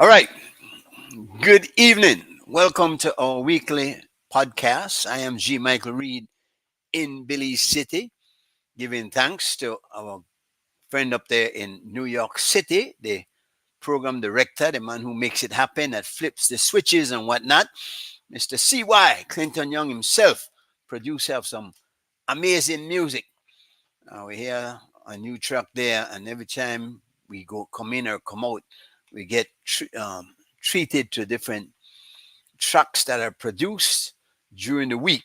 All right. Good evening. Welcome to our weekly podcast. I am G. Michael Reed in Belize City, giving thanks to our friend up there in New York City, the program director, the man who makes it happen, that flips the switches and whatnot, Mr. C.Y. Clinton Young himself, producer of some amazing music. We hear a new track there, and every time we go come in or come out, we get treated to different tracks that are produced during the week.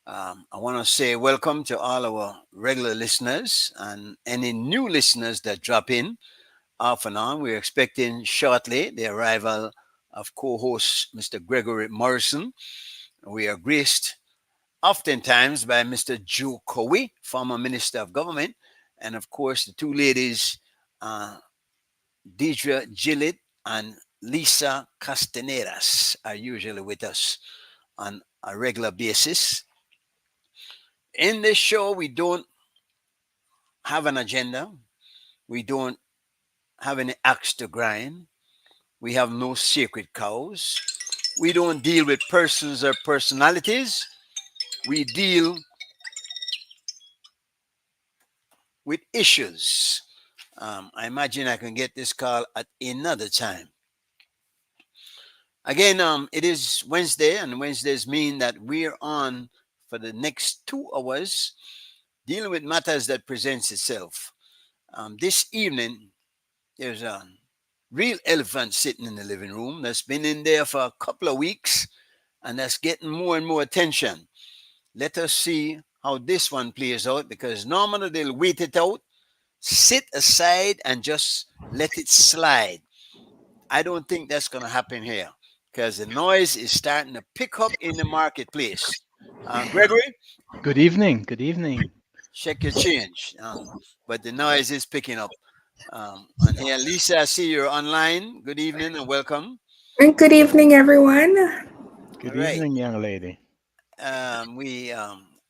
I want to say welcome to all our regular listeners and any new listeners that drop in off and on. We're expecting shortly the arrival of co-host Mr. Gregory Morrison. We are graced oftentimes by Mr. Joe Cowie, former Minister of Government, and of course the two ladies, uh, Deidre Gillett and Lisa Castanedas, are usually with us on a regular basis. In this show, we don't have an agenda. We don't have any axe to grind. We have no sacred cows. We don't deal with persons or personalities. We deal with issues. I imagine I can get this call at another time. Again, it is Wednesday, and Wednesdays mean that we're on for the next 2 hours dealing with matters that presents itself. This evening, there's a real elephant sitting in the living room that's been in there for a couple of weeks, and that's getting more and more attention. Let us see how this one plays out, because normally they'll wait it out, sit aside, and just let it slide. I don't think that's going to happen here because the noise is starting to pick up in the marketplace. Gregory, Good evening. Good evening. check your change. But the noise is picking up. And here, Lisa, I see you're online. Good evening and welcome. And good evening, everyone. All Good right. evening, young lady. We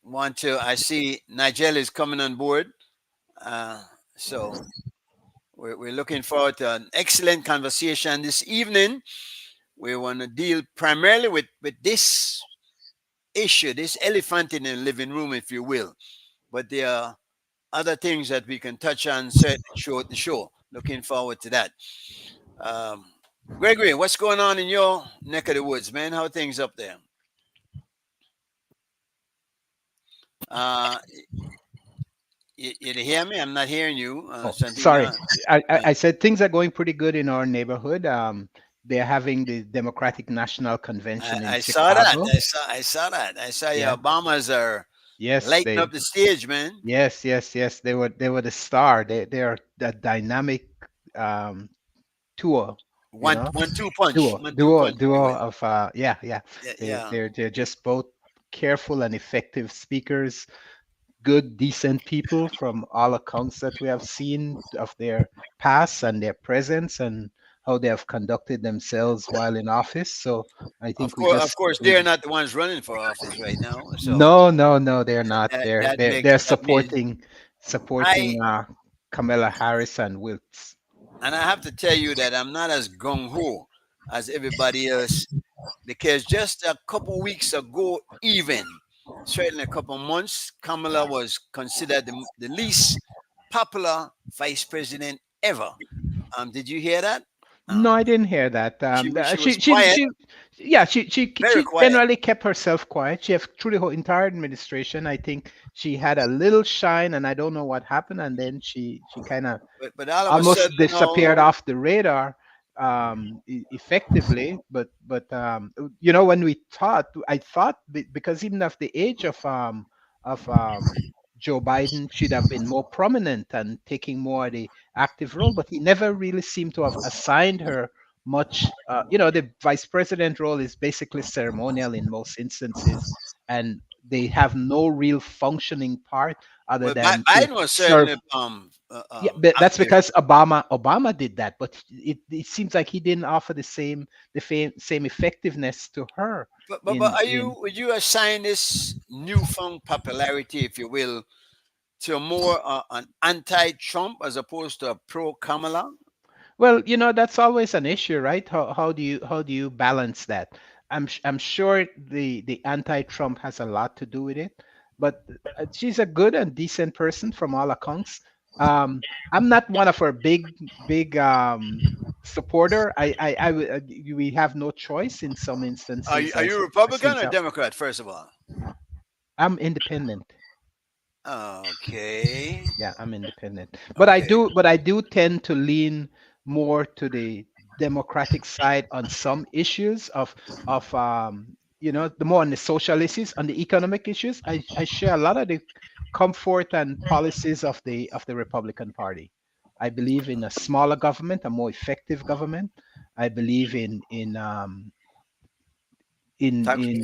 want to, I see Nigel is coming on board. Uh, so we're looking forward to an excellent conversation this evening. We want to deal primarily with this issue, this elephant in the living room, if you will. But there are other things that we can touch on certainly throughout the show. Looking forward to that. Um, Gregory, what's going on in your neck of the woods, man? How are things up there? Uh, you hear me? I'm not hearing you, Oh, sorry. Santina. I said things are going pretty good in our neighborhood. They're having the Democratic National Convention in I saw that. Chicago. I saw that. I saw your Yeah. Obamas are Yes, lighting up the stage, man. yes. They were the star. They are the dynamic um tour, you One know. one two punch. Duo, One two duo, punch, if you duo will. of yeah. Yeah, They yeah. they're just both careful and effective speakers, good, decent people from all accounts that we have seen of their past and their presence and how they have conducted themselves while in office. So I think Of course, they're not the ones running for office right now. So no, they're not. that They're that they're makes they're that means supporting I Kamala Harris and Wilkes. and I have to tell you that I'm not as gung ho as everybody else, because just a couple weeks ago, even certainly a couple months, Kamala was considered the least popular vice president ever. Did you hear that? No, Um, I didn't hear that. she was She, quiet, she, yeah, very she quiet. generally kept herself quiet. She have through the whole entire administration. I think she had a little shine, and I don't know what happened, and then she kind of But all of a almost sudden, disappeared off the radar, effectively. But when I thought because even of the age of Joe Biden, should have been more prominent and taking more of the active role, but he never really seemed to have assigned her much. The vice president role is basically ceremonial in most instances, and they have no real functioning part other well, than to Biden was serve. certainly Yeah, but that's active. because Obama did that, but it seems like he didn't offer the same effectiveness to her But in are in you would you assign this newfound popularity, if you will, to more an anti-Trump as opposed to a pro-Kamala? Well, that's always an issue, right? How do you balance that? I'm sure the anti-Trump has a lot to do with it, but she's a good and decent person from all accounts. Um, I'm not one of her big supporter. We have no choice in some instances Are you as Republican things or happen. Democrat? First of all, I'm independent. okay, Yeah, I'm independent. But I okay. do but I do tend to lean more to the democratic side on some issues of the more on the social issues, on the economic issues. I share a lot of the comfort and policies of the Republican Party. I believe in a smaller government, a more effective government. I believe in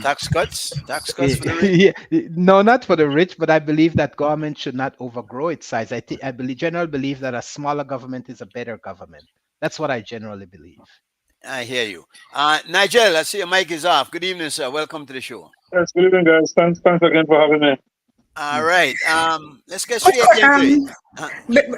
Tax cuts for the rich. yeah, no, not for the rich, but I believe that government should not overgrow its size. I believe that a smaller government is a better government. That's what I generally believe. I hear you. Nigel, I see your mic is off. Good evening, sir. Welcome to the show. Yes, good evening, guys. Thanks again for having me. All Mm. right. Let's get Of straight course, into it.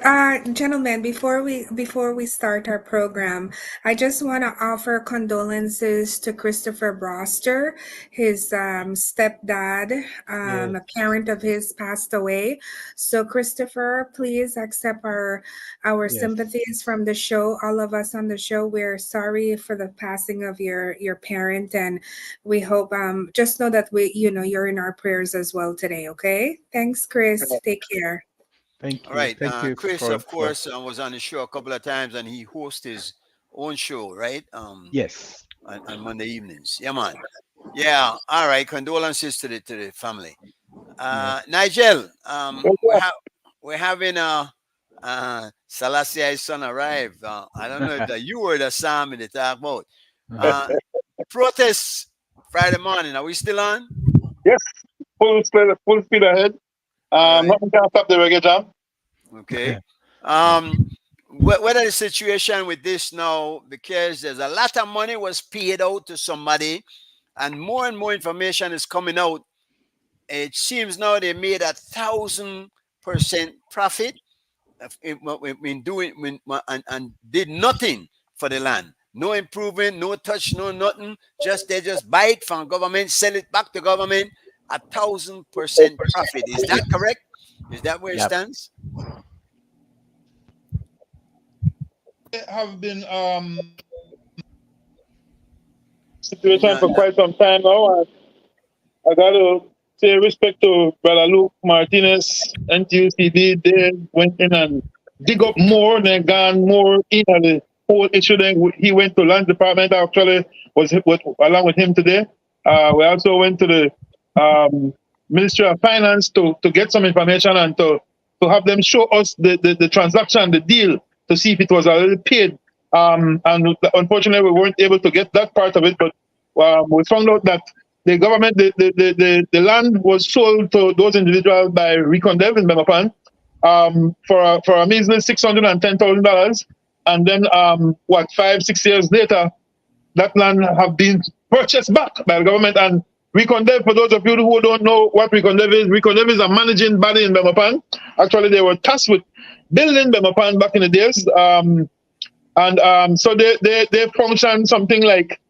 Uh, gentlemen, before we start our program, I just want to offer condolences to Christopher Broster. His stepdad, Yes, a parent of his, passed away. So, Christopher, please accept our yes. sympathies from the show. All of us on the show, we're sorry for the passing of your parent, and we hope just know that you're in our prayers as well today. Okay, thanks, Chris. Take care. Thank all you. right. Thank you Chris, for of course, was on the show a couple of times, and he hosts his own show, right? yes. On Monday evenings. Yeah, man. Yeah. All right. Condolences to the family. Yes. Nigel, Yes, sir. we're having Selassie's son arrive. I don't know if that you were the Sam in the talk about. Uh, protests Friday morning. Are we still on? Yes, full speed ahead. All right. Nothing can stop the reggae jam. Okay. What are the situation with this now? Because there's a lot of money was paid out to somebody, and more information is coming out. It seems now they made 1,000% profit when doing and did nothing for the land. No improvement, no touch, no nothing. They just buy it from government, sell it back to government. 1,000% profit. Is that correct? Is that where it Yep. stands? Have been situation No, for no. quite some time now. And I got to say respect to Brother Luke Martinez, NTUCD. They went in and dig up more, then gone more in on the whole issue. Then he went to land department. Actually, was along with him today. We also went to the Ministry of Finance to get some information and to have them show us the transaction, the deal, to see if it was already paid. And unfortunately, we weren't able to get that part of it. But we found out that the government, the land was sold to those individuals by Recondev in Bemapan for a measly $610,000. And then, 5-6 years later, that land have been purchased back by the government. And Recondev, for those of you who don't know what Recondev is a managing body in Bemapan. Actually, they were tasked with building Bemapan back in the days. So they function something like,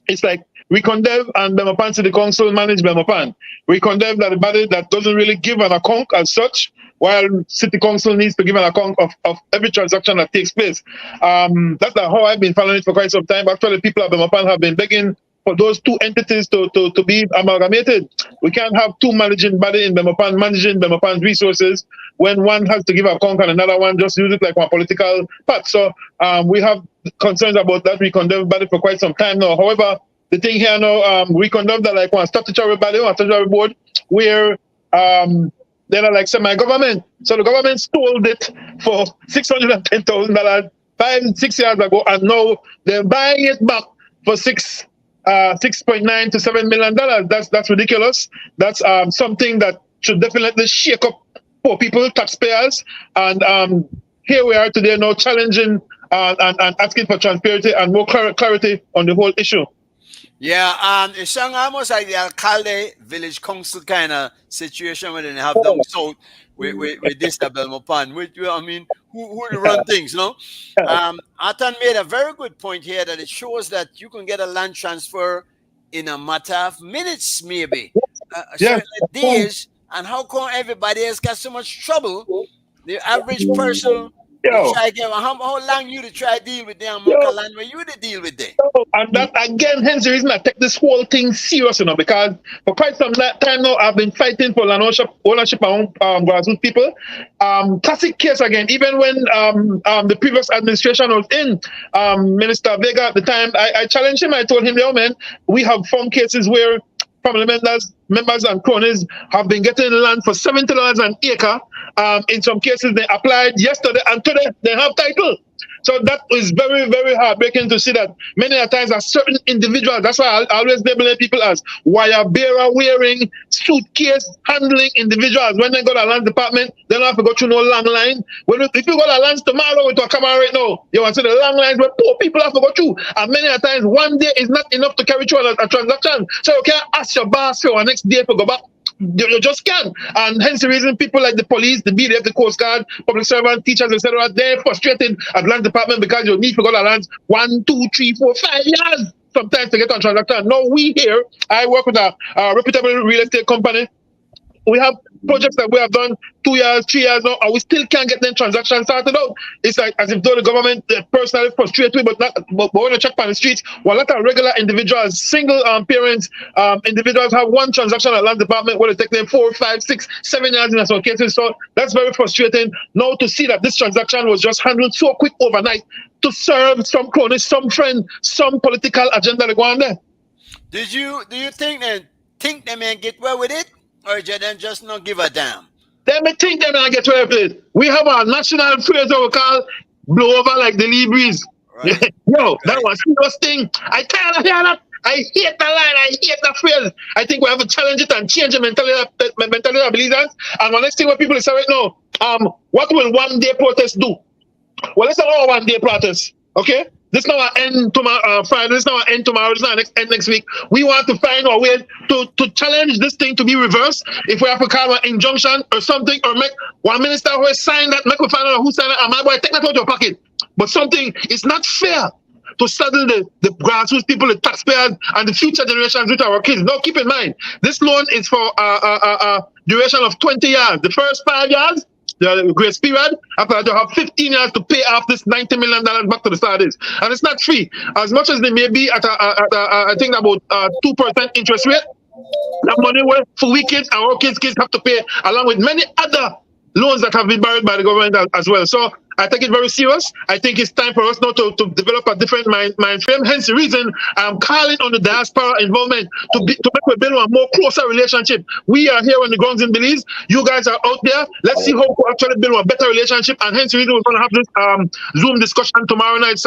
it's like Recondev and Bemapan City Council manage Bemapan. Recondev, that the body that doesn't really give an account as such, while City Council needs to give an account of every transaction that takes place. That's how I've been following it for quite some time. Actually, people at Bemapan have been begging for those two entities to be amalgamated. We can't have two managing body in Bemapan managing Bemapan's resources when one has to give account and another one just use it like one political part. So we have concerns about that Recondev body for quite some time now. However, the thing here now, Recondev that like one statutory body or statutory board where they're like semi-government. So the government stole it for $610,000 5-6 years ago, and now they're buying it back for 6.9 to $7 million. That's ridiculous. That's something that should definitely shake up poor people, taxpayers, and here we are today now challenging and asking for transparency and more clarity on the whole issue. Yeah, it sounds almost like the alcalde village council kind of situation where they have down south, with this Belmopan. I mean, who to run things, no? Atan made a very good point here that it shows that you can get a land transfer in a matter of minutes, maybe, Yes. certainly days. And how come everybody else got so much trouble? The average person, Yo. try get, how long you to try deal with them Mocha land where you to deal with them? And that again, hence the reason I take this whole thing serious, because for quite some time now I've been fighting for land ownership among grassroots people. Classic case again, even when the previous administration was in, Minister Vega at the time, I challenged him. I told him, yo man, we have found cases where family members and cronies have been getting land for $70 an acre. In some cases, they applied yesterday and today they have title. So that is very, very heartbreaking to see that many a times are certain individuals. That's why I always label people as wire bearer wearing, suitcase handling individuals. When they go to a land department, they don't have to go through no long line. If you go to land tomorrow with a camera right now, you want to see the long lines where poor people have to go through. And many a times, one day is not enough to carry through a transaction. So you can't ask your boss for next day to go back. You just can't. And hence the reason people like the police, the BDF, the Coast Guard, public servants, teachers, etc., they're frustrated at land department because you need to go to land 1, 2, 3, 4, 5 years sometimes to get on transaction. No, we here, I work with a reputable real estate company. We have projects that we have done 2 years, 3 years now, and we still can't get them transactions started out. It's like as if though the government personally frustrated with, but when you check on the streets, while a lot of regular individuals, single parents, individuals have one transaction at land department where it take them 4, 5, 6, 7 years in some cases. So that's very frustrating. Now to see that this transaction was just handled so quick overnight to serve some cronies, some friend, some political agenda to go on there. Do you think they may get away with it? Or then just not give a damn? They may think they may get away with it. We have our national phrase that we call blow over like the lee breeze. Right. Yo, that was a serious thing. I can't hear that. I hate the line. I hate the phrase. I think we have to challenge it and change the mentality of believers. And the next thing what people say right now, what will one day protest do? Well, let's not one day protest. Okay? This is not our end tomorrow, Friday. This is not our end tomorrow. This is not our end next week. We want to find a way to challenge this thing to be reversed. If we have to call an injunction or something, or make one minister who has signed that, make we find out who signed it. And my boy, take that out of your pocket. But something, it's not fair to saddle the grassroots people, the taxpayers, and the future generations with our kids. Now, keep in mind, this loan is for a duration of 20 years. The first 5 years, the grace period, after that you have 15 years to pay off this $90 million back to the Saudis. And it's not free. As much as they may be at I think about 2% interest rate, that money will for we kids and our kids have to pay along with many other loans that have been borrowed by the government as well. So I take it very serious. I think it's time for us now to develop a different mind frame. Hence the reason I'm calling on the diaspora involvement to make we build a more closer relationship. We are here on the grounds in Belize. You guys are out there. Let's see how we actually build a better relationship. And hence the reason we're going to have this Zoom discussion tomorrow night,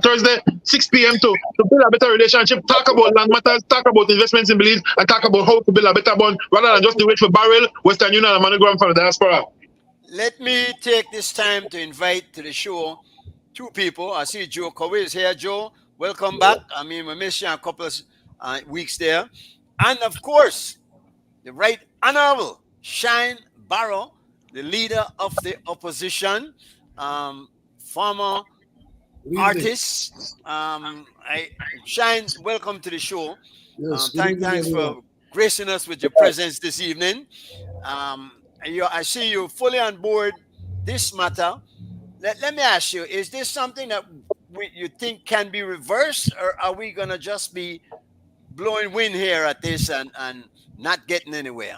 Thursday, 6 p.m. to build a better relationship, talk about land matters, talk about investments in Belize, and talk about how to build a better bond rather than just the wait for Barrel, Western Union, and MoneyGram for the diaspora. Let me take this time to invite to the show two people. I see Joe Cowie is here. Joe, welcome back. I mean, we missed you a couple of weeks there. And of course, the Right Honorable Shine Barrow, the leader of the opposition, former artist. Shine, welcome to the show. Yes, thanks for gracing us with your presence this evening. I see you fully on board this matter. Let me ask you, is this something that you think can be reversed, or are we going to just be blowing wind here at this and not getting anywhere?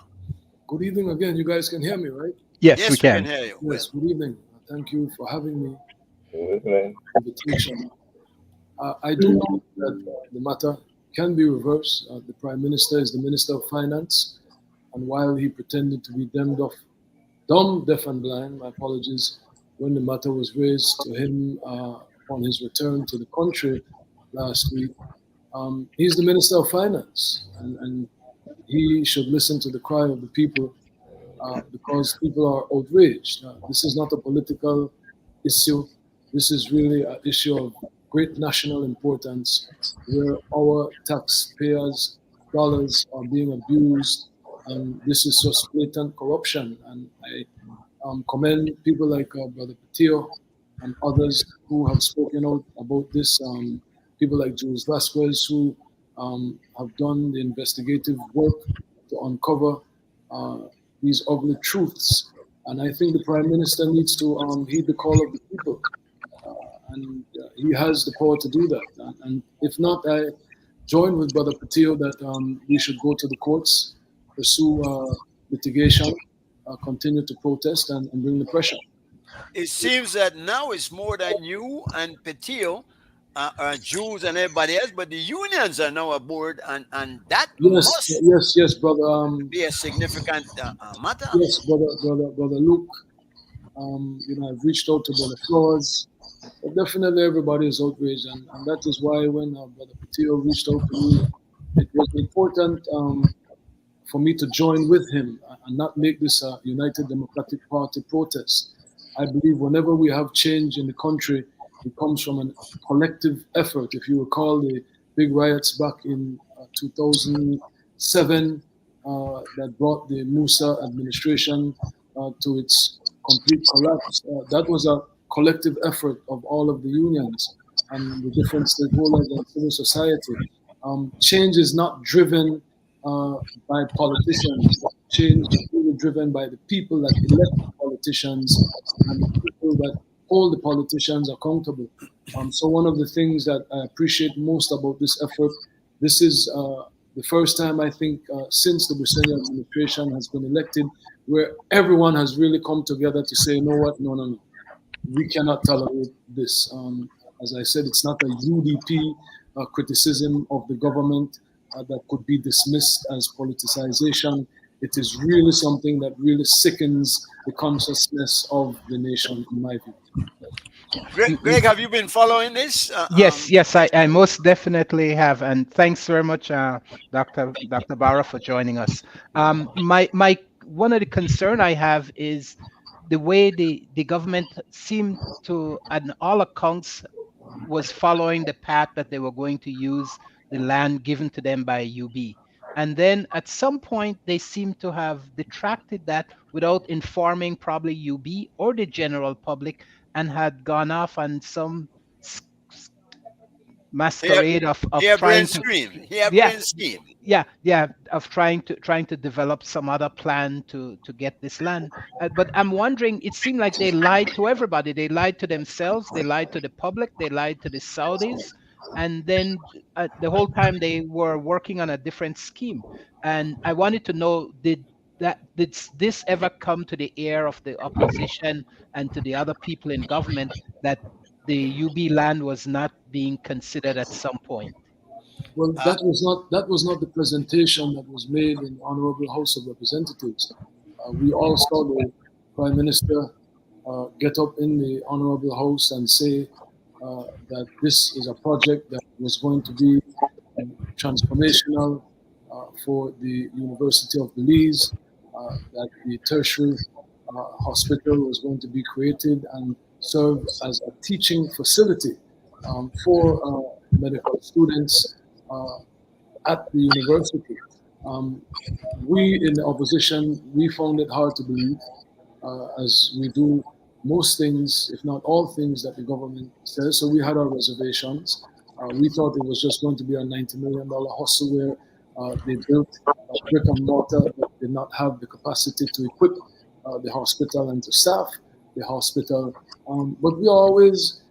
Good evening again. You guys can hear me, right? Yes, we can. Hear you. Yes, good evening. Thank you for having me. Invitation. I do know that the matter can be reversed. The Prime Minister is the Minister of Finance. And while he pretended to be dumb, deaf, and blind, my apologies, when the matter was raised to him on his return to the country last week, he's the Minister of Finance, and he should listen to the cry of the people because people are outraged. This is not a political issue. This is really an issue of great national importance where our taxpayers' dollars are being abused. And this is just blatant corruption. And commend people like Brother Patillo and others who have spoken out about this. People like Jules Vasquez who have done the investigative work to uncover these ugly truths. And I think the Prime Minister needs to heed the call of the people. And he has the power to do that. And if not, I join with Brother Patillo that we should go to the courts, pursue litigation, continue to protest and bring the pressure. It seems that now it's more than you and Petillo, Jews and everybody else, but the unions are now aboard, and that Yes, brother. be a significant matter. Yes, brother Luke. I've reached out to Brother Flores. But definitely everybody is outraged, and that is why when Brother Patillo reached out to me, it was important for me to join with him and not make this a United Democratic Party protest. I believe whenever we have change in the country, it comes from a collective effort. If you recall the big riots back in 2007 that brought the Musa administration to its complete collapse, that was a collective effort of all of the unions and the different stakeholders in civil society. Change is not driven by politicians. Change is really driven by the people that elect the politicians and the people that hold the politicians accountable. So one of the things that I appreciate most about this effort, this is the first time I think since the Briceño administration has been elected where everyone has really come together to say, you know what, no. We cannot tolerate this. As I said, it's not a UDP criticism of the government that could be dismissed as politicization. It is really something that really sickens the consciousness of the nation, in my view. Greg, have you been following this? Yes, I most definitely have, and thanks very much, Dr. Barra, for joining us. My one of the concern I have is the way the government seemed to, on all accounts, was following the path that they were going to use the land given to them by UB. And then at some point, they seem to have detracted that without informing probably UB or the general public and had gone off on some masquerade of trying to develop some other plan to get this land. But I'm wondering, it seemed like they lied to everybody. They lied to themselves, they lied to the public, they lied to the Saudis, and then the whole time they were working on a different scheme. And I wanted to know, did this ever come to the ear of the opposition and to the other people in government that the UB land was not being considered at some point? Well, that was not the presentation that was made in the Honorable House of Representatives. We all saw the Prime Minister get up in the Honorable House and say that this is a project that was going to be transformational for the University of Belize, that the tertiary hospital was going to be created and serve as a teaching facility for medical students at the university. We in the opposition, we found it hard to believe, as we do most things, if not all things that the government says. So we had our reservations. We thought it was just going to be a $90 million hustle where they built brick and mortar but did not have the capacity to equip the hospital and to staff the hospital. But we are always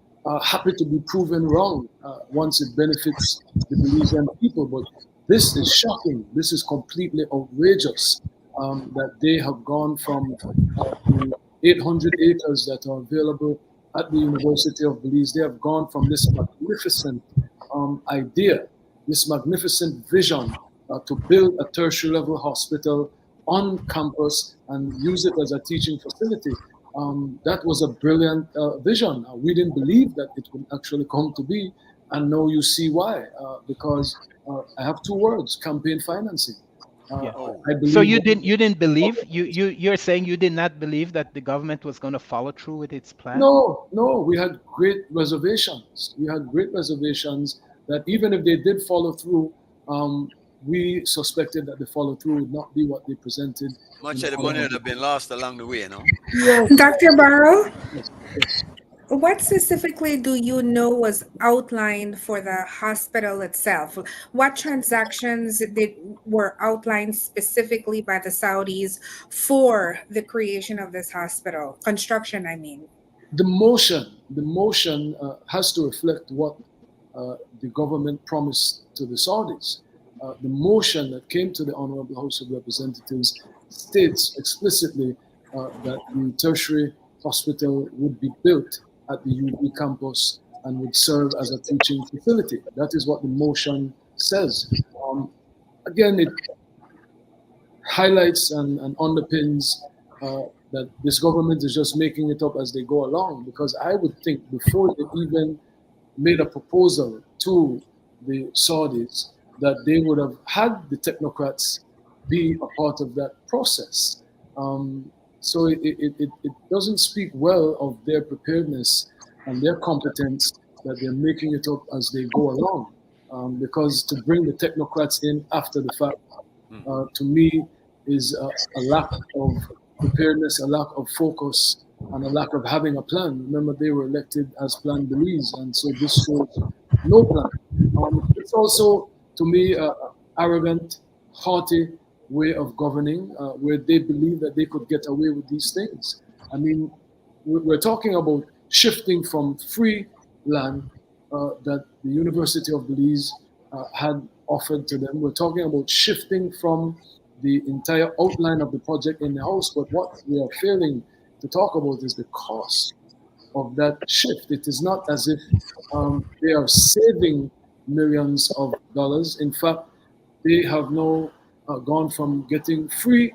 happy to be proven wrong once it benefits the Belizean people. But this is shocking. This is completely outrageous that they have gone from the 800 acres that are available at the University of Belize. They have gone from this magnificent idea, this magnificent vision to build a tertiary level hospital on campus and use it as a teaching facility. That was a brilliant vision. We didn't believe that it would actually come to be, and now you see why. Because I have two words: campaign financing. So you didn't believe? You're saying you did not believe that the government was going to follow through with its plan? No. We had great reservations. We had great reservations that even if they did follow through, we suspected that the follow-through would not be what they presented. Much in of the form money of would have been lost along the way, you know. Dr. Barrow, Yes, yes. what specifically do you know was outlined for the hospital itself? What transactions were outlined specifically by the Saudis for the creation of this hospital? Construction, I mean. The motion has to reflect what the government promised to the Saudis. The motion that came to the Honorable House of Representatives states explicitly that the tertiary hospital would be built at the UB campus and would serve as a teaching facility. That is what the motion says. Again, it highlights and underpins that this government is just making it up as they go along, because I would think before they even made a proposal to the Saudis that they would have had the technocrats be a part of that process. So it doesn't speak well of their preparedness and their competence that they're making it up as they go along. Because to bring the technocrats in after the fact, to me, is a lack of preparedness, a lack of focus, and a lack of having a plan. Remember, they were elected as Plan Belize, and so this shows no plan. It's also, to me, arrogant, haughty way of governing, where they believe that they could get away with these things. I mean, we're talking about shifting from free land that the University of Belize had offered to them. We're talking about shifting from the entire outline of the project in the house, but what we are failing to talk about is the cost of that shift. It is not as if they are saving millions of dollars. In fact, they have now gone from getting free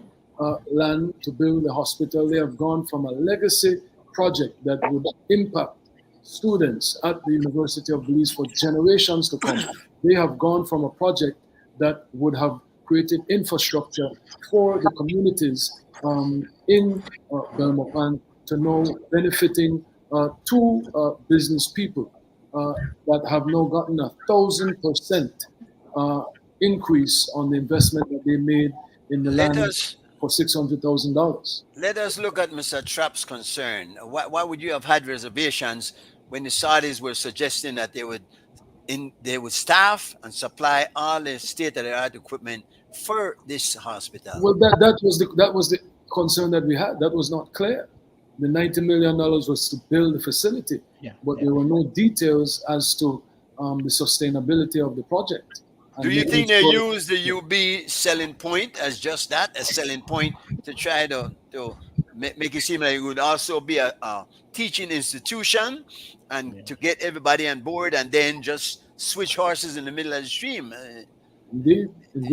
land to build a hospital. They have gone from a legacy project that would impact students at the University of Belize for generations to come. They have gone from a project that would have created infrastructure for the communities in Belmopan to now benefiting two business people that have now gotten 1,000% increase on the investment that they made in the land for $600,000. Let us look at Mr. Trapp's concern. Why would you have had reservations when the Saudis were suggesting that they would staff and supply all the state-of-the-art equipment for this hospital? Well, that was the concern that we had. That was not clear. The $90 million was to build the facility, but there were no details as to the sustainability of the project. Do you think they use the UB selling point as just that, a selling point to try to make it seem like it would also be a teaching institution and to get everybody on board and then just switch horses in the middle of the stream? Indeed.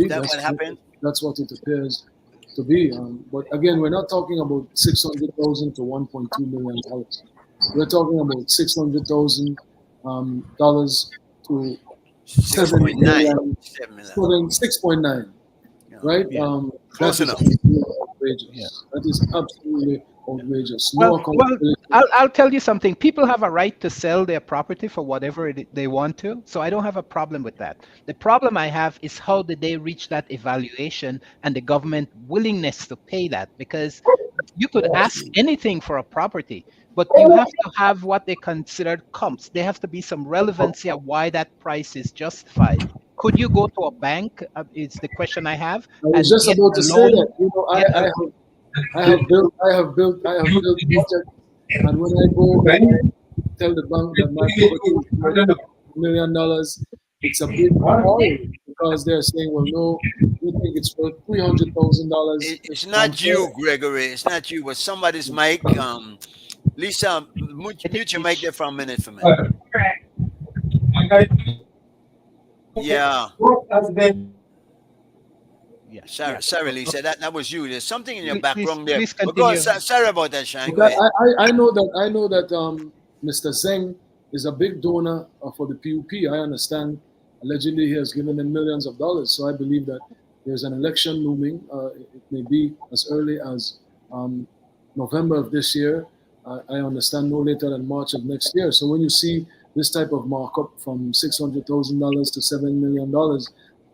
That's what happened. That's what it appears to be. But again, we're not talking about $600,000 to $1.2 million. We're talking about $600,000 to 6.9. 6.9. Right? Close enough. Outrageous. That is absolutely outrageous. Well, I'll tell you something. People have a right to sell their property for whatever they want to, so I don't have a problem with that. The problem I have is how did they reach that evaluation and the government willingness to pay that? Because you could ask anything for a property, but you have to have what they considered comps. There has to be some relevancy of why that price is justified. Could you go to a bank? Is the question I have. I was just about to say that. You know, I have built projects, and when I go and tell the bank that my property is $1 million, it's a big oil because they're saying, well, no, we think it's worth $300,000. It's not you, Gregory. It's not you, but somebody's mic. Lisa, mute your mic there for a minute for me. Yeah. Sorry, Lisa. That was you. There's something in your background there. But go on, sorry about that, Shine. I know that Mr. Zeng is a big donor for the PUP. I understand. Allegedly, he has given them millions of dollars. So I believe that there's an election looming. It may be as early as November of this year. I understand no later than March of next year. So when you see this type of markup from $600,000 to $7 million,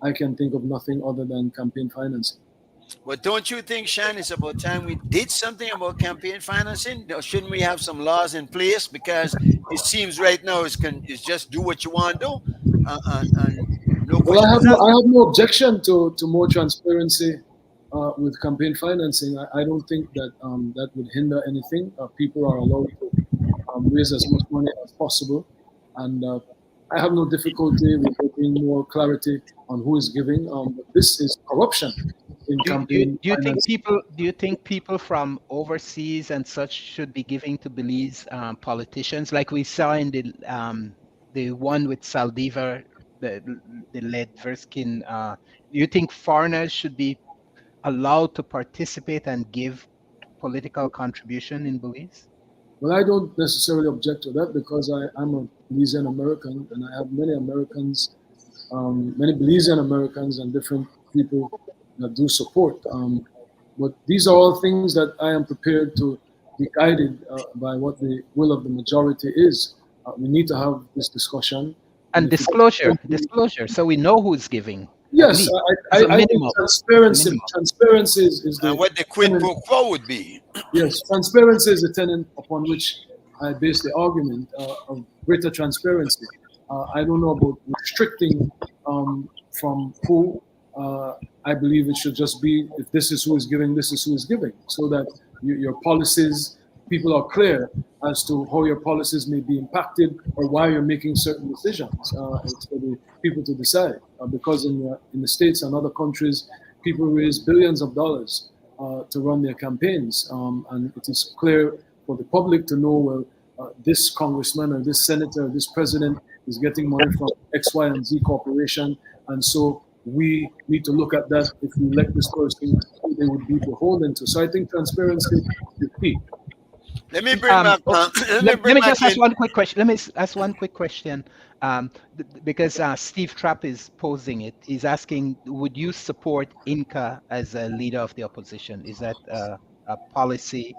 I can think of nothing other than campaign financing. But don't you think, Shan, it's about time we did something about campaign financing? Or shouldn't we have some laws in place? Because it seems right now it's just do what you want to do, and no Well, questions asked. I have no objection to more transparency with campaign financing. I don't think that that would hinder anything. People are allowed to raise as much money as possible, and I have no difficulty with there being more clarity on who is giving. But this is corruption in campaign Do you think financing. people from overseas and such should be giving to Belize politicians, like we saw in the one with Saldivar, the lead Verskin? Do you think foreigners should be allowed to participate and give political contribution in Belize? Well, I don't necessarily object to that because I'm a Belizean American and I have many Americans, many Belizean Americans and different people that do support. But these are all things that I am prepared to be guided by what the will of the majority is. We need to have this discussion. And disclosure, so we know who's giving. Yes, I think transparency is the And what the quid pro quo would be. yes, transparency is the tenet upon which I base the argument of greater transparency. I don't know about restricting from who. I believe it should just be if this is who is giving, this is who is giving, so that your policies, people are clear as to how your policies may be impacted or why you're making certain decisions. It's for the people to decide. Because in the States and other countries, people raise billions of dollars to run their campaigns. And it is clear for the public to know, well, this congressman or this senator or this president is getting money from X, Y, and Z corporation. And so we need to look at that if we elect this person, who they would be beholden to. So I think transparency is key. Let me bring back. Let me just ask one quick question. Let me ask one quick question, because Steve Trapp is posing it. He's asking, would you support Inca as a leader of the opposition? Is that a policy?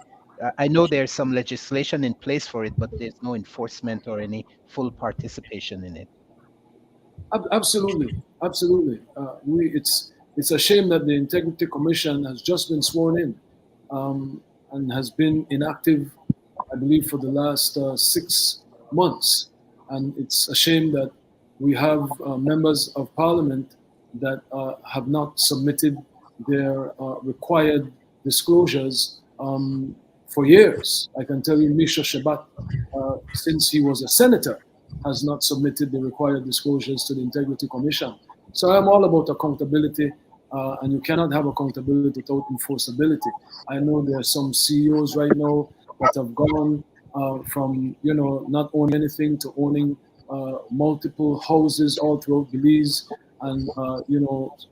I know there's some legislation in place for it, but there's no enforcement or any full participation in it. Absolutely. It's a shame that the Integrity Commission has just been sworn in and has been inactive, I believe, for the last 6 months. And it's a shame that we have members of parliament that have not submitted their required disclosures for years. I can tell you Misha Shabat, since he was a senator, has not submitted the required disclosures to the Integrity Commission. So I'm all about accountability, and you cannot have accountability without enforceability. I know there are some CEOs right now that have gone from not owning anything to owning multiple houses all throughout Belize, and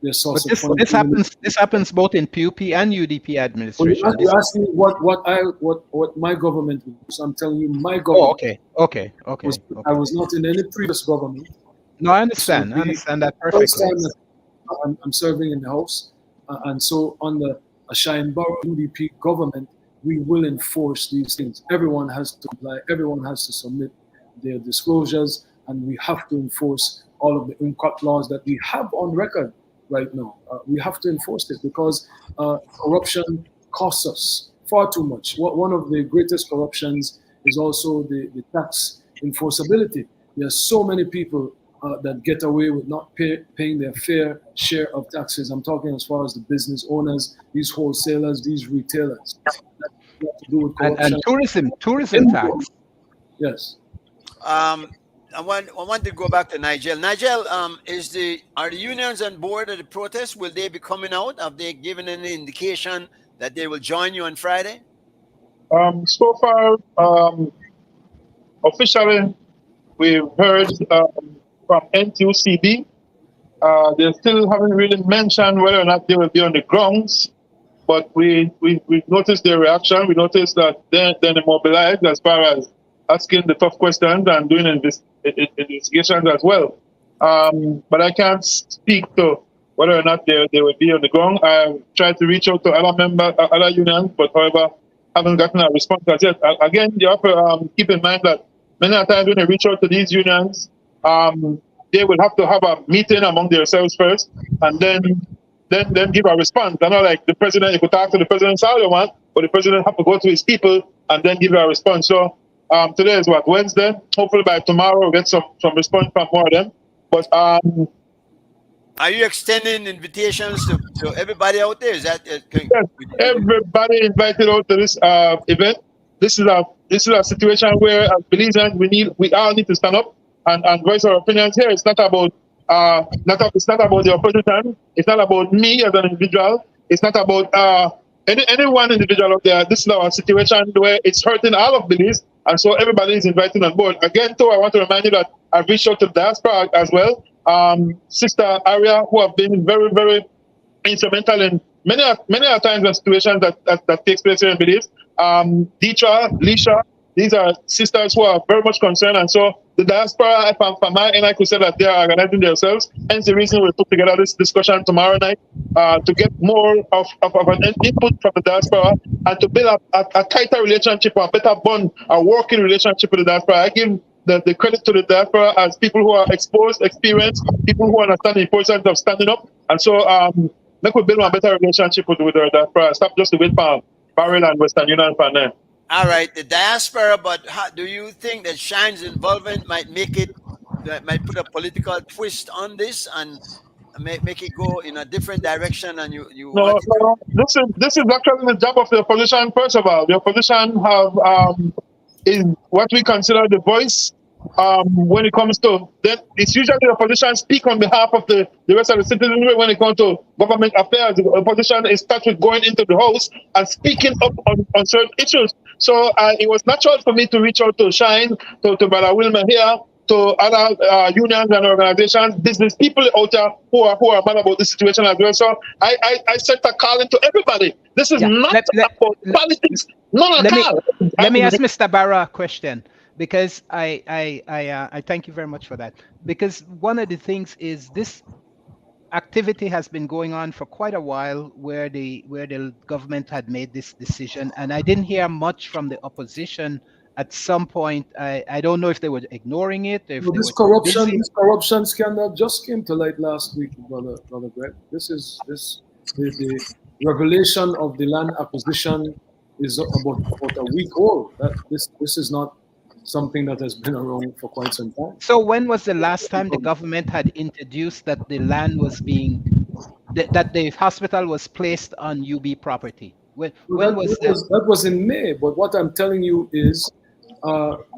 their source of funding. This happens both in PUP and UDP administration. Well, you asked me what my government was. I'm telling you, my government. Oh, okay. I was not in any previous government. No, I understand. So I understand that perfectly. First time that I'm serving in the House, and so under a Shine-Borough UDP government, we will enforce these things. Everyone has to comply. Everyone has to submit their disclosures, and we have to enforce all of the UNCOT laws that we have on record right now. We have to enforce it because corruption costs us far too much. One of the greatest corruptions is also the tax enforceability. There are so many people that get away with not paying their fair share of taxes. I'm talking as far as the business owners, these wholesalers, these retailers. That have to do with corruption. And tourism tax. Yes. I want to go back to Nigel. Nigel, are the unions on board of the protest? Will they be coming out? Have they given any indication that they will join you on Friday? So far, officially, we've heard from NTUCB. They still haven't really mentioned whether or not they will be on the grounds, but we noticed their reaction. We noticed that they're mobilized as far as asking the tough questions and doing investigations as well. But I can't speak to whether or not they will be on the ground. I tried to reach out to other unions, but however, haven't gotten a response as yet. Again, you have to keep in mind that many times when you reach out to these unions, they will have to have a meeting among themselves first, and then give a response. I know, like the president, you could talk to the president all you want, but the president have to go to his people and then give a response. So today is what, Wednesday? Hopefully by tomorrow we'll get some response from more of them. But are you extending invitations to everybody out there? Is that yes, everybody invited out to this event. This is a situation where, as Belizeans, we all need to stand up and voice our opinions here. It's not about it's not about the opposition. It's not about me as an individual. It's not about any one individual out there. This is our situation where it's hurting all of Belize, and so everybody is invited on board. Again, too, I want to remind you that I've reached out to the diaspora as well. Sister Aria, who have been very, very instrumental in many times and situations that takes place here in Belize. Ditra, Lisha, these are sisters who are very much concerned, and so the diaspora, from my end, I could say that they are organizing themselves. Hence the reason we put together this discussion tomorrow night to get more of an input from the diaspora and to build a tighter relationship, or a better bond, a working relationship with the diaspora. I give the credit to the diaspora as people who are exposed, experienced, people who understand the importance of standing up, and so let we build a better relationship with the diaspora. Stop just to wait for Barrel and Western Union for now. all right, the diaspora? But how, do you think that Shine's involvement might put a political twist on this and make it go in a different direction? And you No, this is actually the job of the opposition. First of all, the opposition is what we consider the voice. When it comes to that, it's usually the opposition speak on behalf of the rest of the citizenry. When it comes to government affairs, the opposition is starts with going into the house and speaking up on certain issues. So it was natural for me to reach out to Shine, to Brother Wilmer here, to other unions and organizations, business people out there who are mad about this situation as well. So I sent a call into everybody. This is not about politics. None at all. Let me ask Mr. Barra a question, because I thank you very much for that. Because one of the things is this activity has been going on for quite a while, where the government had made this decision, and I didn't hear much from the opposition. At some point, I don't know if they were ignoring it. If this corruption scandal just came to light last week, brother Greg. The revelation of the land acquisition is about a week old. This is not something that has been around for quite some time. So when was the last time the government had introduced that the land was that the hospital was placed on UB property? When was that? That was in May. But what I'm telling you is,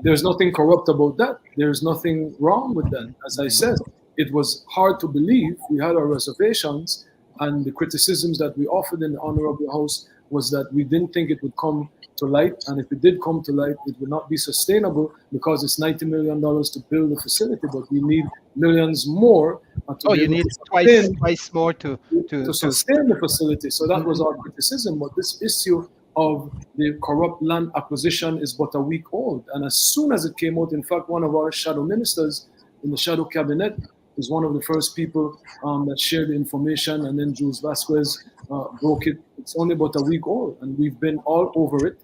there's nothing corrupt about that. There's nothing wrong with that. As I said, it was hard to believe. We had our reservations, and the criticisms that we offered in the Honorable House was that we didn't think it would come to light, and if it did come to light, it would not be sustainable, because it's $90 million to build a facility, but we need millions more. You need twice more to sustain the facility. So that was our criticism. But this issue of the corrupt land acquisition is but a week old, and as soon as it came out, in fact, one of our shadow ministers in the shadow cabinet is one of the first people that shared the information, and then Jules Vasquez broke it. It's only about a week old, and we've been all over it.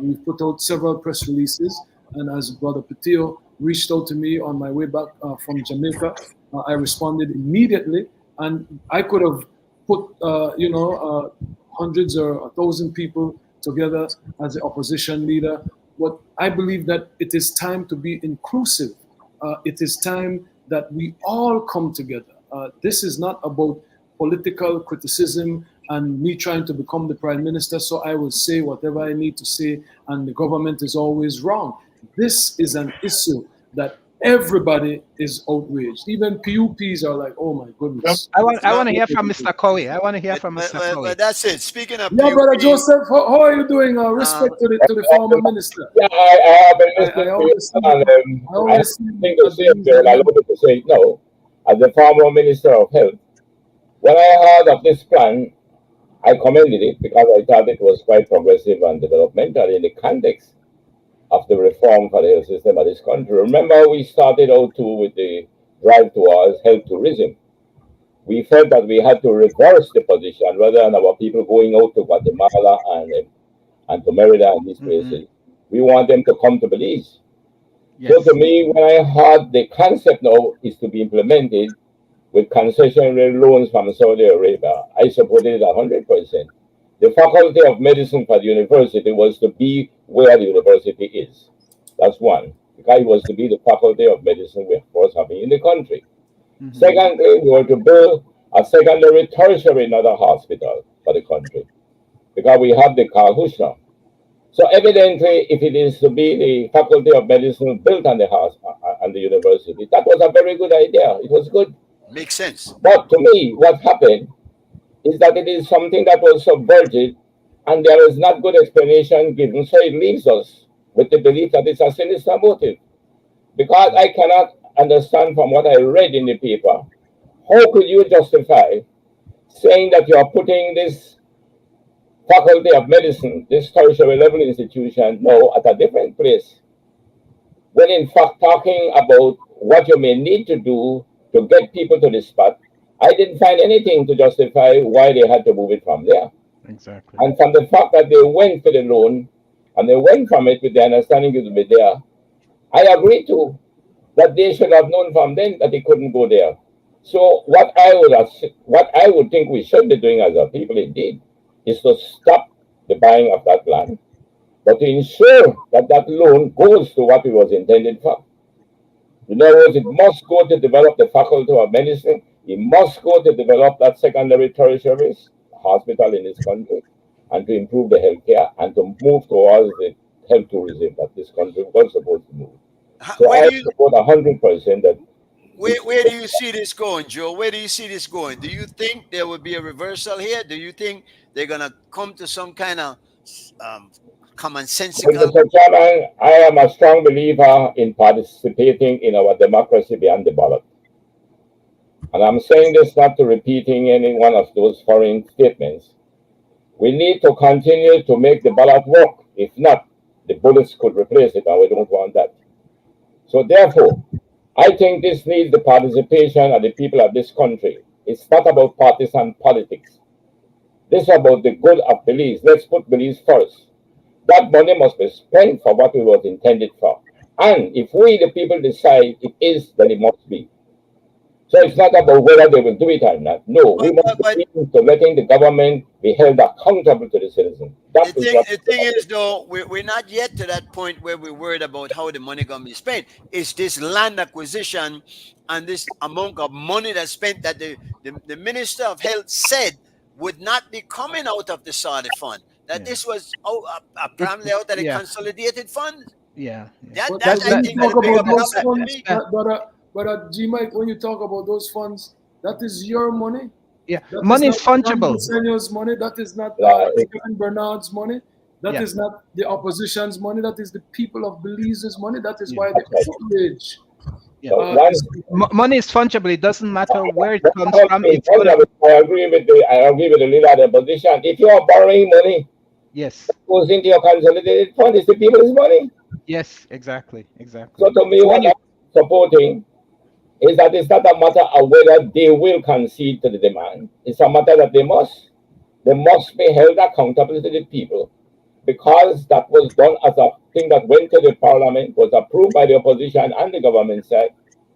We've put out several press releases, and as Brother Patillo reached out to me on my way back from Jamaica, I responded immediately, and I could have put hundreds or 1,000 people together as the opposition leader. But I believe that it is time to be inclusive. It is time that we all come together. This is not about political criticism and me trying to become the prime minister, so I will say whatever I need to say, and the government is always wrong. This is an issue that everybody is outraged. Even PUPs are like, oh my goodness. I want to hear from Mr. Cowie. I want to hear from Mr. Cowie. But that's it. Speaking of yeah, Brother Joseph, how are you doing? Respect to the former minister. Yeah, I have been listening to I think the same thing. I wanted to say no. As the former Minister of Health, when I heard of this plan, I commended it because I thought it was quite progressive and developmental in the context of the reform for the health system of this country. Remember, we started out too with the drive towards health tourism. We felt that we had to reverse the position rather than our people going out to Guatemala and to Merida and these places. We want them to come to Belize. So Yes. to me, when I heard the concept now is to be implemented with concessionary loans from Saudi Arabia, I supported it 100%. The Faculty of Medicine for the university was to be where the university is. That's one, because it was to be the Faculty of Medicine we're first having in the country. Mhm. Secondly, we were to build a secondary, tertiary, another hospital for the country, because we have the Kahushna. So evidently, if it is to be the Faculty of Medicine built on the house on the university, that was a very good idea. It was good. Makes sense. But to me, what happened is that it is something that was subverted, and there is not good explanation given. So it leaves us with the belief that it's a sinister motive. Because I cannot understand from what I read in the paper, how could you justify saying that you are putting this Faculty of Medicine, this tertiary level institution, now at a different place, when in fact talking about what you may need to do to get people to the spot, I didn't find anything to justify why they had to move it from there. Exactly. And from the fact that they went for the loan and they went from it with the understanding it would be there, I agree to that they should have known from then that they couldn't go there. So what I would think we should be doing as a people indeed is to stop the buying of that land, but to ensure that that loan goes to what it was intended for. In other words, it must go to develop the Faculty of Medicine. It must go to develop that secondary tertiary hospital in this country and to improve the healthcare and to move towards the health tourism that this country was supposed to move. So Where I do you support 100% that where do you see this going, Joe? Where do you see this going? Do you think there will be a reversal here? Do you think they're gonna come to some kind of um, well, commonsensical? Mr. Chairman, I am a strong believer in participating in our democracy beyond the ballot. And I'm saying this not to repeating any one of those foreign statements. We need to continue to make the ballot work. If not, the bullets could replace it, and we don't want that. So therefore, I think this needs the participation of the people of this country. It's not about partisan politics. This is about the good of Belize. Let's put Belize first. That money must be spent for what it was intended for. And if we, the people, decide it is, then it must be. So it's not about whether they will do it or not. No, we But, must but begin to letting the government be held accountable to the citizen. the That is thing what the thing is though, we're not yet to that point where we're worried about how the money gonna be spent. It's this land acquisition and this amount of money that's spent that the Minister of Health said would not be coming out of the Saudi fund. That Yeah. this was It, apparently out of the yeah. consolidated fund. Yeah. Yeah. That But, that but That's I when that. you think are That. the talk bigger about That. those problem to That. funds, me. that but G Mike, when you talk about those funds, that is your money. yeah. That is Money not is Frank fungible. Senio's money. That is not like, Kevin Bernard's money. That Yeah. is not the opposition's money. That is the people of Belize's money. That is Yeah. why the outrage Yeah. so one, is. Money is fungible. It doesn't matter where it comes one from. thing, It's gonna. I agree with the leader of the opposition. If you are borrowing money Yes. that goes into your consolidated fund, it's the people's money. Yes. Exactly. Exactly. So to me, So when what you. I'm supporting is that it's not a matter of whether they will concede to the demand. It's a matter that they must. They must be held accountable to the people because that was done as a thing that went to the parliament, was approved by the opposition and the government side.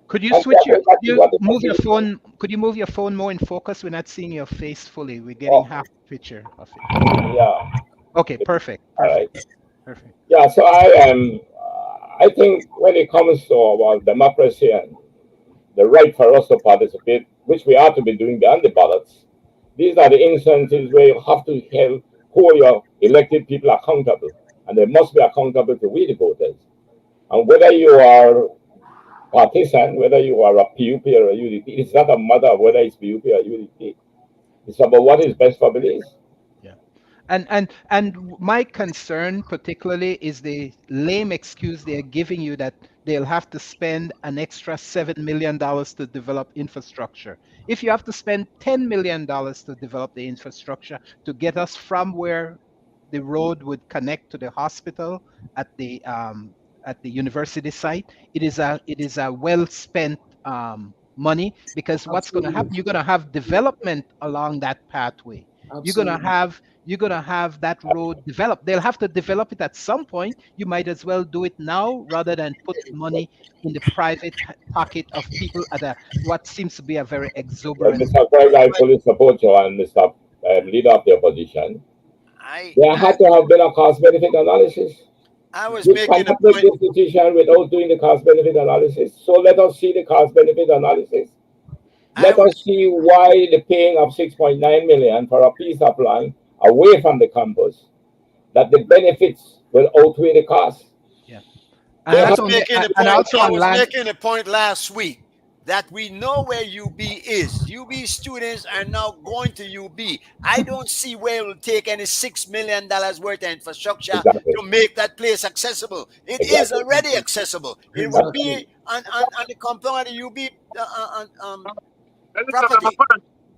Could you And switch your? therefore, that Could is you what the move your population. phone? Could you move your phone more in focus? We're not seeing your face fully. We're getting Oh, half the picture of it. yeah. Okay. Perfect. All right. Perfect. Perfect. Yeah. So I think when it comes to our democracy and the right for us to participate, which we ought to be doing beyond the ballots, these are the instances where you have to hold your elected people accountable, and they must be accountable to we the voters. And whether you are partisan, whether you are a PUP or a UDP, it's not a matter of whether it's PUP or UDP. It's about what is best for Belize. Yeah. And my concern particularly is the lame excuse they're giving you that they'll have to spend an extra $7 million to develop infrastructure. If you have to spend $10 million to develop the infrastructure to get us from where the road would connect to the hospital at the university site, it is a well spent money, because what's going to happen? Absolutely. You're going to have development along that pathway. Absolutely. you're gonna have that road developed. They'll have to develop it at some point. You might as well do it now rather than put money in the private pocket of people at a what seems to be a very Well, exuberant. Mr. Craig, I But fully support you and Mr. Leader of the opposition. I There I had to have been a cost benefit analysis. I was You making a cannot make point. this decision without doing the cost benefit analysis. So let us see the cost benefit analysis. I Let was us see why the paying of 6.9 million for a piece of land away from the campus, that the benefits will outweigh the cost. Yeah, They and I have not was only making a and point. also I on was land. making a point last week that we know where UB is. UB students are now going to UB. I don't see where it will take any $6 million worth of infrastructure exactly, to make that place accessible. It is exactly. already accessible. It would Exactly. be on the compound of UB Listen, property.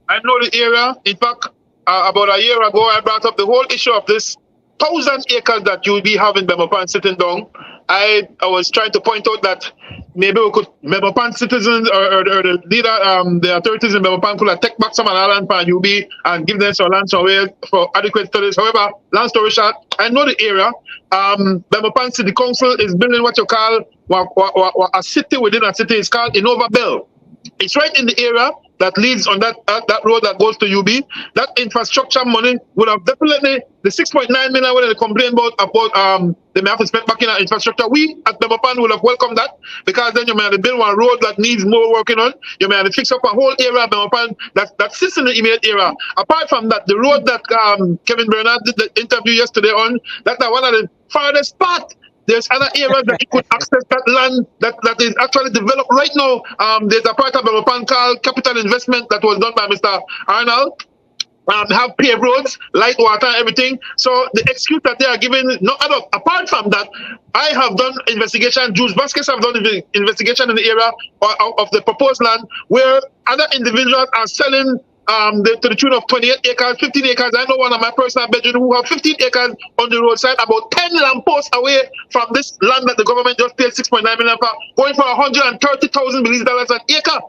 I know the area. In fact, about a year ago, I brought up the whole issue of this 1,000 acres that you'll be having Bemopan sitting down. I was trying to point out that maybe we could Bemopan citizens or the leader, the authorities in Bemopan could have take back some of the land for UB and give them some land somewhere for adequate studies. However, long story short, I know the area. Bemopan City Council is building what you call a city within a city. It's called Innova Bell. It's right in the area that leads on that road that goes to UB. That infrastructure money would have definitely the 6.9 million when they complain about they may have to spend back in our infrastructure. We at Bemopan would have welcomed that because then you may have to build one road that needs more working on. You may have to fix up a whole area of Bemopan that sits in the immediate area. Apart from that, the road that Kevin Bernard did the interview yesterday on, that's one of the farthest part. There's other areas that you could access that land that is actually developed right now. There's a part of Bemopan called Capital Investment that was done by Mr. Arnold. Have paved roads, light water, everything. So the excuse that they are giving, no other. Apart from that, I have done investigation. Jules Vasquez have done investigation in the area of the proposed land where other individuals are selling to the tune of 28 acres, 15 acres. I know one of my personal bedroom who have 15 acres on the roadside, about 10 lampposts away from this land that the government just paid 6.9 million for, going for $130,000 an acre.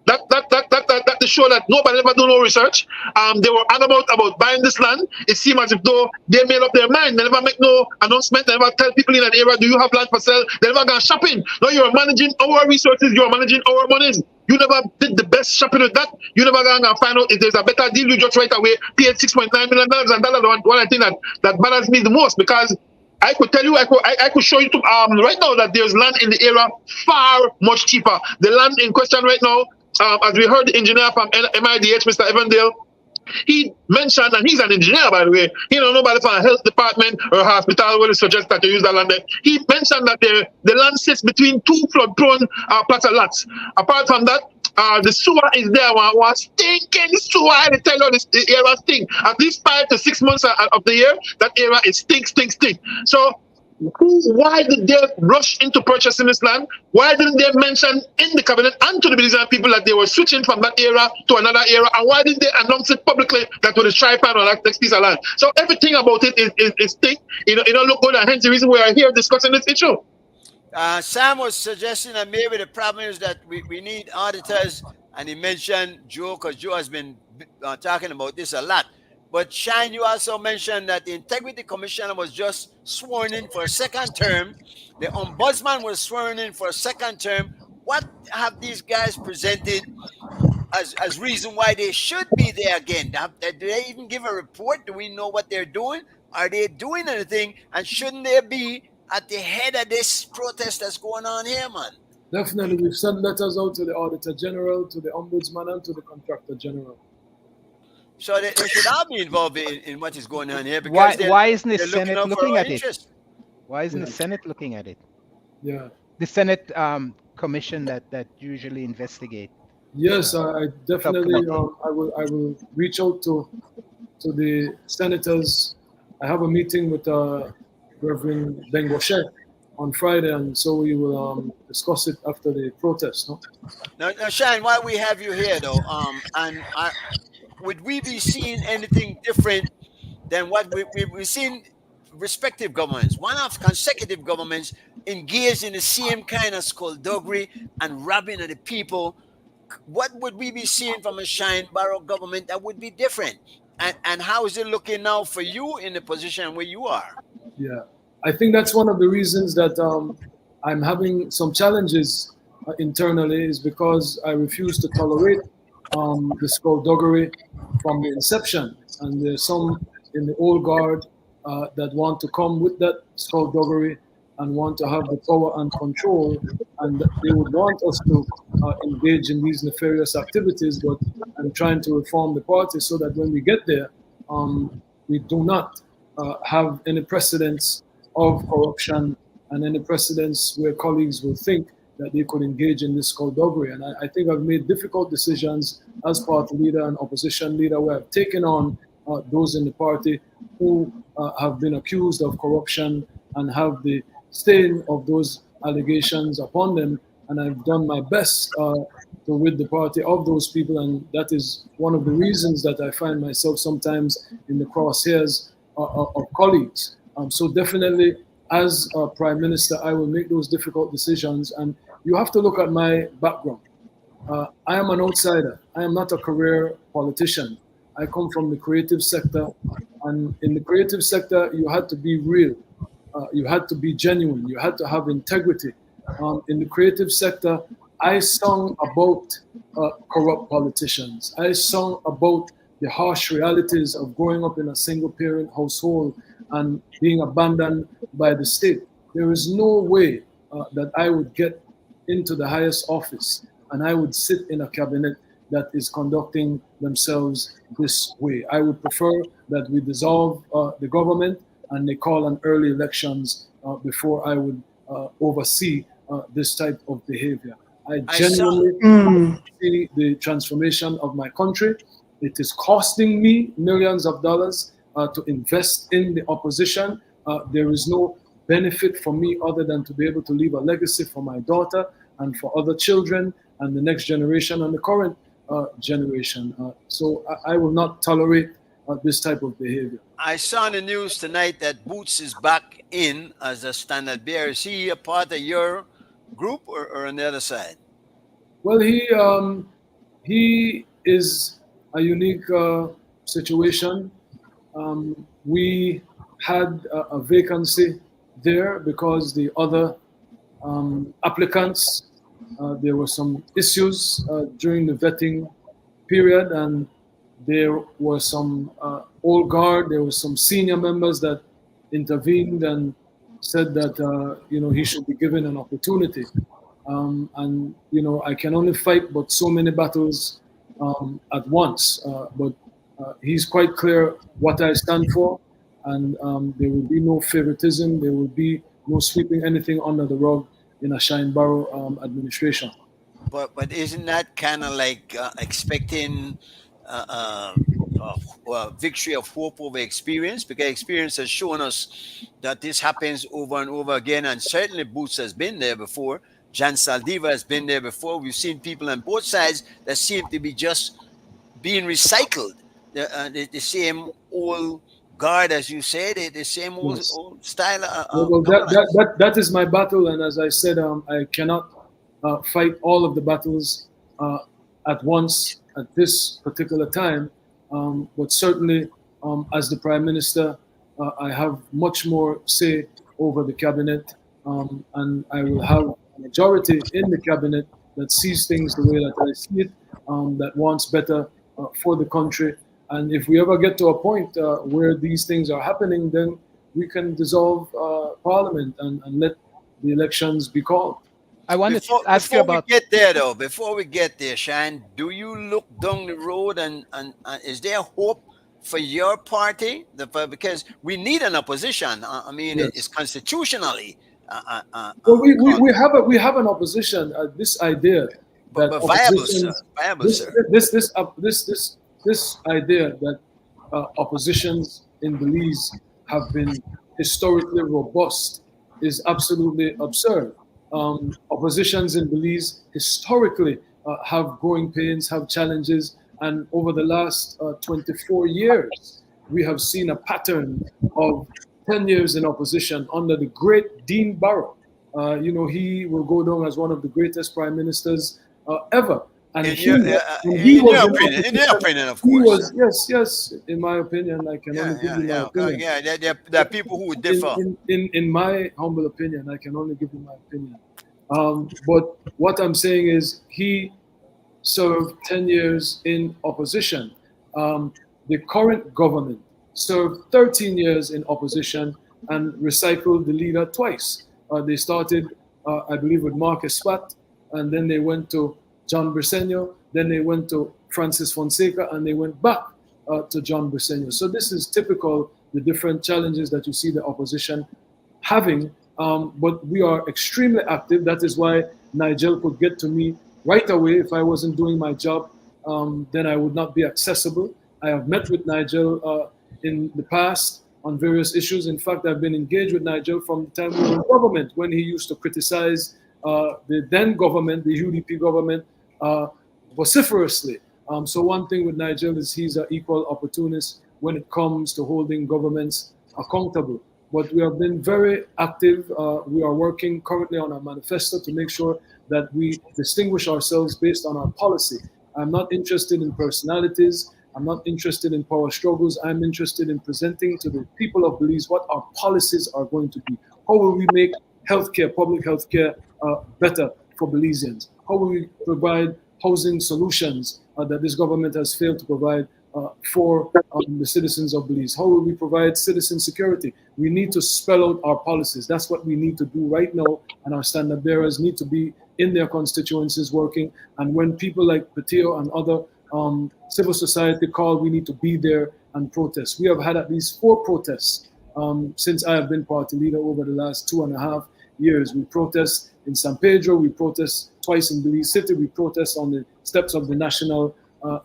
That to show that nobody ever do no research. They were adamant about buying this land. It seemed as if though they made up their mind. They never make no announcement. They never tell people in an area, do you have land for sale? They never gone shopping. No, you're managing our resources. You're managing our monies. You never did the best shopping with that. You never gonna find out if there's a better deal. You just right away paid $6.9 million, and that's the one I think that bothers me the most because I could tell you, I could show you right now that there's land in the area far much cheaper. The land in question right now, as we heard the engineer from MIDH, Mr. Evandale, he mentioned, and he's an engineer by the way, he don't know about the health department or hospital where they suggest that you use that land there. He mentioned that the land sits between two flood-prone plots of lots. Apart from that, the sewer is there, one stinking sewer. I tell you, the area stink. At least 5 to 6 months of the year, that area is stink. So why did they rush into purchasing this land? Why didn't they mention in the cabinet and to the Belizean people that they were switching from that area to another area? And why didn't they announce it publicly that with a tripod on that next piece of land? So everything about it is stink. It don't look good, and hence the reason we are here discussing this issue. Sam was suggesting that maybe the problem is that we need auditors, and he mentioned Joe because Joe has been talking about this a lot. But Shine, you also mentioned that the Integrity Commissioner was just sworn in for a second term. The Ombudsman was sworn in for a second term. What have these guys presented as reason why they should be there again? Do they even give a report? Do we know what they're doing? Are they doing anything? And shouldn't they be at the head of this protest that's going on here, man? Definitely, we've sent letters out to the Auditor General, to the Ombudsman, and to the Contractor General. So they should all be involved in what is going on here because Why isn't the they're Senate looking out for looking our at it? interest. Why isn't the Senate looking at it? Yeah. The Senate commission that usually investigate. Yes, I definitely. I will reach out to the senators. I have a meeting with Reverend Bengoshe on Friday, and so we will discuss it after the protest. No? Now, Shine, while we have you here, though, would we be seeing anything different than what we've seen respective governments, one of consecutive governments engaged in the same kind of skullduggery and robbing of the people? What would we be seeing from a Shine Borough government that would be different? And how is it looking now for you in the position where you are? Yeah, I think that's one of the reasons that I'm having some challenges internally, is because I refuse to tolerate the skullduggery from the inception. And there's some in the old guard that want to come with that skullduggery and want to have the power and control, and they would want us to engage in these nefarious activities. But I'm trying to reform the party so that when we get there, we do not have any precedents of corruption and any precedents where colleagues will think that they could engage in this skullduggery. And I think I've made difficult decisions as party leader and opposition leader, where I've taken on those in the party who have been accused of corruption and have the stain of those allegations upon them. And I've done my best to rid the party of those people. And that is one of the reasons that I find myself sometimes in the crosshairs of colleagues. So definitely, as a prime minister, I will make those difficult decisions. And you have to look at my background. I am an outsider. I am not a career politician. I come from the creative sector. And in the creative sector, you had to be real. You had to be genuine. You had to have integrity. In the creative sector, I sung about corrupt politicians. I sung about the harsh realities of growing up in a single parent household and being abandoned by the state. There is no way that I would get into the highest office and I would sit in a cabinet that is conducting themselves this way. I would prefer that we dissolve the government and they call an early elections before I would oversee this type of behavior. I genuinely see the transformation of my country. It is costing me millions of dollars to invest in the opposition. There is no benefit for me other than to be able to leave a legacy for my daughter and for other children and the next generation and the current generation. So I will not tolerate this type of behavior. I saw in the news tonight that Boots is back in as a standard bearer. Is he a part of your group or on the other side? Well, he is a unique situation. We had a vacancy there because the other applicants, there were some issues during the vetting period, and there were some old guard, there were some senior members that intervened and said that he should be given an opportunity. And I can only fight but so many battles at once. But he's quite clear what I stand for, and there will be no favoritism. There will be no sweeping anything under the rug in a Shine Barrow administration. But isn't that kind of like expecting victory of hope over experience? Because experience has shown us that this happens over and over again, and certainly Boots has been there before. Jan Saldiva has been there before. We've seen people on both sides that seem to be just being recycled. The same old guard, as you said, the same old style. That is my battle, and as I said, I cannot fight all of the battles at once at this particular time. But certainly, as the Prime Minister, I have much more say over the cabinet, and I will have a majority in the cabinet that sees things the way that I see it, that wants better for the country. And if we ever get to a point where these things are happening, then we can dissolve Parliament and let the elections be called. I wanted to ask you about. Before we get there, Shine, do you look down the road and is there hope for your party? Because we need an opposition. I mean, yes. It's constitutionally. Well, we have an opposition. This idea that viable, sir. This idea that oppositions in Belize have been historically robust is absolutely absurd. Oppositions in Belize historically have growing pains, have challenges, and over the last 24 years, we have seen a pattern of 10 years in opposition under the great Dean Barrow. He will go down as one of the greatest prime ministers ever. And In he your, was, when he was in in your opposition, opinion, of he course. was, yes, in my opinion, I can only give you my opinion. Yeah. There are people who would differ. In my humble opinion, I can only give you my opinion. But what I'm saying is he served 10 years in opposition. The current government served 13 years in opposition and recycled the leader twice. They started, I believe, with Marcus Spat, and then they went to John Briceño, then they went to Francis Fonseca, and they went back to John Briceño. So this is typical, the different challenges that you see the opposition having, but we are extremely active. That is why Nigel could get to me right away. If I wasn't doing my job, then I would not be accessible. I have met with Nigel in the past on various issues. In fact, I've been engaged with Nigel from the time we were in government, when he used to criticize the then government, the UDP government, vociferously. So one thing with Nigel is he's an equal opportunist when it comes to holding governments accountable. But we have been very active. We are working currently on a manifesto to make sure that we distinguish ourselves based on our policy. I'm not interested in personalities. I'm not interested in power struggles. I'm interested in presenting to the people of Belize what our policies are going to be. How will we make healthcare, public healthcare, better for Belizeans? How will we provide housing solutions that this government has failed to provide for the citizens of Belize? How will we provide citizen security? We need to spell out our policies. That's what we need to do right now, and our standard bearers need to be in their constituencies working. And when people like Patio and other civil society call, we need to be there and protest. We have had at least 4 protests since I have been party leader over the last 2.5 years. We protest in San Pedro, we protest twice in Belize City, we protest on the steps of the National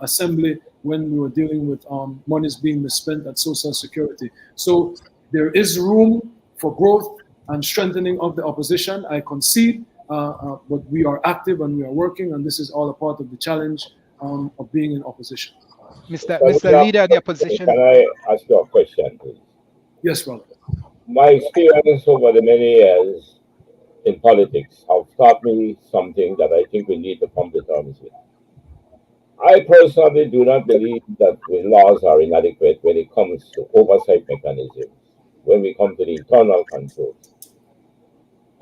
Assembly when we were dealing with monies being misspent at Social Security. So there is room for growth and strengthening of the opposition. I concede, but we are active and we are working, and this is all a part of the challenge of being in opposition. Mr. Leader of the opposition. Can I ask you a question, please? Yes, brother. My experience over the many years in politics have taught me something that I think we need to come to terms with. I personally do not believe that the laws are inadequate when it comes to oversight mechanisms, when we come to the internal controls.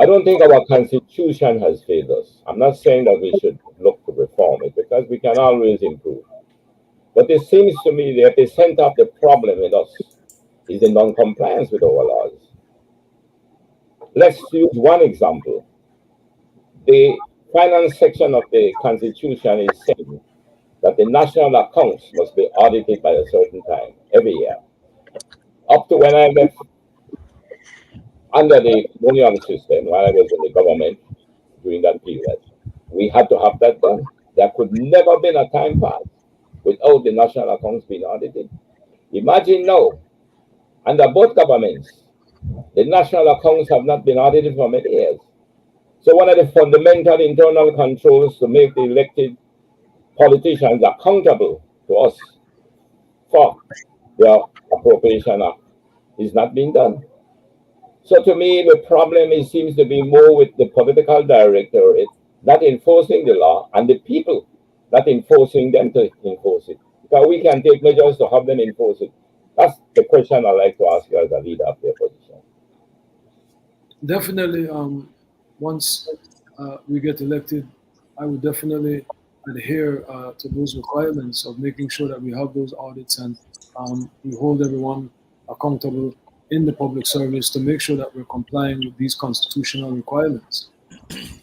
I don't think our constitution has failed us. I'm not saying that we should look to reform it, because we can always improve. But it seems to me the epicenter of the problem with us is the non-compliance with our laws. Let's use one example. The finance section of the Constitution is saying that the national accounts must be audited by a certain time every year. Up to when I left under the colonial system, while I was in the government during that period, we had to have that done. There could never been a time pass without the national accounts being audited. Imagine now, under both governments, the national accounts have not been audited for many years. So one of the fundamental internal controls to make the elected politicians accountable to us for their appropriation act is not being done. So to me, the problem seems to be more with the political directorate not enforcing the law and the people not enforcing them to enforce it. Because we can take measures to have them enforce it. That's the question I'd like to ask you as a leader of the opposition. Definitely, once we get elected, I would definitely adhere to those requirements of making sure that we have those audits and we hold everyone accountable in the public service to make sure that we're complying with these constitutional requirements.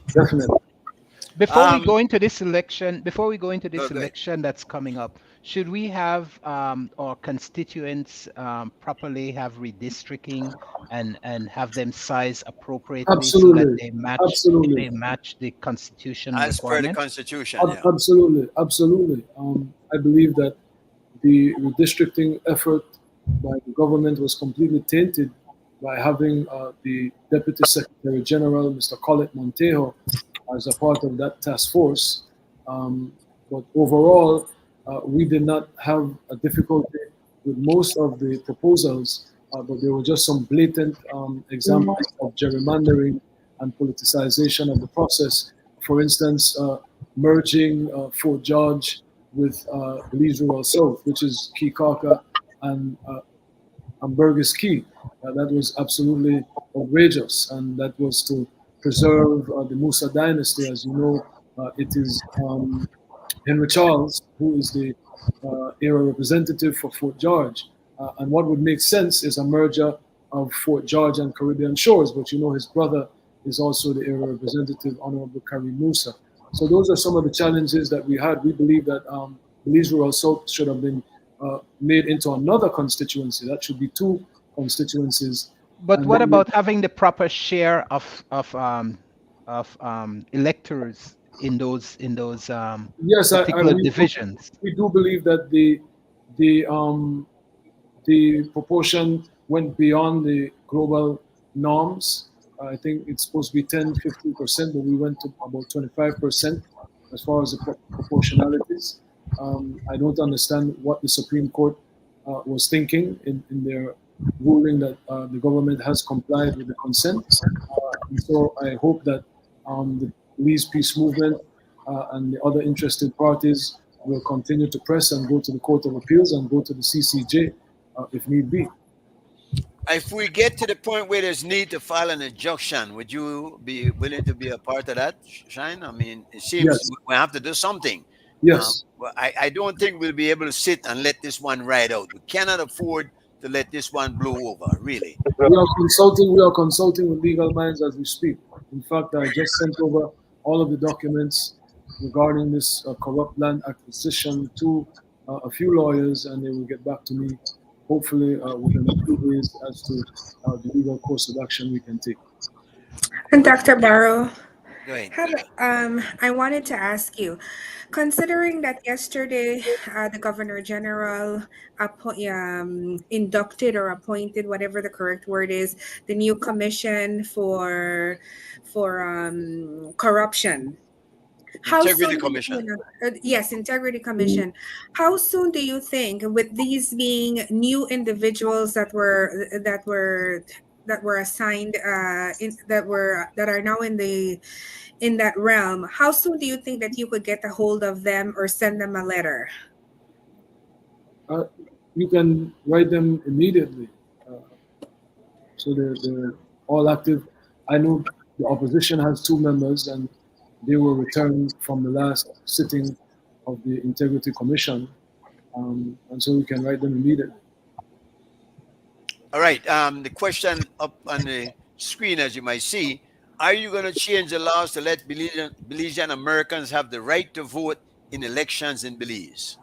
Definitely. Before we go into this election, that's coming up, should we have our constituents properly have redistricting and have them size appropriately Absolutely. so that they match the constitution as per the requirement? Constitution? Absolutely. I believe that the redistricting effort by the government was completely tainted by having the Deputy Secretary General, Mr. Colette Montejo, as a part of that task force. But overall, we did not have a difficulty with most of the proposals, but there were just some blatant examples of gerrymandering and politicization of the process. For instance, merging Fort George with Belize Rural South, which is Kikaka and Burgess Key. That was absolutely outrageous, and that was to preserve the Musa dynasty. As you know, it is Henry Charles who is the era representative for Fort George. And what would make sense is a merger of Fort George and Caribbean Shores, but you know his brother is also the era representative, Honorable Karim Musa. So those are some of the challenges that we had. We believe that Belize Rural South should have been made into another constituency. That should be two constituencies. But And what then about having the proper share of electors in those yes, particular divisions? we do believe that the proportion went beyond the global norms. I think it's supposed to be 10-15%, but we went to about 25% as far as the proportionalities. I don't understand what the Supreme Court was thinking in their ruling that the government has complied with the consent. And so I hope that the Belize Peace Movement and the other interested parties will continue to press and go to the Court of Appeals and go to the CCJ if need be. If we get to the point where there's need to file an injunction, would you be willing to be a part of that, Shine? I mean, it seems Yes. we have to do something. Yes. Well, I don't think we'll be able to sit and let this one ride out. We cannot afford to let this one blow over, really. We are consulting with legal minds as we speak. In fact, I just sent over all of the documents regarding this corrupt land acquisition to a few lawyers, and they will get back to me hopefully within a few days as to the legal course of action we can take. And Dr. Barrow, Go ahead. I wanted to ask you, considering that yesterday the Governor General inducted or appointed, whatever the correct word is, the new commission for corruption. Integrity Commission. Yes, Integrity Commission. How soon do you think, with these being new individuals that were assigned that are now in that realm, how soon do you think that you could get a hold of them or send them a letter? You can write them immediately. So they're all active. I know the opposition has 2 members, and they were returned from the last sitting of the Integrity Commission. And so we can write them immediately. All right. The question up on the screen, as you might see, are you going to change the laws to let Belizean Americans have the right to vote in elections in Belize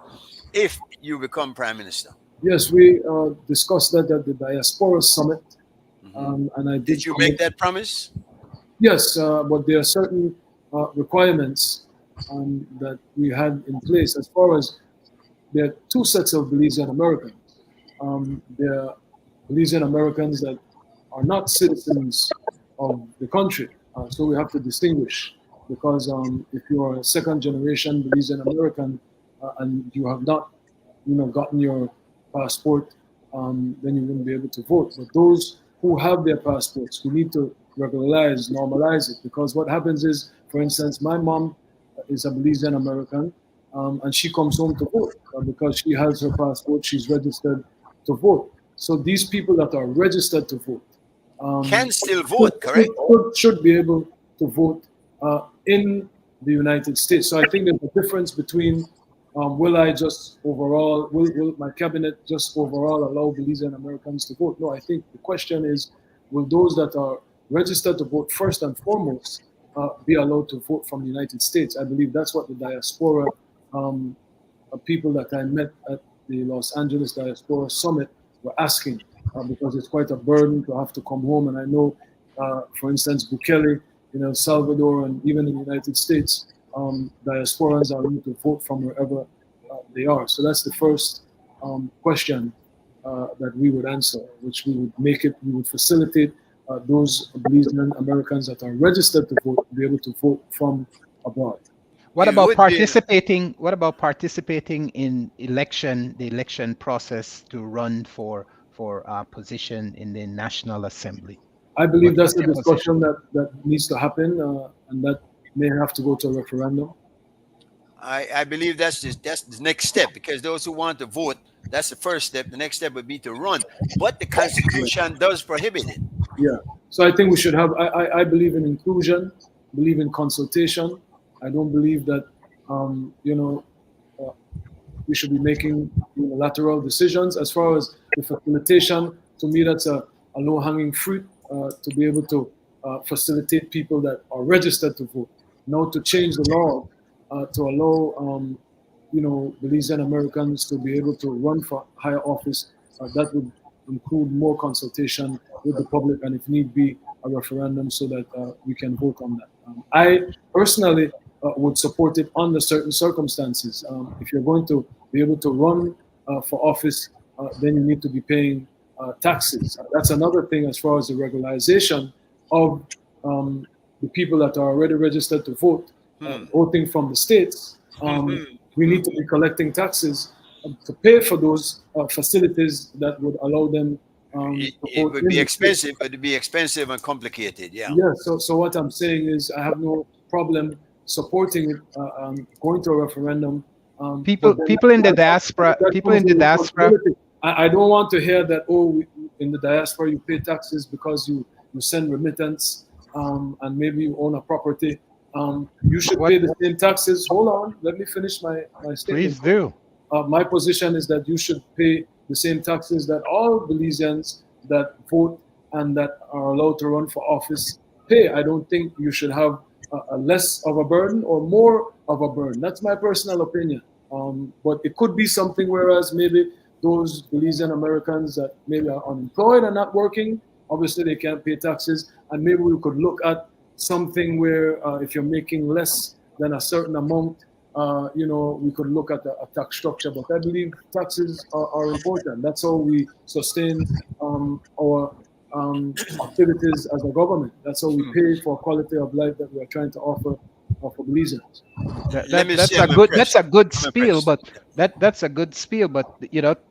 if you become Prime Minister? Yes, we discussed that at the Diaspora Summit. And I Did you make that promise? Yes, but there are certain requirements that we had in place as far as there are 2 sets of Belizean Americans. There are Belizean Americans that are not citizens of the country. So we have to distinguish, because if you are a 2nd generation Belizean American and you have not gotten your passport, then you wouldn't be able to vote. But those who have their passports, we need to regularize, normalize it, because what happens is, for instance, my mom is a Belizean American, and she comes home to vote because she has her passport, she's registered to vote. So these people that are registered to vote can still vote, correct? Should be able to vote in the United States. So I think there's a difference between will my cabinet just overall allow Belizean Americans to vote? No, I think the question is, will those that are registered to vote first and foremost be allowed to vote from the United States? I believe that's what the diaspora people that I met at the Los Angeles Diaspora Summit were asking, because it's quite a burden to have to come home. And I know, for instance, Bukele in El Salvador and even in the United States, diasporans are able to vote from wherever they are. So that's the first question that we would answer, which we would facilitate those Belizean Americans that are registered to vote to be able to vote from abroad. What about participating? What about participating in the election process to run for position in the National Assembly? I believe that's a discussion that needs to happen, and that may have to go to a referendum. I believe that's the next step, because those who want to vote, that's the first step. The next step would be to run, but the Constitution does prohibit it. Yeah. So I think we should have. I believe in inclusion, believe in consultation. I don't believe that we should be making unilateral decisions. As far as the facilitation, to me, that's a low-hanging fruit to be able to facilitate people that are registered to vote. Now to change the law to allow Belizean Americans to be able to run for higher office, that would include more consultation with the public, and if need be, a referendum so that we can vote on that. I personally would support it under certain circumstances. If you're going to be able to run for office, then you need to be paying taxes. That's another thing as far as the regularization of the people that are already registered to vote, voting from the states. We need to be collecting taxes to pay for those facilities that would allow them it would be expensive, but it'd be expensive and complicated. Yeah. Yeah. So what I'm saying is, I have no problem supporting it, going to a referendum. People in the diaspora. I don't want to hear that. In the diaspora you pay taxes because you send remittance, and maybe you own a property. You should pay the same taxes. Hold on, let me finish my statement. Please do. My position is that you should pay the same taxes that all Belizeans that vote and that are allowed to run for office pay. I don't think you should have a less of a burden or more of a burden. That's my personal opinion. But it could be something whereas maybe those Belizean Americans that maybe are unemployed and not working, obviously they can't pay taxes, and maybe we could look at something where if you're making less than a certain amount, we could look at a tax structure. But I believe taxes are important. That's how we sustain our activities as a government. That's how we pay for quality of life that we are trying to offer for Belizeans. That's a good spiel, but that's a good spiel. But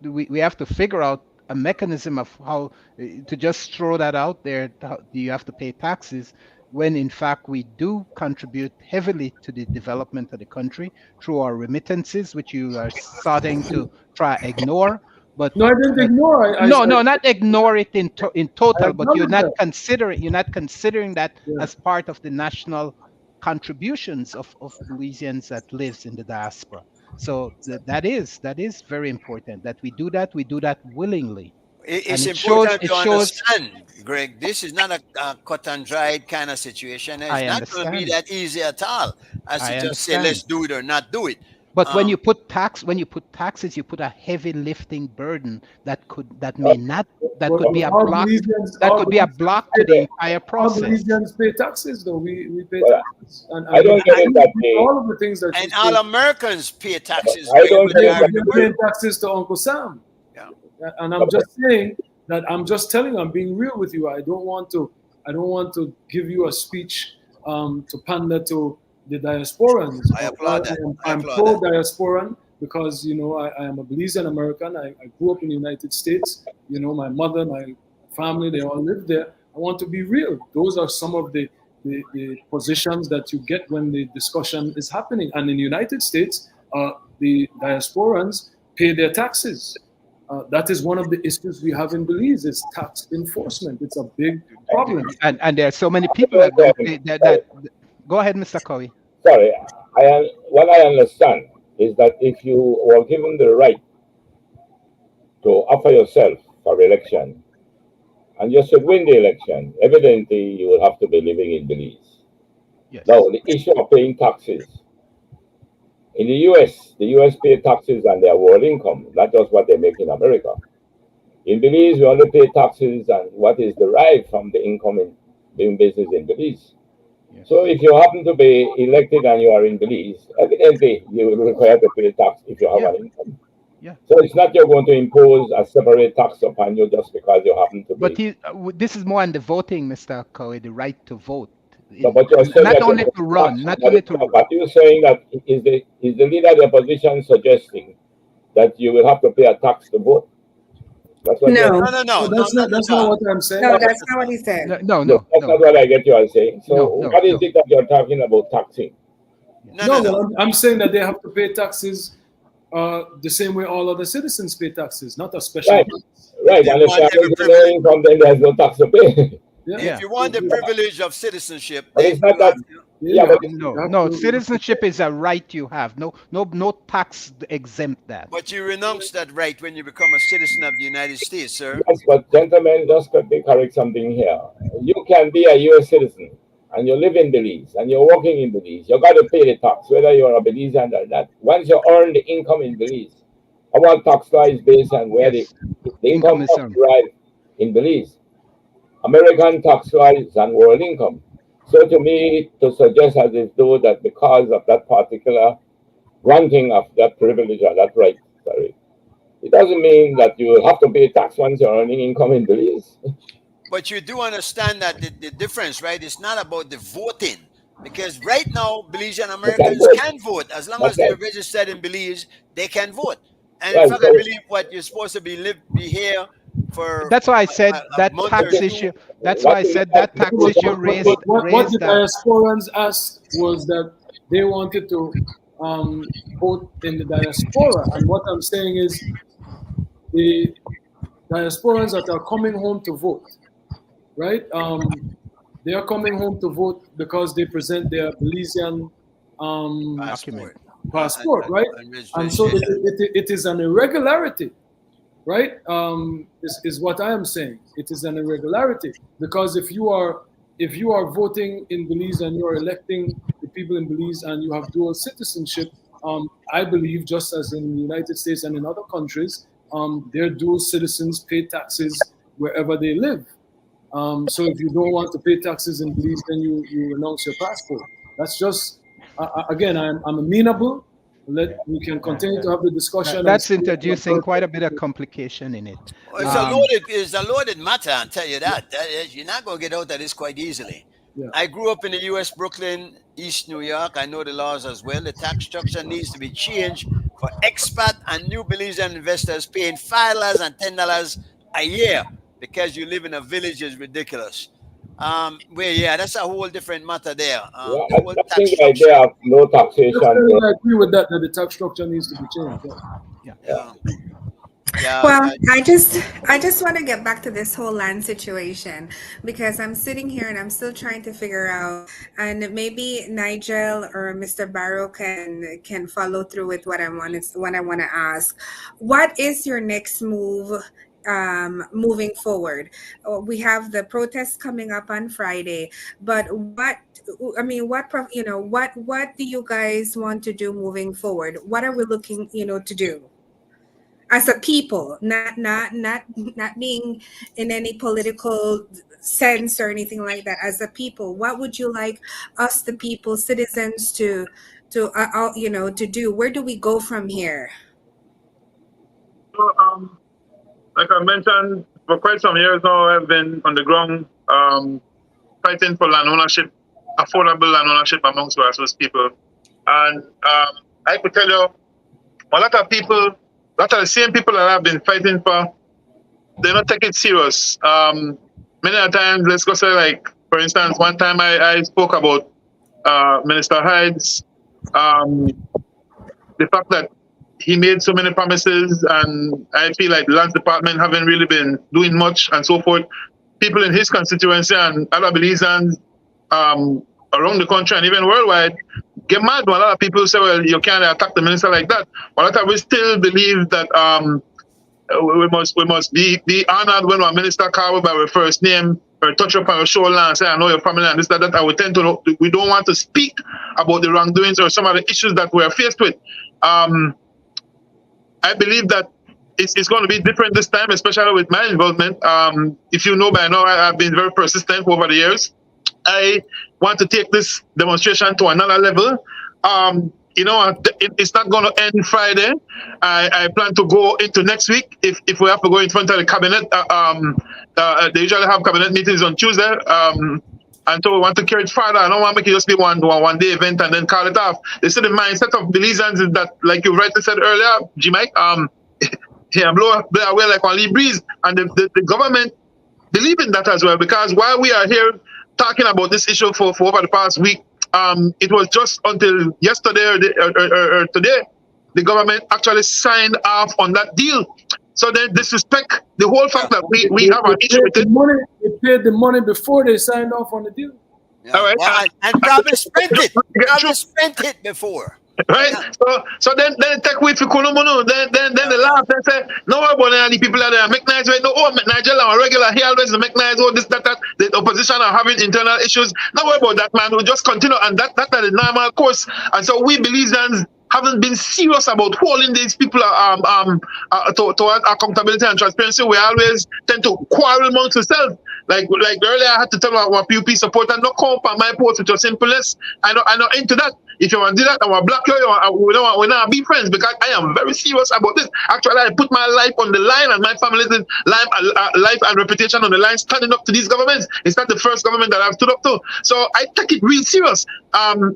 we have to figure out a mechanism of how to just throw that out there. Do you have to pay taxes when in fact we do contribute heavily to the development of the country through our remittances, which you are starting to try ignore? But no, I didn't ignore. Not ignore it in total, but you're not considering that as part of the national contributions of Belizeans that lives in the diaspora. So that is very important that we do that. We do that willingly. It's important to understand, Greg, this is not a cut and dried kind of situation. It's not going to be that easy at all as to just say, let's do it or not do it. But when you put taxes, you put a heavy lifting burden that could be a block. That could be a block to the entire process. All Belizeans pay taxes, though. We pay taxes. And I don't get it that way. All of the things that and all Americans pay taxes. I don't pay taxes to Uncle Sam. Yeah. And I'm just saying that I'm being real with you. I don't want to give you a speech to pander to the diasporans. I applaud that. I'm pro-diasporan because, I am a Belizean American. I grew up in the United States. My mother, my family, they all live there. I want to be real. Those are some of the positions that you get when the discussion is happening. And in the United States, the diasporans pay their taxes. That is one of the issues we have in Belize, is tax enforcement. It's a big problem. And there are so many people that go ahead, Mr. Cowie. Sorry, what I understand is that if you were given the right to offer yourself for election, and you should win the election, evidently you will have to be living in Belize. Yes. Now, the issue of paying taxes. In the US pay taxes on their world income, not just what they make in America. In Belize, we only pay taxes on what is derived from the income in doing business in Belize. Yes. So if you happen to be elected and you are in Belize, evidently you will be required to pay tax if you have an income. Yeah. So it's not you're going to impose a separate tax upon you just because you happen to be. But this is more on the voting, Mr. Cowie, the right to vote. No, but you're saying not only to run, not only to run. But you're saying that is the leader of the opposition suggesting that you will have to pay a tax to vote? That's what No. That's not what I'm saying. No, that's not what he said. No. That's not what I get you are saying. So what is it that you're talking about taxing? No, well, I'm saying that they have to pay taxes the same way all other citizens pay taxes, not a special Right. tax. Right, They and if want every there is no privilege. income, then there's no tax to pay. Yeah. If you want the privilege of citizenship, But then it's not you have that. to. Yeah, but No, you have no. to- Citizenship is a right you have. No tax exempt that. But you renounce that right when you become a citizen of the United States, sir. yes, but gentlemen, just let me correct something here. You can be a U.S. citizen and you live in Belize and you're working in Belize. You got to pay the tax, whether you're a Belizean or not. Once you earn the income in Belize, our tax law is based on where Yes. the income Income is is earned. derived in Belize. American tax law is on world income. So to me, to suggest as if though that because of that particular granting of that privilege or that right, sorry, it doesn't mean that you have to pay tax once you're earning income in Belize. But you do understand that the difference, right? It's not about the voting. Because right now, Belizean Americans vote. can vote. As long That's as they're right. registered in Belize, they can vote. And in Right, fact, I so- believe what you're supposed to be here for That's why I said a that month tax or two. issue. That's why I said that tax What, issue what, raised what raised the that. diasporans asked was that they wanted to vote in the diaspora. And what I'm saying is the diasporans that are coming home to vote, right? They are coming home to vote because they present their Belizean Document. passport, right? And And so registration. it is an irregularity, right? Is what I am saying. It is an irregularity because if you are voting in Belize and you are electing the people in Belize and you have dual citizenship, I believe just as in the United States and in other countries, their dual citizens pay taxes wherever they live. So if you don't want to pay taxes in Belize, then you renounce your passport. That's just again, I'm amenable. We can continue to have the discussion. That's introducing quite a bit of complication in it. It's a loaded matter, I'll tell you that. You're not going to get out of this quite easily. Yeah. I grew up in the U.S., Brooklyn, East New York. I know the laws as well. The tax structure needs to be changed for expat and new Belizean investors paying $5 and $10 a year because you live in a village is ridiculous. That's a whole different matter there. Yeah, The whole I tax think the structure. idea of no taxation. Definitely, I agree with that the tax structure needs to be changed. Yeah. Yeah. Well, I just want to get back to this whole land situation because I'm sitting here and I'm still trying to figure out, and maybe Nigel or Mr. Barrow can follow through with what I want to ask. What is your next move moving forward? We have the protests coming up on Friday, but what do you guys want to do moving forward? What are we looking, to do? As a people, not being in any political sense or anything like that. As a people, what would you like us, the people, citizens, to do? Where do we go from here? So, like I mentioned, for quite some years now, I've been on the ground fighting for land ownership, affordable land ownership amongst grassroots people. And I could tell you, a lot of the same people that I've been fighting for, they don't take it serious. Many a times, let's go say, like, for instance, one time I spoke about Minister Hydes, the fact that he made so many promises, and I feel like the Lands Department haven't really been doing much and so forth. People in his constituency and other Belizeans around the country and even worldwide get mad when a lot of people say, well, you can't attack the minister like that. But a lot of we still believe that we must be honored when our minister call by our first name or touch up on our shoulder and say, I know your family and this, that, and we don't want to speak about the wrongdoings or some of the issues that we're faced with. I believe that it's going to be different this time, especially with my involvement. If you know by now, I've been very persistent over the years. I want to take this demonstration to another level. It's not going to end Friday. I plan to go into next week if we have to go in front of the cabinet. They usually have cabinet meetings on Tuesday. And so we want to carry it further. I don't want to make it just be one day event and then call it off. They said the mindset of Belizeans is that, like you rightly said earlier, G. Mike, blow away like on Lee Breeze. And the government believe in that as well, because while we are here talking about this issue for over the past week, it was just until yesterday or today, the government actually signed off on that deal. So they disrespect the whole fact that we have an issue with it. They paid the money before they signed off on the deal. Yeah. All right. Well, and probably spent it. Probably spent it before. Right, so then they take with Fikulumono, then they laugh, they say, no about any people that are make nice, right? No, oh, Nigeria are regular, he always make nice, oh, this, that, the opposition are having internal issues. No worry about that, man, we'll just continue, and that is the normal course. And so we Belizeans haven't been serious about holding these people towards accountability and transparency. We always tend to quarrel amongst ourselves. Like earlier, I had to tell our PUP supporter, no come up on my post with your simpleness. I'm not into that. If you want to do that, I will block you. We not be friends, because I am very serious about this. Actually, I put my life on the line and my family's life and reputation on the line, standing up to these governments. It's not the first government that I've stood up to. So I take it real serious.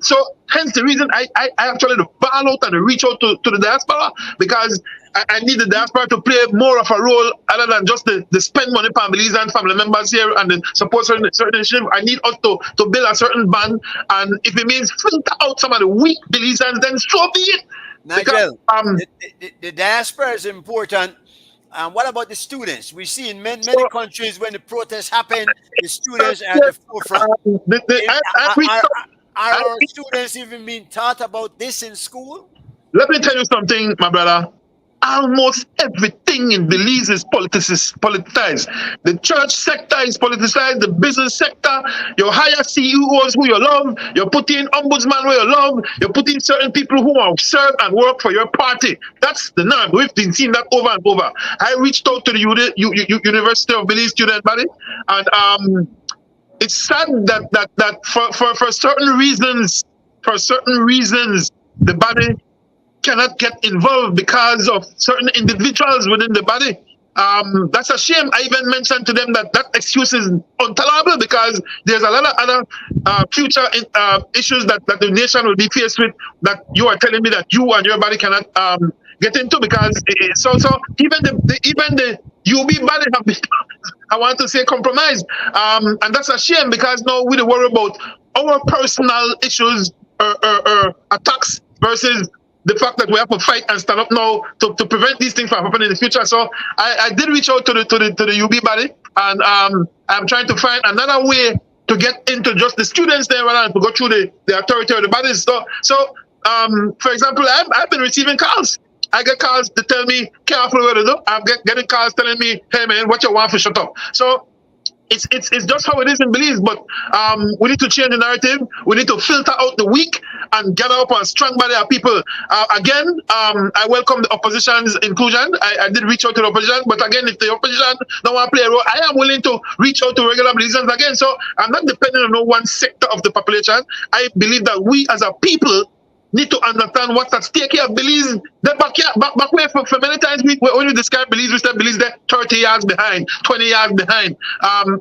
So hence the reason I actually ball out and reach out to the diaspora, because I need the diaspora to play more of a role other than just the spend money for Belizean family members here and the support certain initiative. I need us to build a certain band, and if it means filter out some of the weak Belizeans, then so be it. Nigel, the diaspora is important. What about the students? We see in many countries when the protests happen, the students are at the forefront. Are our students even being taught about this in school? Let me tell you something, my brother. Almost everything in Belize is politicized. The church sector is politicized, the business sector. You hire CEOs who you love, you put in ombudsman who you love, you put in certain people who want to serve and work for your party. That's the norm. We've been seeing that over and over. I reached out to the University of Belize student body, and it's sad that for certain reasons, the body cannot get involved because of certain individuals within the body. That's a shame. I even mentioned to them that excuse is intolerable, because there's a lot of other future issues that the nation will be faced with, that you are telling me that you and your body cannot get into, because so even the UB body have been, I want to say, compromised, and that's a shame, because now we don't worry about our personal issues or attacks versus the fact that we have to fight and stand up now to prevent these things from happening in the future. So I did reach out to the UB body, and I'm trying to find another way to get into just the students there rather than to go through the authority of the bodies. So for example, I've been receiving calls. I get calls to tell me, careful what to do. I'm getting calls telling me, hey man, what you want for shut up. So it's just how it is in Belize, but we need to change the narrative. We need to filter out the weak and gather up a strong body of people. Again, I welcome the opposition's inclusion. I did reach out to the opposition, but again, if the opposition don't want to play a role, I am willing to reach out to regular Belizeans again. So I'm not dependent on no one sector of the population. I believe that we as a people need to understand what's at stake here. Belize, back where for many times when we describe Belize, we say Belize they're 30 years behind, 20 years behind,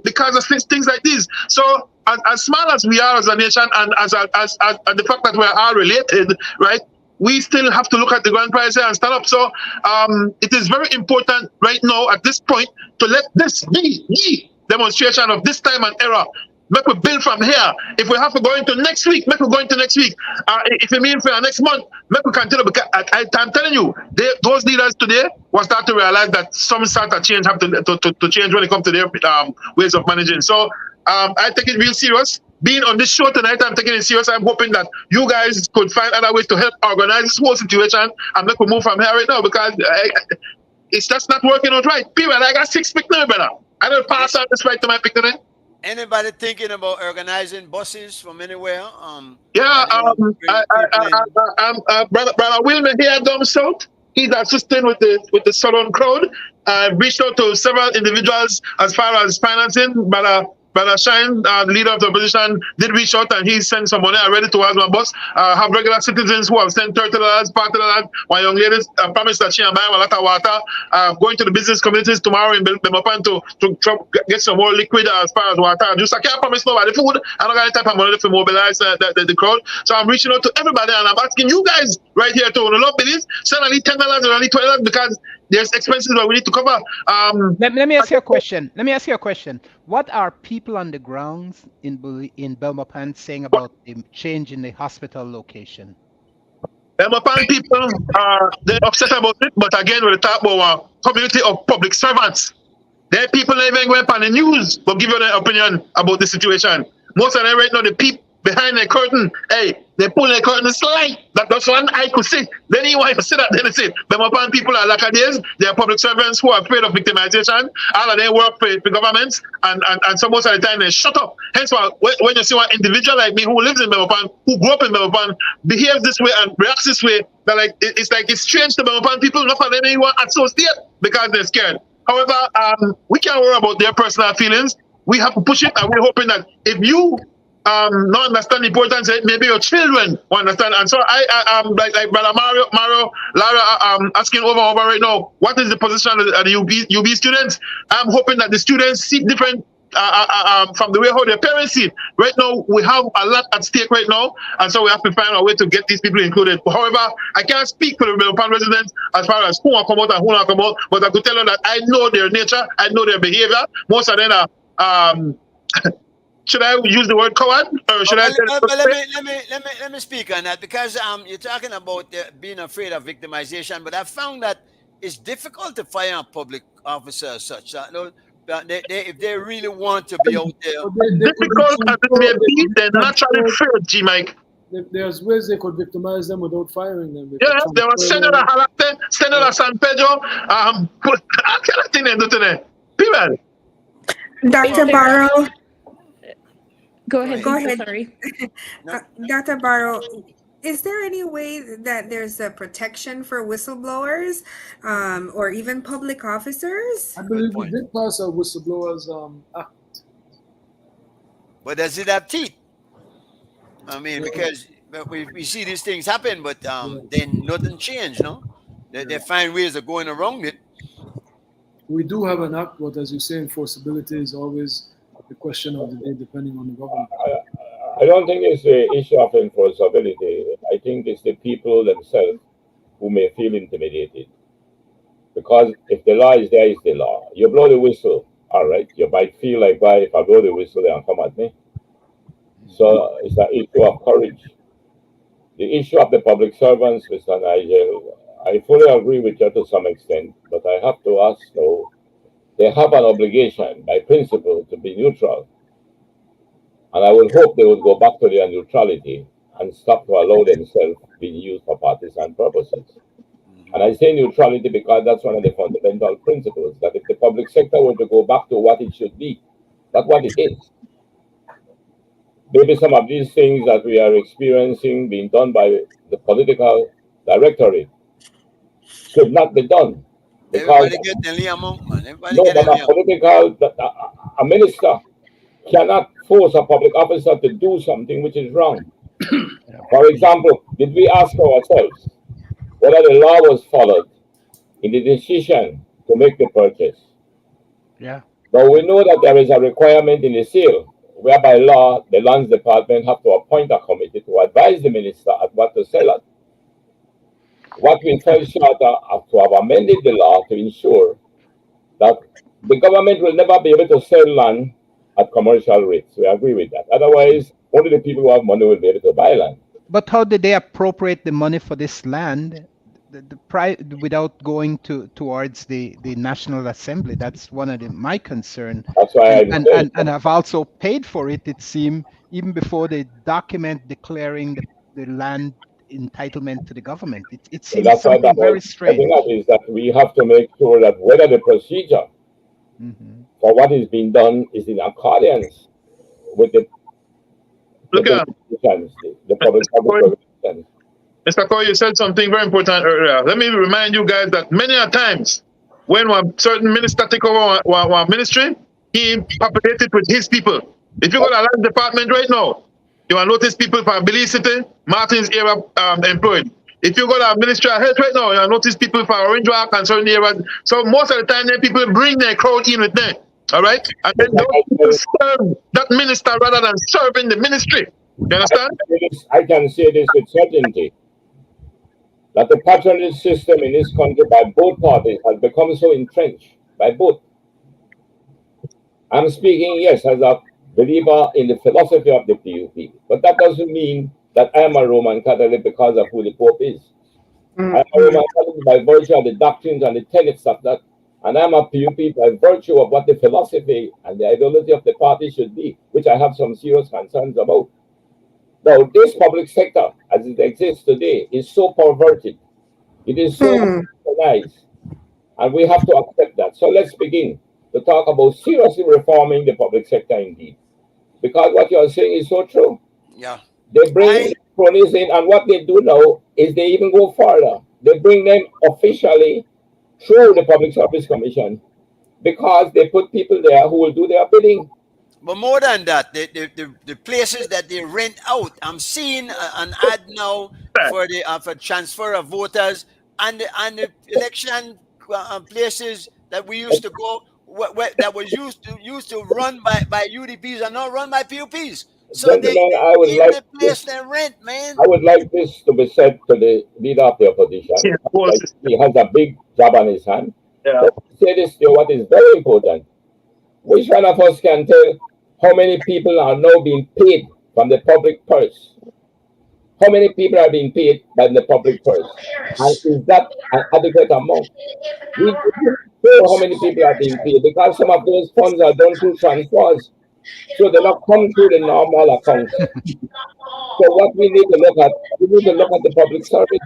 because of things like this. So as small as we are as a nation, and as the fact that we are all related, right? We still have to look at the grand prize here and stand up. So it is very important right now at this point to let this be the demonstration of this time and era. Make we build from here. If we have to go into next week, make we go into next week. If it means for our next month, make we continue. Because I'm telling you, those leaders today will start to realize that some sort of change have to change when it comes to their ways of managing. So I take it real serious. Being on this show tonight, I'm taking it serious. I'm hoping that you guys could find other ways to help organize this whole situation and make we move from here right now, because it's just not working out right. Period. I got 6 pick now, brother. I don't pass on this right to my pick tonight. Anybody thinking about organizing buses from anywhere? Brother Wilmer here down south. He's assisting with the Southern crowd. I've reached out to several individuals as far as financing. Brother Shine, the leader of the opposition, did reach out, and he sent some money already towards my bus. Have regular citizens who have sent $30, $40. My young lady promised that she and buy a lot of water. Going to the business communities tomorrow in Bemapan to get some more liquid as far as water. Just I can't promise nobody food. I don't got any type of money to mobilize the crowd. So I'm reaching out to everybody, and I'm asking you guys right here to love Belize, send only $10 or only $20, because there's expenses that we need to cover. Let me ask you a question. What are people on the grounds in Belmopan saying about the change in the hospital location? Belmopan people they're upset about it, but again, we're talking about a community of public servants. There are people that even go up on the news but give you their opinion about the situation. Most of them right now, the people behind the curtain, hey, they pull the curtain slight. That's one I could see. Then you want to see that, then it's it. Belmopan people are days. They are public servants who are afraid of victimization. All of them work for governments, and so most of the time they shut up. Hence why when you see one individual like me who lives in Belmopan, who grew up in Belmopan, behaves this way and reacts this way, that it's strange to Belmopan people. Not for them anyone associate because they're scared. However, we can't worry about their personal feelings. We have to push it, and we're hoping that if you not understand the importance, maybe your children will understand. And so I like Brother Mario, Lara, asking over right now, what is the position of the UB students? I'm hoping that the students see different from the way how their parents see it. Right now, we have a lot at stake right now, and so we have to find a way to get these people included. However, I can't speak for the Belmopan residents as far as who will come out and who will not come out, but I could tell you that I know their nature, I know their behavior. Most of them are should I use the word coward, or should I say let me speak on that, because you're talking about being afraid of victimization, but I found that it's difficult to fire a public officer as such. If they really want to be out there, difficult as it may be, they're naturally feared, G Mike. There's ways they could victimize them without firing them. Yeah, there was Senator Halate, Senator San Pedro. I cannot think they do today. People. Dr. Barrow. Go ahead. Go ahead. Sorry. Dr. Barrow, is there any way that there's a protection for whistleblowers or even public officers? I believe we did pass a whistleblowers act. but does it have teeth? I mean, because we see these things happen, but then nothing changed, no? They find ways of going around it. We do have an act, but as you say, enforceability is always the question of the day, depending on the government. I don't think it's the issue of enforceability. I think it's the people themselves who may feel intimidated. Because if the law is there, it's the law. You blow the whistle, all right. You might feel like, why, if I blow the whistle, they'll come at me. So it's an issue of courage. The issue of the public servants, Mr. Nigel, I fully agree with you to some extent, but I have to ask, though, they have an obligation by principle to be neutral. And I would hope they would go back to their neutrality and stop to allow themselves being used for partisan purposes. And I say neutrality because that's one of the fundamental principles, that if the public sector were to go back to what it should be, that's what it is. Maybe some of these things that we are experiencing being done by the political directorate should not be done. Everybody get the amount, man. Everybody No, get but a minister cannot force a public officer to do something which is wrong. For example, did we ask ourselves whether the law was followed in the decision to make the purchase? Yeah. But we know that there is a requirement in the sale, whereby law, the lands department have to appoint a committee to advise the minister at what to sell at. What we fell short of to have amended the law to ensure that the government will never be able to sell land at commercial rates. We agree with that. Otherwise, only the people who have money will be able to buy land. But how did they appropriate the money for this land without going towards the National Assembly? That's one of my concern. That's why and I've also paid for it, it seems, even before the document declaring the land entitlement to the government. It seems something very strange. Is that we have to make sure that whether the procedure for what is being done is in accordance with the public regulations. Mr. Coy, you said something very important earlier. Let me remind you guys that many a times when one certain minister take over one ministry, he populated with his people. If you go to the land department right now, you will notice people from Belize City, Martins area employed. If you go to the Ministry of Health right now, you will notice people from Orange Walk and certain areas. So most of the time, people bring their crowd in with them. All right? And then those people serve that minister rather than serving the ministry. You understand? I can say this with certainty. that the patronage system in this country by both parties has become so entrenched by both. I'm speaking, yes, as a believer in the philosophy of the PUP, but that doesn't mean that I'm a Roman Catholic because of who the Pope is. I'm a Roman Catholic by virtue of the doctrines and the tenets of that, and I'm a PUP by virtue of what the philosophy and the ideology of the party should be, which I have some serious concerns about. Now, this public sector, as it exists today, is so perverted. It is so organized, and we have to accept that. So let's begin to talk about seriously reforming the public sector indeed. Because what you're saying is so true. Yeah. They bring cronies in, and what they do now is they even go further. They bring them officially through the Public Service Commission because they put people there who will do their bidding. But more than that, the places that they rent out, I'm seeing an ad now for the for transfer of voters and the election places that we used to go that was used to run by UDPs and not run by PUPs. So Gentlemen, I would like the place they rent, man. I would like this to be said to the leader of the opposition. Yeah, like he has a big job on his hand. Yeah. Let me say this to you, what is very important. Which one of us can tell how many people are now being paid from the public purse? How many people are being paid by the public purse? And is that an adequate amount? We don't know how many people are being paid because some of those funds are done through transfers. So they're not coming through the normal accounts. So what we need to look at, the public service.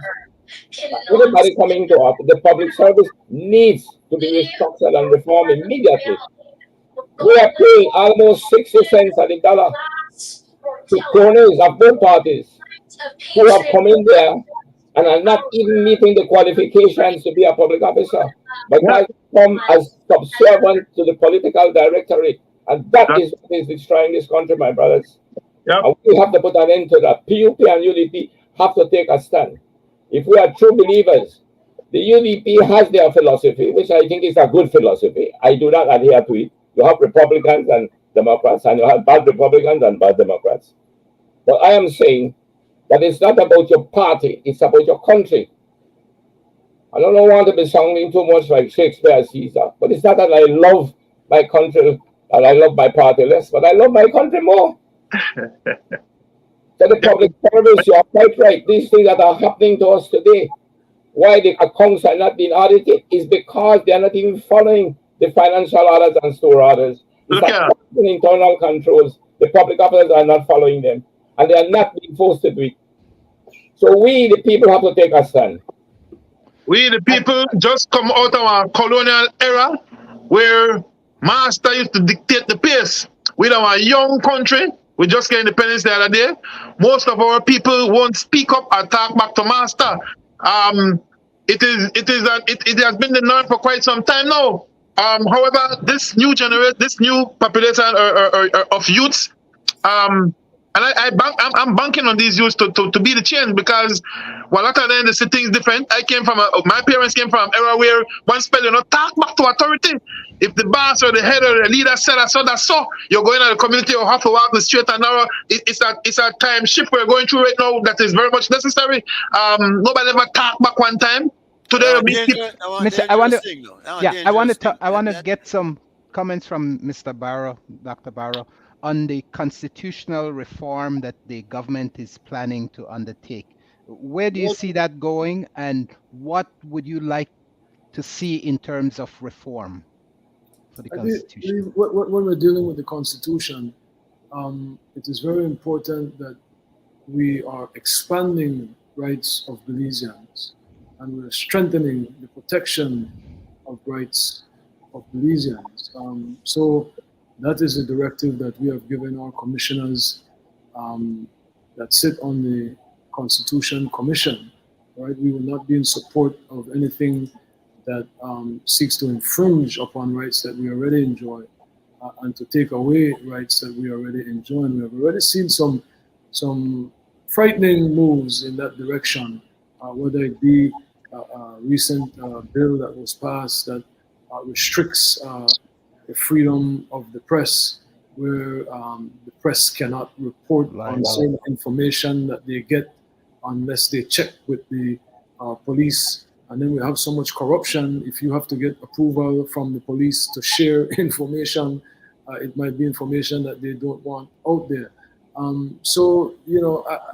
Everybody coming to the public service needs to be restructured and reformed immediately. We are paying almost 60 cents on the dollar to cronies of both parties who have come in there and are not even meeting the qualifications to be a public officer, but has come as subservient to the political directorate. And that is what is destroying this country, my brothers. Yep. And we have to put an end to that. PUP and UDP have to take a stand. If we are true believers, the UDP has their philosophy, which I think is a good philosophy. I do not adhere to it. You have Republicans and Democrats, and you have bad Republicans and bad Democrats. But I am saying that it's not about your party, it's about your country. I don't want to be sounding too much like Shakespeare Caesar, but it's not that I love my country and I love my party less, but I love my country more. So the public service, you are quite right. These things that are happening to us today, why the accounts are not being audited, is because they are not even following the financial orders and store orders. It's like internal controls. The public officers are not following them, and they are not being forced to do it. So we, the people, have to take a stand. We, the people, just come out of our colonial era where master used to dictate the pace. With our young country, we just got independence the other day. Most of our people won't speak up or talk back to master. It has been the norm for quite some time now. However, this new generation, this new population of youths, I'm banking on these youths to be the change, because while lot of them the city is different. My parents came from an era where one spell you not talk back to authority. If the boss or the head or the leader said that's so, you're going out of the community or have to walk the straight and narrow. It's a time shift we're going through right now that is very much necessary. Nobody ever talk back one time. Today, I want to get some comments from Mr. Barrow, Dr. Barrow, on the constitutional reform that the government is planning to undertake. Where do you see that going, and what would you like to see in terms of reform for the Constitution? When we're dealing with the Constitution, it is very important that we are expanding rights of Belizeans, and we're strengthening the protection of rights of Belizeans. So that is a directive that we have given our commissioners that sit on the Constitution Commission. Right? We will not be in support of anything that seeks to infringe upon rights that we already enjoy and to take away rights that we already enjoy. And we have already seen some frightening moves in that direction, whether it be a recent bill that was passed that restricts the freedom of the press, where the press cannot report on some information that they get unless they check with the police, and then we have so much corruption. If you have to get approval from the police to share information, it might be information that they don't want out there. So,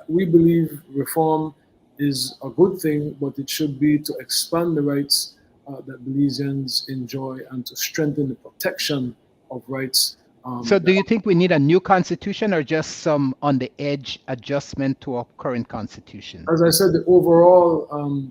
we believe reform is a good thing, but it should be to expand the rights that Belizeans enjoy and to strengthen the protection of rights. So do you think we need a new constitution or just some on the edge adjustment to our current constitution? As I said, the overall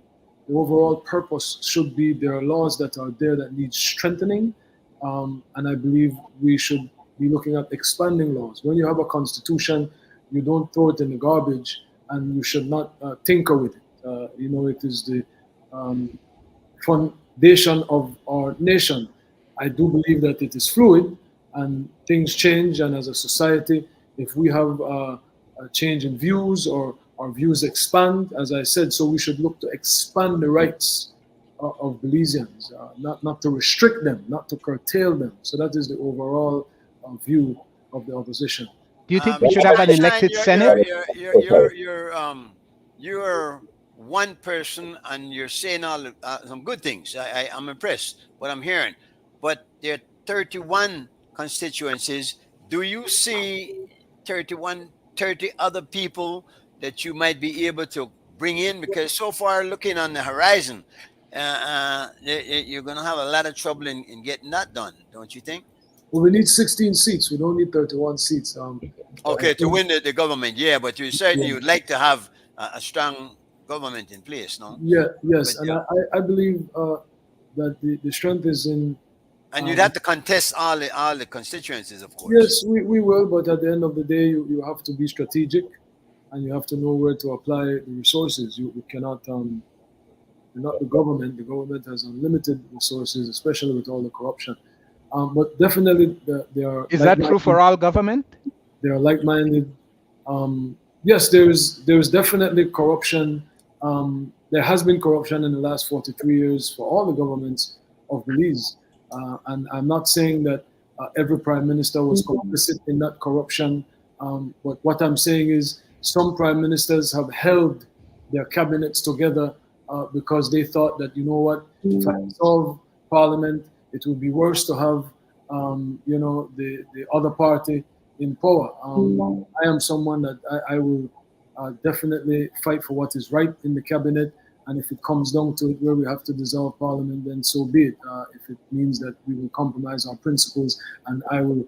purpose should be there are laws that are there that need strengthening. And I believe we should be looking at expanding laws. When you have a constitution, you don't throw it in the garbage, and you should not tinker with it. It is the foundation of our nation. I do believe that it is fluid and things change, and as a society, if we have a change in views or our views expand, as I said, so we should look to expand the rights of Belizeans, not to restrict them, not to curtail them. So that is the overall view of the opposition. Do you think we should have an elected Senate? You're one person and you're saying all some good things. I'm impressed what I'm hearing. But there are 31 constituencies. Do you see 30 other people that you might be able to bring in? Because so far, looking on the horizon, you're going to have a lot of trouble in getting that done, don't you think? Well, we need 16 seats. We don't need 31 seats. Okay, to win the government, yeah, but you certainly would like to have a strong government in place, no? Yeah, yes, But, and I believe that the strength is in. And you'd have to contest all the constituencies, of course. Yes, we will, but at the end of the day, you have to be strategic, and you have to know where to apply the resources. You cannot. You're not the government. The government has unlimited resources, especially with all the corruption. But definitely, there are. Is that true for all government? They are like-minded. Yes, there is definitely corruption. There has been corruption in the last 43 years for all the governments of Belize. And I'm not saying that every prime minister was complicit in that corruption. But what I'm saying is some prime ministers have held their cabinets together because they thought that, if I dissolve parliament, it would be worse to have, the other party in power. I am someone that I will definitely fight for what is right in the cabinet. And if it comes down to it where we have to dissolve parliament, then so be it. If it means that we will compromise our principles and I will,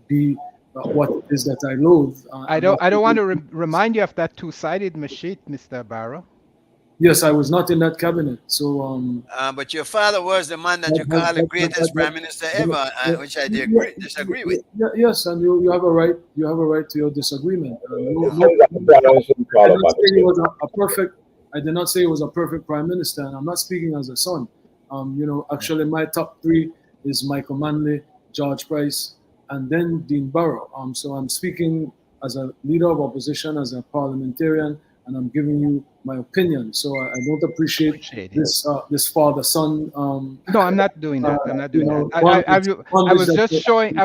be what it is that I loathe. I don't want to remind you of that two-sided machine, Mr. Barrow. Yes, I was not in that cabinet. So, but your father was the man that you call the greatest prime minister ever, which I disagree with. Yes, and you have a right. You have a right to your disagreement. I did not say he was a perfect prime minister, and I'm not speaking as a son. Actually, my top three is Michael Manley, George Price, and then Dean Barrow. So I'm speaking as a leader of opposition, as a parliamentarian, and I'm giving you my opinion. So I don't appreciate this father-son. No, I'm not doing that. I'm not doing that. I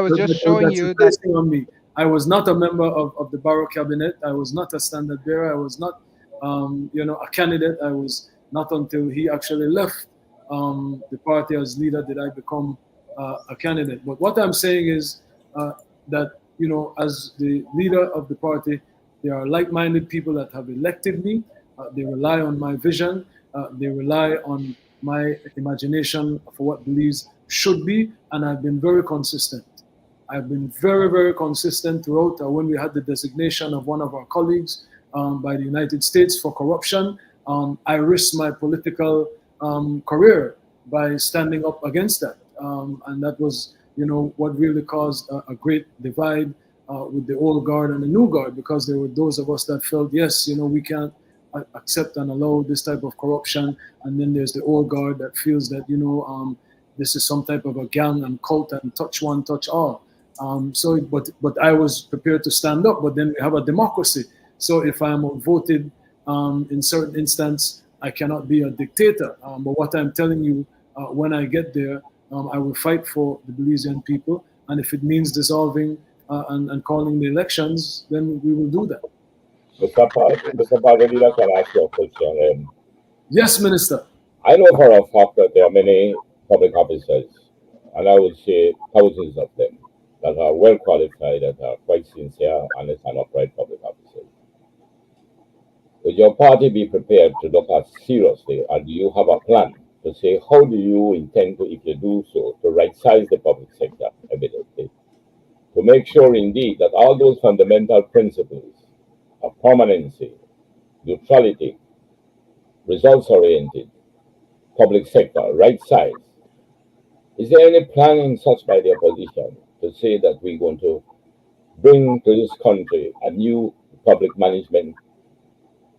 was just showing you that. On me. I was not a member of the Barrow cabinet. I was not a standard bearer. I was not, a candidate. I was not until he actually left the party as leader did I become a candidate. But what I'm saying is that, as the leader of the party, there are like-minded people that have elected me. They rely on my vision. They rely on my imagination for what Belize should be. And I've been very consistent. I've been very, very consistent throughout. When we had the designation of one of our colleagues by the United States for corruption, I risked my political career by standing up against that. And that was, what really caused a great divide with the old guard and the new guard, because there were those of us that felt, yes, we can't accept and allow this type of corruption. And then there's the old guard that feels that, this is some type of a gang and cult and touch one, touch all. But I was prepared to stand up, but then we have a democracy. So if I am outvoted in certain instance, I cannot be a dictator. But what I'm telling you, when I get there, I will fight for the Belizean people. And if it means dissolving and calling the elections, then we will do that. Mr. Padre, can I ask you a question? Yes, Minister. I know for a fact that there are many public officers, and I would say thousands of them, that are well qualified, that are quite sincere, honest, and upright public officers. Would your party be prepared to look at seriously, and do you have a plan to say how do you intend to, if you do so, to right size the public sector evidently, to make sure indeed that all those fundamental principles of permanency, neutrality, results oriented, public sector, right size. Is there any planning such by the opposition to say that we're going to bring to this country a new public management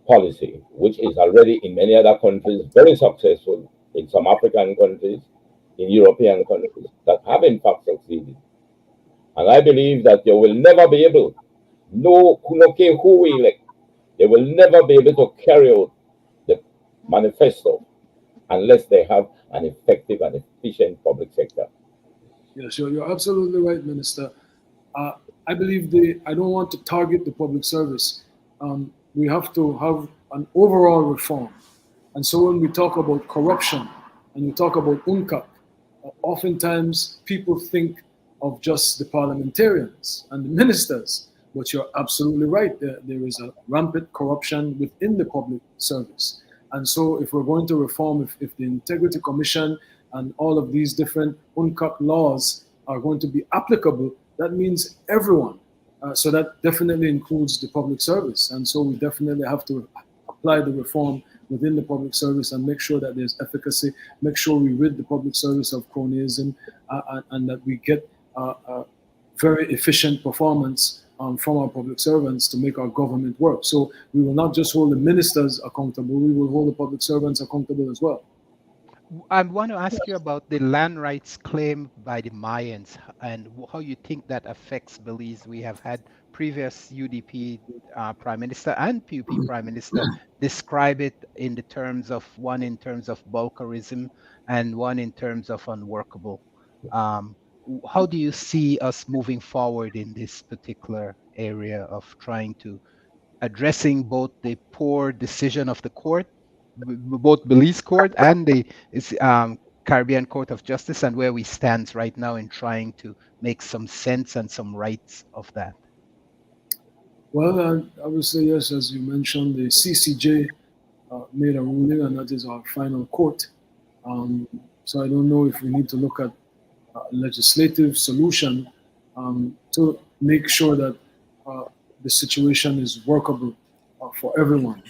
policy, which is already in many other countries very successful, in some African countries, in European countries, that have in fact succeeded? And I believe that you will never be able, no care who we elect, they will never be able to carry out the manifesto unless they have an effective and efficient public sector. Yes, you're absolutely right, Minister. I believe I don't want to target the public service. We have to have an overall reform. And so when we talk about corruption and we talk about UNCAC, oftentimes people think of just the parliamentarians and the ministers, but you're absolutely right. There is a rampant corruption within the public service. And so if we're going to reform, if the Integrity Commission and all of these different UNCAC laws are going to be applicable, that means everyone. So that definitely includes the public service. And so we definitely have to apply the reform within the public service and make sure that there's efficacy, make sure we rid the public service of cronyism, and that we get very efficient performance from our public servants to make our government work. So we will not just hold the ministers accountable, we will hold the public servants accountable as well. I want to ask you about the land rights claim by the Mayans and how you think that affects Belize. We have had previous UDP Prime Minister and PUP Prime Minister describe it in the terms of one in terms of bulkarism and one in terms of unworkable. How do you see us moving forward in this particular area of trying to addressing both the poor decision of the court, both Belize Court and the Caribbean Court of Justice, and where we stand right now in trying to make some sense and some rights of that? Well, I would say yes, as you mentioned, the CCJ made a ruling, and that is our final court. So I don't know if we need to look at a legislative solution to make sure that the situation is workable for everyone.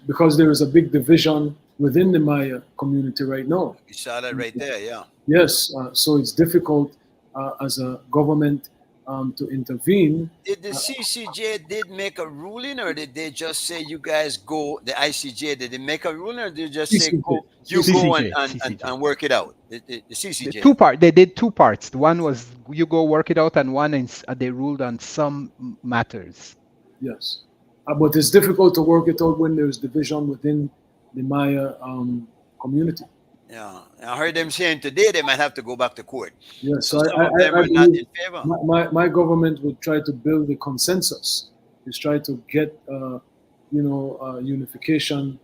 Because there is a big division within the Maya community right now. You saw that right there, yeah. Yes, so it's difficult as a government to intervene. Did the CCJ did make a ruling, or did they just say you guys go? The ICJ, did they make a ruling, or did they just say go, you CCJ, go and work it out? The CCJ. They did two parts. The one was you go work it out, and one is they ruled on some matters. Yes, but it's difficult to work it out when there's division within the Maya community. Yeah, I heard them saying today they might have to go back to court. Yes, so some of them are not in favor. My government would try to build a consensus. Is try to get unification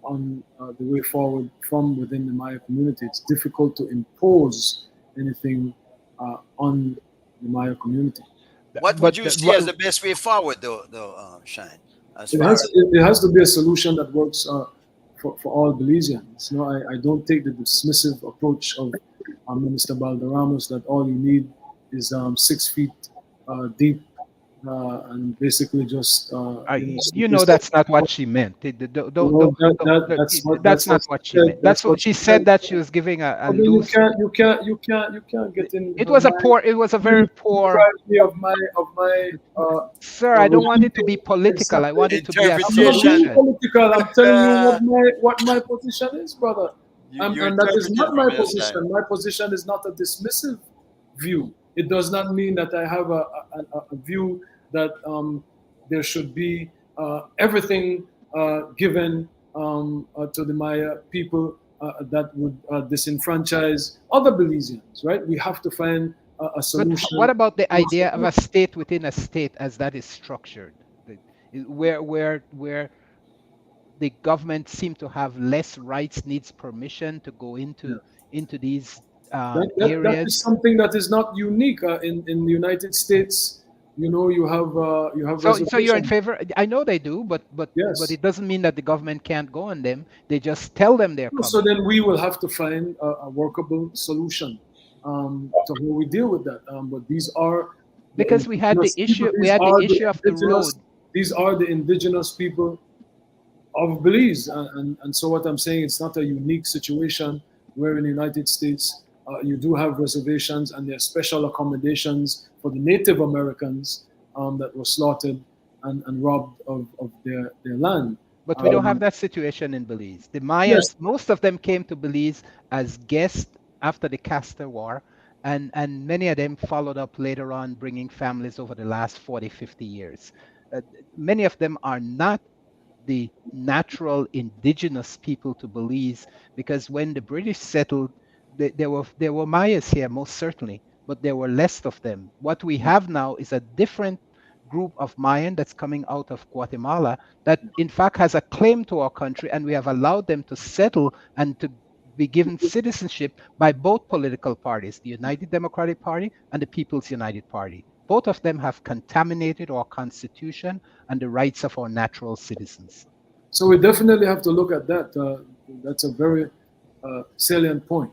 on the way forward from within the Maya community. It's difficult to impose anything on the Maya community. What would you see as the best way forward, though, Shine? It has to be a solution that works for all Belizeans. I don't take the dismissive approach of Minister Balderramos that all you need is 6 feet deep and basically just. That's not what she meant. That's not what she meant. That's what she said. That she was giving a loose. You can't get in. It was a very poor. Of my. Sir, I don't want it to be political. I want it to be a solution. Political. I'm telling you what my position is, brother. And that is not my position. My position is not a dismissive view. It does not mean that I have a view that there should be everything given to the Maya people that would disenfranchise other Belizeans, right? We have to find a solution. But what about the idea of a state within a state as that is structured? Where the government seem to have less rights, needs permission to go into these That is areas. something that is not unique in the United States. You have So you're in reservations. favor? I know they do, but Yes. it doesn't mean that the government can't go on them. They just tell them they're So coming. then we will have to find a workable solution to how we deal with that. But these are Because we had the issue. We had the issue of the road. These are the indigenous people of Belize, and so what I'm saying, it's not a unique situation where in the United States you do have reservations and there are special accommodations for the Native Americans that were slaughtered and robbed of their land. But we don't have that situation in Belize. The Mayans, Yes. most of them came to Belize as guests after the Castor War, and many of them followed up later on, bringing families over the last 40, 50 years. Many of them are not the natural indigenous people to Belize, because when the British settled, there were Mayas here, most certainly, but there were less of them. What we have now is a different group of Mayan that's coming out of Guatemala that in fact has a claim to our country, and we have allowed them to settle and to be given citizenship by both political parties, the United Democratic Party and the People's United Party. Both of them have contaminated our constitution and the rights of our natural citizens. So we definitely have to look at that. That's a very salient point,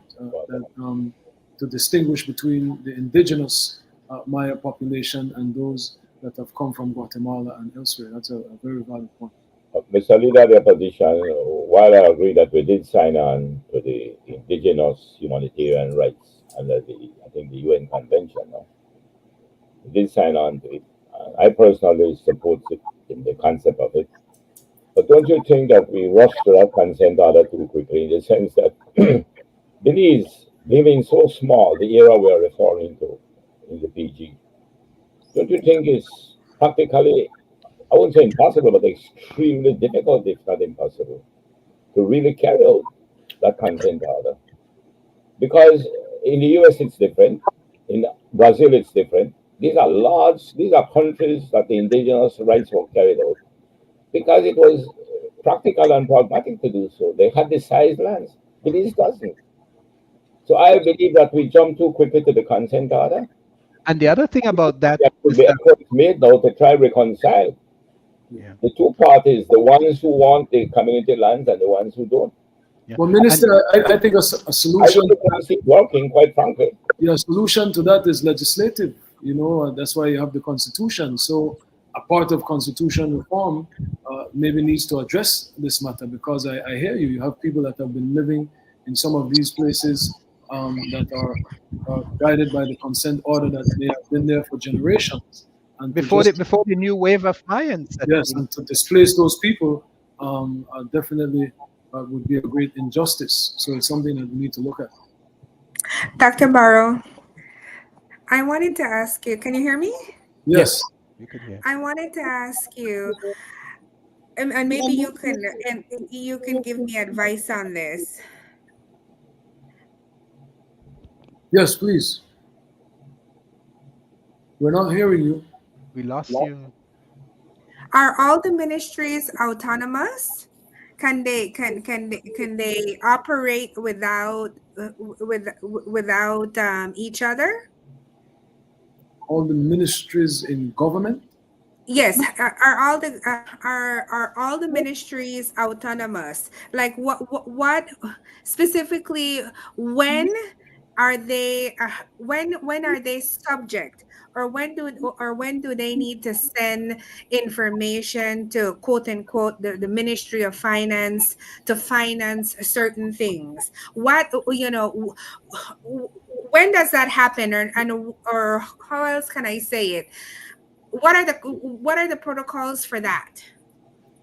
to distinguish between the indigenous Maya population and those that have come from Guatemala and elsewhere. That's a very valid point. Mr. Leader of the opposition, while I agree that we did sign on to the indigenous humanitarian rights under I think the UN Convention, no? We did sign on to it. I personally support it in the concept of it. But don't you think that we rushed to that consent order too quickly, in the sense that Belize, being so small, the era we are referring to in the PG, don't you think it's practically, I wouldn't say impossible, but extremely difficult, if not impossible, to really carry out that consent order? Because in the US it's different, in Brazil it's different. These are countries that the indigenous rights were carried out because it was practical and pragmatic to do so. They had the size lands. Belize doesn't. So I believe that we jumped too quickly to the consent order. And the other thing about that There could is be that, efforts made now to try reconcile yeah, the two parties, the ones who want the community lands and the ones who don't. yeah. Well, Minister, I think a I solution, don't see it working, quite frankly. solution to that is legislative. That's why you have the Constitution. So a part of Constitution reform maybe needs to address this matter, because I hear you. You have people that have been living in some of these places that are guided by the consent order, that they have been there for generations. And before the new wave of Mayans. yes, and to displace those people definitely would be a great injustice. So it's something that we need to look at. Dr. Barrow, I wanted to ask you, can you hear me? Yes. You could hear. I wanted to ask you, and maybe you can give me advice on this. Yes, please. We're not hearing you. We lost you. Are all the ministries autonomous? Can they operate without each other? All the ministries in government? Yes. Are all the ministries autonomous? Like what specifically? When are they? When are they subject? Or when do they need to send information to quote unquote the Ministry of Finance to finance certain things? When does that happen, or how else can I say it? What are the protocols for that?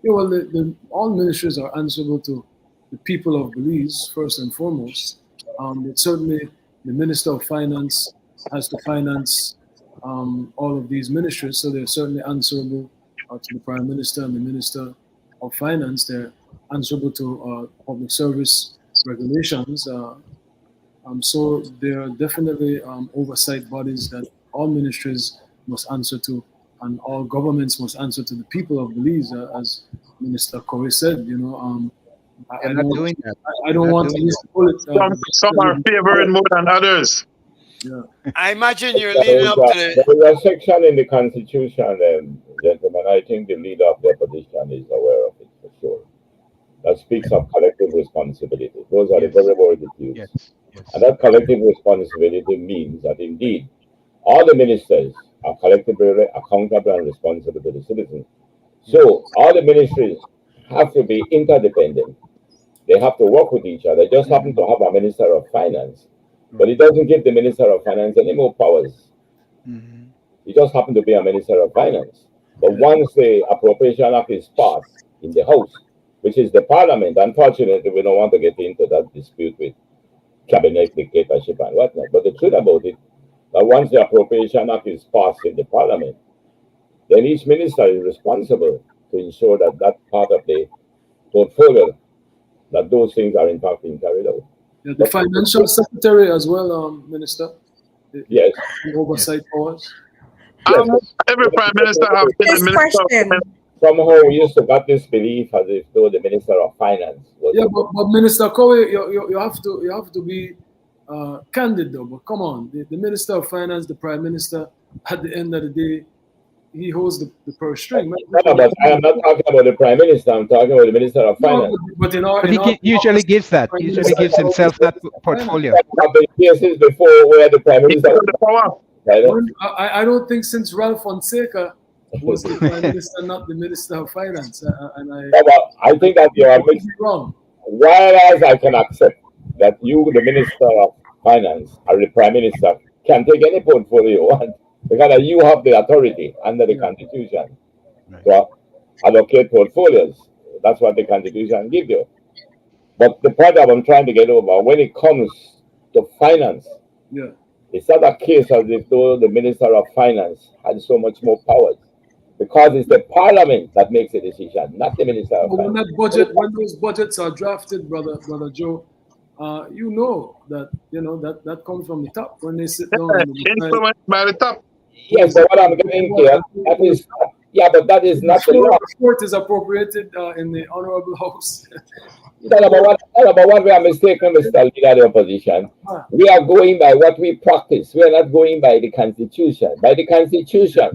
Yeah, well, all ministries are answerable to the people of Belize first and foremost. But certainly, the Minister of Finance has to finance all of these ministries, so they're certainly answerable to the Prime Minister and the Minister of Finance. They're answerable to public service regulations. So there are definitely oversight bodies that all ministries must answer to and all governments must answer to the people of Belize, as Minister Corey said. You know, They're not doing that. I don't Not want to doing use the bullet. Some are favored more than others. Yeah. I imagine you're leading up to the. There is a section in the Constitution, gentlemen, I think the leader of the opposition is aware of it for sure, that speaks of collective responsibility. Those are the very words it uses. Yes. Yes. And that collective responsibility means that indeed all the ministers are collectively accountable and responsible to the citizens. So all the ministries have to be interdependent. They have to work with each other. They just happen to have a Minister of Finance, but it doesn't give the Minister of Finance any more powers. Mhm. He just happened to be a Minister of Finance. But once the Appropriation Act is passed in the House, which is the Parliament, unfortunately, we don't want to get into that dispute with cabinet dictatorship and whatnot. But the truth about it, that once the Appropriation Act is passed in the Parliament, then each minister is responsible to ensure that that part of the portfolio, that those things are in fact being carried out. Yeah, the financial secretary as well, Minister. Yes. The oversight powers. Every prime minister has been a This minister of question. finance. Somehow we used to got this belief as if though the Minister of Finance was Yeah, but Minister Corey, you have to be candid though. But come on, the Minister of Finance, the Prime Minister, at the end of the day, he holds the purse string. No, but I am not talking about the Prime Minister. I'm talking about the Minister of Finance. No, but in our, But in our usually gives that. Prime Usually Minister gives himself that portfolio. But the cases before where the Prime He Minister has the power. I don't think since Ralph Fonseca was the Prime Minister, not the Minister of Finance, and Yeah, but I think that you are could be wrong. whereas I can accept that you, the Minister of Finance, or the Prime Minister, can take any portfolio you want because you have the authority under the Constitution to allocate portfolios. That's what the Constitution gives you. But the point that I'm trying to get over, when it comes to finance, Yeah. it's not a case as if though the Minister of Finance had so much more powers. Because it's the Parliament that makes the decision, not the Minister of When Finance. that budget, when those budgets are drafted, brother Joe, you know that comes from the top when they sit down. And they decide. Influenced by the top. Yes, but what I'm getting here, that is, but that is not the law. The sport is appropriated in the Honorable House. Not about what we are mistaken, Mr. Leader of the Opposition. We are going by what we practice. We are not going by the Constitution. By the Constitution,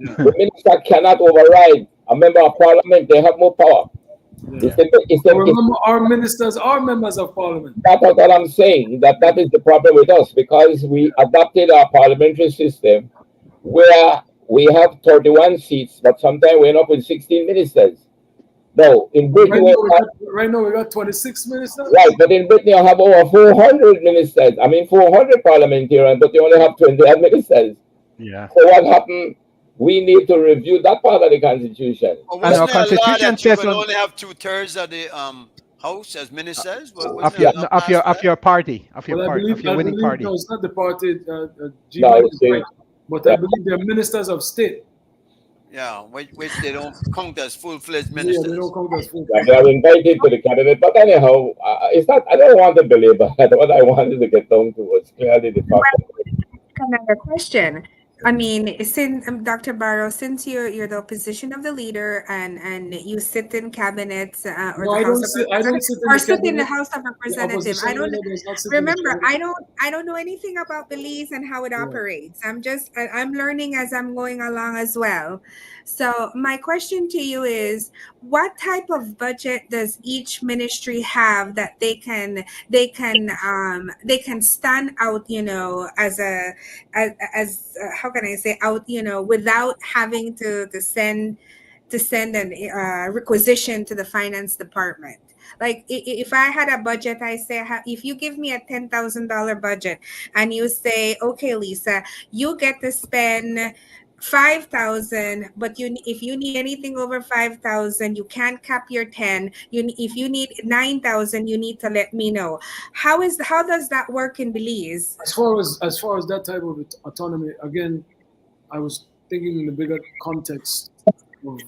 the minister cannot override a member of Parliament. They have more power. Remember, our ministers are members of Parliament. That's what I'm saying. That is the problem with us because we adopted our parliamentary system where we have 31 seats, but sometimes we end up with 16 ministers. No, in Britain, right now we got 26 ministers. Right, but in Britain you have over 400 ministers. 400 parliamentarians, but you only have 28 ministers. Yeah. So what happened? We need to review that part of the Constitution. Wasn't And our there a law Constitution that you says could on- only have 2/3 of the House as ministers? Of your party, of your Well, party, of your winning party. No, it's not the party. No, it's the- but I believe they're ministers of state. Yeah, which they don't count as full-fledged Yeah, ministers. they don't count as full. They are invited to the cabinet, but anyhow, it's not. I don't want to belabor. What I wanted to get down to was clearly the fact. Another question. Since Dr. Barrow, since you're the opposition of the leader and you sit in cabinets or No, the I House don't of sit. I don't sit in or the sit in the cabinet. House of The Representatives. opposition I don't leader does not sit in the remember. cabinet. I don't know anything about Belize and how it operates. I'm learning as I'm going along as well. So my question to you is, what type of budget does each ministry have that they can stand out, as how can I say out, without having to send an requisition to the finance department. Like if I had a budget, I say, if you give me a $10,000 budget and you say, okay, Lisa, you get to spend 5,000, but if you need anything over 5,000, you can't cap your 10. If you need 9,000, you need to let me know. How does that work in Belize? As far as that type of autonomy, again, I was thinking in the bigger context of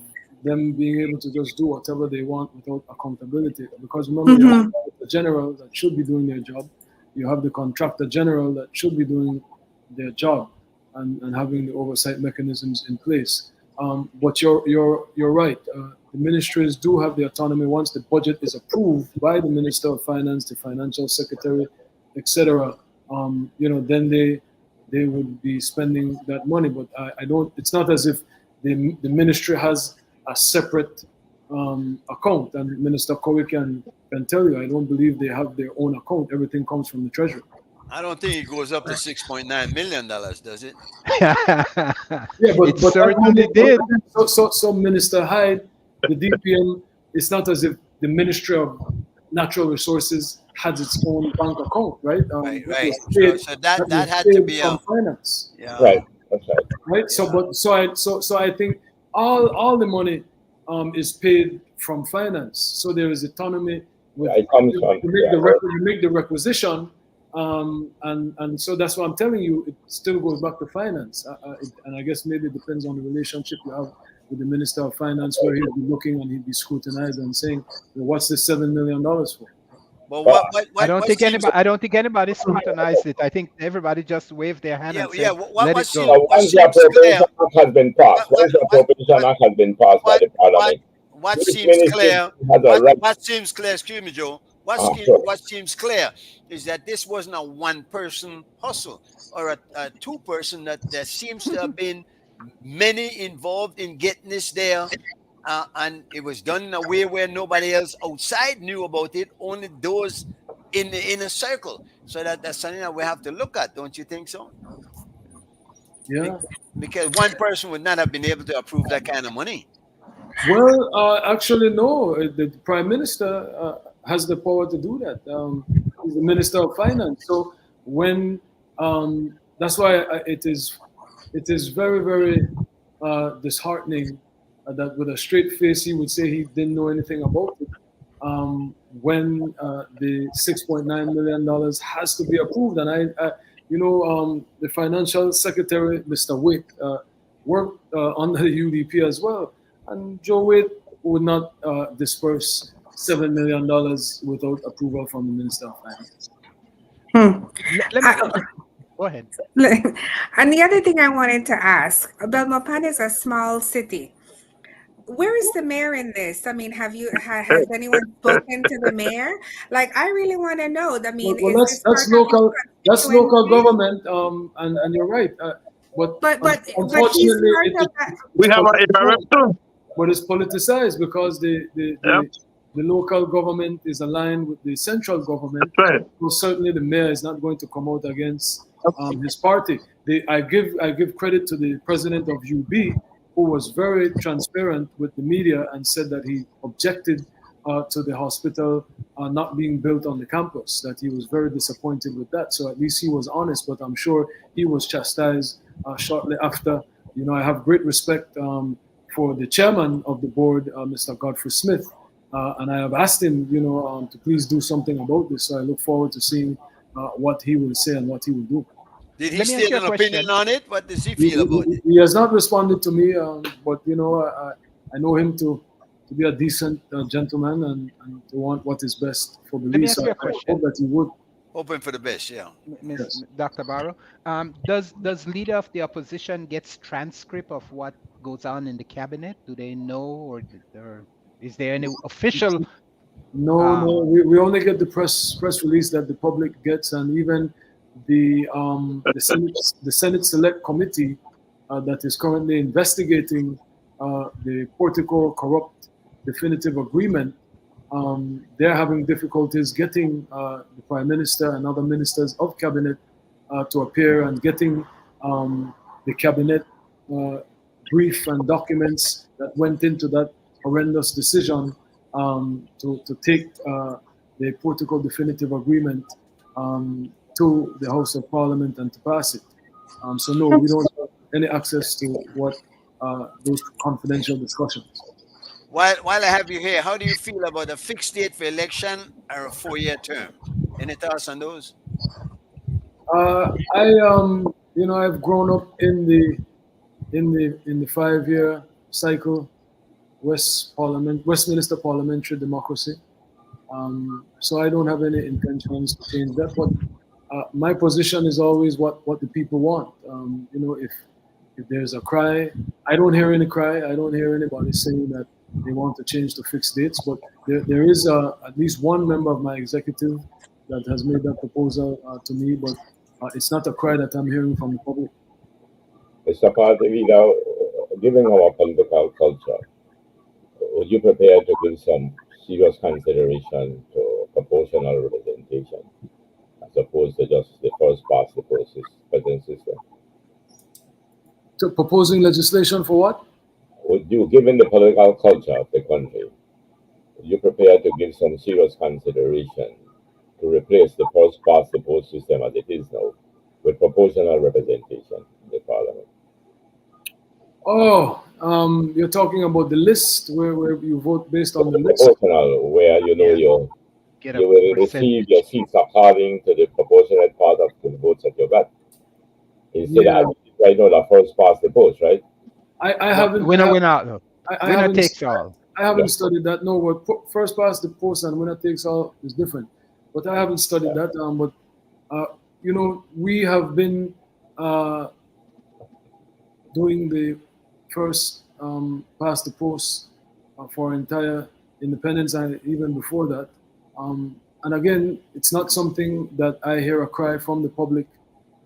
them being able to just do whatever they want without accountability. Because remember, you have the general that should be doing their job. You have the contractor general that should be doing their job and having the oversight mechanisms in place. But you're right. The ministries do have the autonomy once the budget is approved by the Minister of Finance, the Financial Secretary, etc. Then they would be spending that money. But I don't. It's not as if the ministry has a separate account. And Minister Kowi can tell you, I don't believe they have their own account. Everything comes from the Treasury. I don't think it goes up to $6.9 million, does it? Yeah, It certainly did. So Minister Hyde, the DPM, it's not as if the Ministry of Natural Resources has its own bank account, right? Right. Paid, So that was had to paid be from finance, yeah. Right. That's right. right? So I think all the money is paid from finance. So there is autonomy. With, Yeah, it comes from- you make the requisition. And so that's what I'm telling you. It still goes back to finance, and I guess maybe it depends on the relationship you have with the Minister of Finance, where he'll be looking and he'll be scrutinized and saying, well, "What's this $7 million for?" But what I don't think seems- anybody scrutinized it. I think everybody just waved their hand and said, yeah. "Let it seems- go." So once the seems clear- appropriation act has been passed, once the appropriation act has been passed by the Parliament, what this seems ministry clear, has a right. what seems clear, excuse me, Joe, Sure. what seems clear is that this wasn't a one-person hustle or a two-person, that there seems to have been many involved in getting this there, and it was done in a way where nobody else outside knew about it, only those in the inner circle. So that's something that we have to look at, don't you think so? Yeah. Because one person would not have been able to approve that kind of money. Well, actually, no. The Prime Minister has the power to do that. He's the Minister of Finance. So when that's why it is very, very disheartening that with a straight face he would say he didn't know anything about it. When the $6.9 million has to be approved, and the Financial Secretary, Mr. Wick, worked under the UDP as well, and Joe Wade would not disperse $7 million without approval from the Minister of Finance. Go ahead. And the other thing I wanted to ask, Belmopan is a small city. Where is the mayor in this? I mean, has anyone spoken to the mayor? Like, I really want to know. I mean, Well, is this that's part of local. his That's local constituency? government. And you're right. But But he's unfortunately, part of that. We have a ARF too. but it's politicized because the local government is aligned with the central government. That's right. So certainly the mayor is not going to come out against his party. I give credit to the president of UB, who was very transparent with the media and said that he objected to the hospital not being built on the campus, that he was very disappointed with that. So at least he was honest, but I'm sure he was chastised shortly after. I have great respect for the chairman of the board, Mr. Godfrey Smith, and I have asked him, to please do something about this. So I look forward to seeing what he will say and what he will do. Did he Let me ask state you a an opinion question. on it? What does he feel about it? He has not responded to me, but I know him to be a decent gentleman and to want what is best for the Let me least. ask So you a I question. hope that he would. Hoping for the best, yeah. Ms. Dr. Barrow, does leader of the opposition gets transcript of what goes on in the cabinet? Do they know, or is there any official? No. We only get the press release that the public gets, and even the Senate Select Committee that is currently investigating the Portico corrupt definitive agreement. They're having difficulties getting the Prime Minister and other ministers of cabinet to appear and getting the cabinet brief and documents that went into that horrendous decision to take the Portico definitive agreement to the House of Parliament and to pass it. So no, we don't have any access to what those confidential discussions. While I have you here, how do you feel about a fixed date for election or a 4-year term? Any thoughts on those? I've grown up in the 5-year cycle, Westminster parliamentary democracy. So I don't have any intentions to change that. But my position is always what the people want. If there's a cry, I don't hear any cry. I don't hear anybody saying that they want to change to fixed dates. But there is at least one member of my executive that has made that proposal to me. But it's not a cry that I'm hearing from the public. Mr. Partevila, given our political culture, would you prepare to give some serious consideration to proportional representation as opposed to just the first past the post present system? So proposing legislation for what? Would you, given the political culture of the country, would you prepare to give some serious consideration to replace the first past the post system as it is now with proportional representation in the parliament? Oh, you're talking about the list where you vote based on the list? Proportional, where you know you will receive your seats according to the proportionate part of the votes that you got. Instead of right now the first past the post, right? I haven't. Winner takes all. I haven't studied that. No, what first past the post and winner takes all is different. But I haven't studied that. But you know, we have been doing the first past the post for entire independence and even before that. And again, it's not something that I hear a cry from the public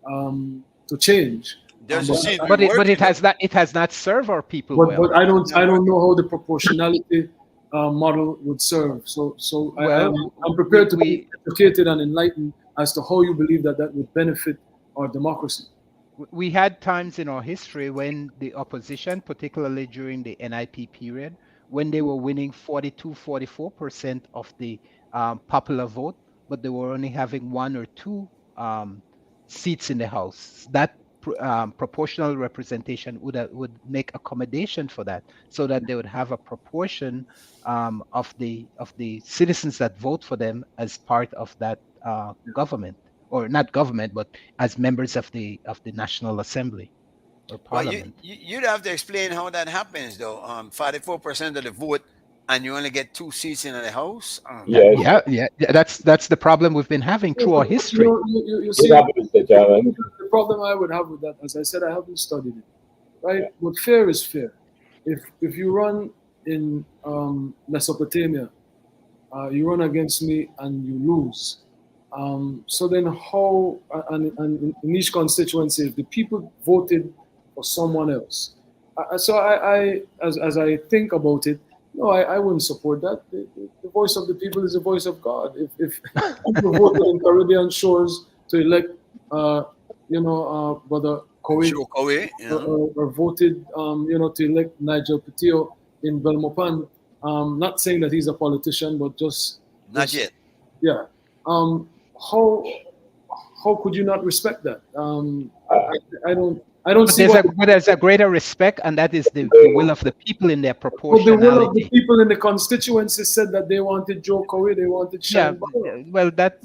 to change. But it has not served our people well. But I don't know how the proportionality model would serve. So I'm prepared to be educated and enlightened as to how you believe that would benefit our democracy. We had times in our history when the opposition, particularly during the NIP period, when they were winning 42-44% of the popular vote, but they were only having 1 or 2 seats in the House. That proportional representation would make accommodation for that, so that they would have a proportion of the citizens that vote for them as part of that government, or not government, but as members of the National Assembly or Parliament. Well, you'd have to explain how that happens, though. 44% of the vote, and you only get 2 seats in the House. Yeah. That's the problem we've been having through our history. You see, the problem I would have with that, as I said, I haven't studied it, right? But fair is fair. If you run in Mesopotamia, you run against me and you lose. So then how, and in each constituency, if the people voted for someone else, so as I think about it, no, I wouldn't support that. The voice of the people is the voice of God. If people voted in Caribbean shores to elect, Brother Kowe, or voted, to elect Nigel Petio in Belmopan, not saying that he's a politician, but just not yet. Yeah. How could you not respect that? I don't see. But there's a greater respect, and that is the will of the people in their proportionality. But the will of the people in the constituency said that they wanted Joe Cowie, they wanted Shane. Well, that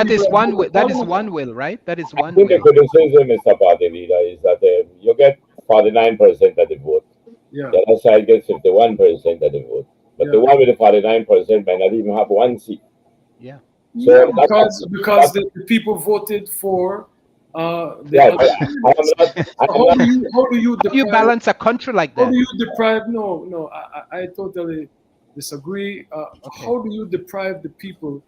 is one will. That is one will, right? That is one will. The criticism, Mr. Partevila, is that you get 49% of the vote. Yeah. The other side gets 51% of the vote. But the one with the 49% may not even have 1 seat. Yeah. So because the people voted for how do you balance a country like that? How do you deprive? No, I totally disagree. Okay. How do you deprive the people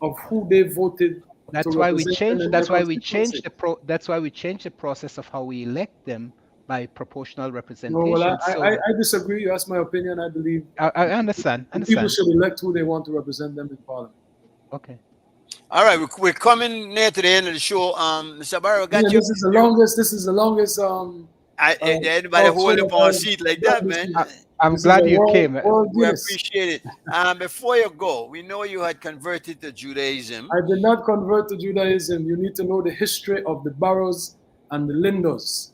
of who they voted? That's why we changed. That's why we changed the process of how we elect them by proportional representation. No, well, I disagree. You asked my opinion. I believe. I understand. People should elect who they want to represent them in Parliament. Okay. All right, we're coming near to the end of the show. Mr. Barrow, This is the longest. Anybody hold up on a seat like that, man? I'm glad you came. We appreciate it. Before you go, we know you had converted to Judaism. I did not convert to Judaism. You need to know the history of the Barrows and the Lindos.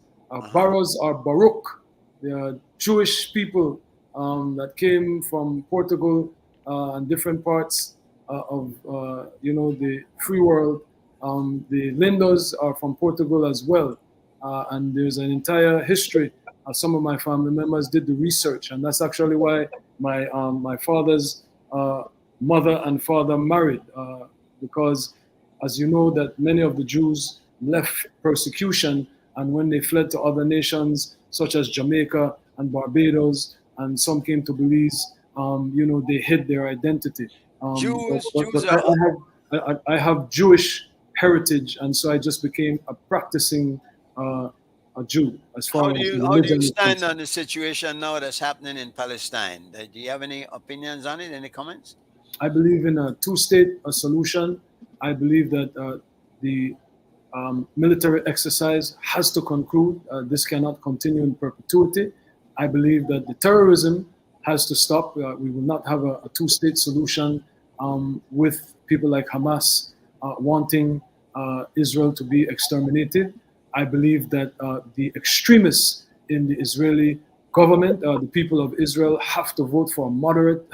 Barrows are Baruch. They are Jewish people that came from Portugal and different parts of the free world. The Lindos are from Portugal as well, and there's an entire history. Some of my family members did the research, and that's actually why my father's mother and father married, because as you know that many of the Jews left persecution And when they fled to other nations, such as Jamaica and Barbados, and some came to Belize, they hid their identity. Jews I have Jewish heritage, and so I just became a practicing a Jew as far How as do you religion is stand concerned. on the situation now that's happening in Palestine? Do you have any opinions on it? Any comments? I believe in a two-state solution. I believe that the military exercise has to conclude. This cannot continue in perpetuity. I believe that the terrorism has to stop. We will not have a two-state solution with people like Hamas wanting Israel to be exterminated. I believe that the extremists in the Israeli government, the people of Israel, have to vote for a moderate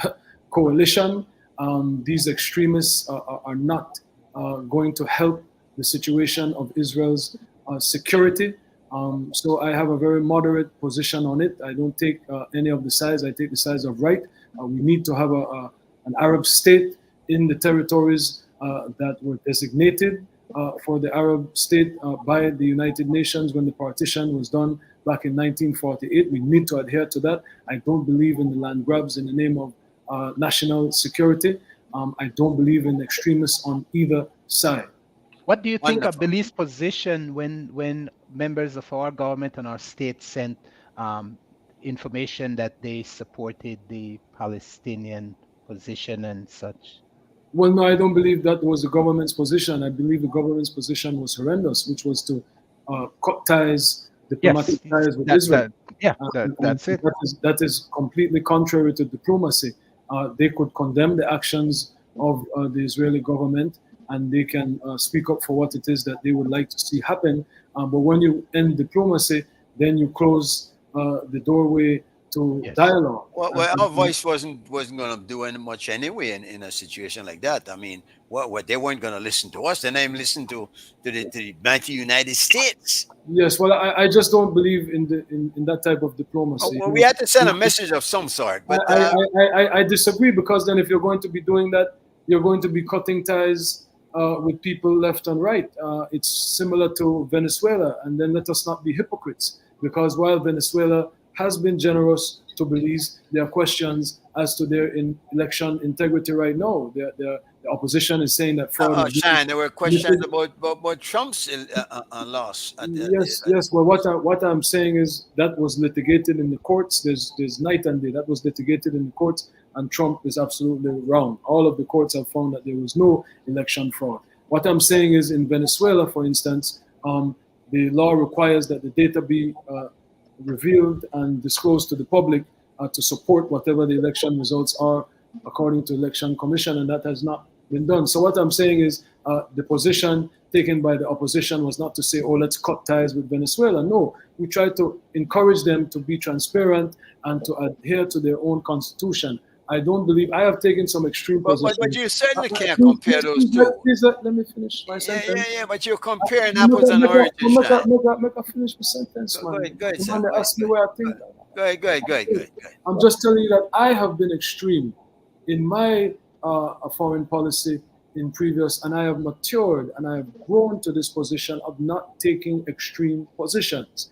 coalition. These extremists are not going to help the situation of Israel's security. So I have a very moderate position on it. I don't take any of the sides. I take the sides of right. We need to have an Arab state in the territories that were designated for the Arab state by the United Nations when the partition was done back in 1948. We need to adhere to that. I don't believe in the land grabs in the name of national security. I don't believe in extremists on either side. What do you think of Wonderful. Belize's position when members of our government and our state sent information that they supported the Palestinian position and such? Well, no, I don't believe that was the government's position. I believe the government's position was horrendous, which was to cut ties, diplomatic ties with Israel. That's it. That is completely contrary to diplomacy. They could condemn the actions of the Israeli government, and they can speak up for what it is that they would like to see happen. But when you end diplomacy, then you close the doorway to dialogue. Well, our voice wasn't going to do any much anyway in a situation like that. I mean, what they weren't going to listen to us. They didn't even listen to the mighty United States. Yes, well, I just don't believe in that type of diplomacy. Well, we had to send a message of some sort. But I disagree, because then if you're going to be doing that, you're going to be cutting ties with people left and right. It's similar to Venezuela, and then let us not be hypocrites, because while Venezuela has been generous to Belize, there are questions as to their election integrity right now. The opposition is saying that fraud. Shine, there were questions about Trump's loss. Yes. Well, what I'm saying is that was litigated in the courts. There's night and day. That was litigated in the courts, and Trump is absolutely wrong. All of the courts have found that there was no election fraud. What I'm saying is, in Venezuela, for instance, the law requires that the data be revealed and disclosed to the public to support whatever the election results are according to Election Commission, and that has not been done. So what I'm saying is the position taken by the opposition was not to say, oh, let's cut ties with Venezuela. No, we try to encourage them to be transparent and to adhere to their own constitution. I don't believe, I have taken some extreme positions. But you certainly can't compare those two. Please let me finish my sentence. Yeah, but you're comparing apples and oranges. Make a finish the sentence, man. Go ahead, You want to ask me where I think. Go ahead. I'm just telling you that I have been extreme in my foreign policy in previous, and I have matured and I have grown to this position of not taking extreme positions,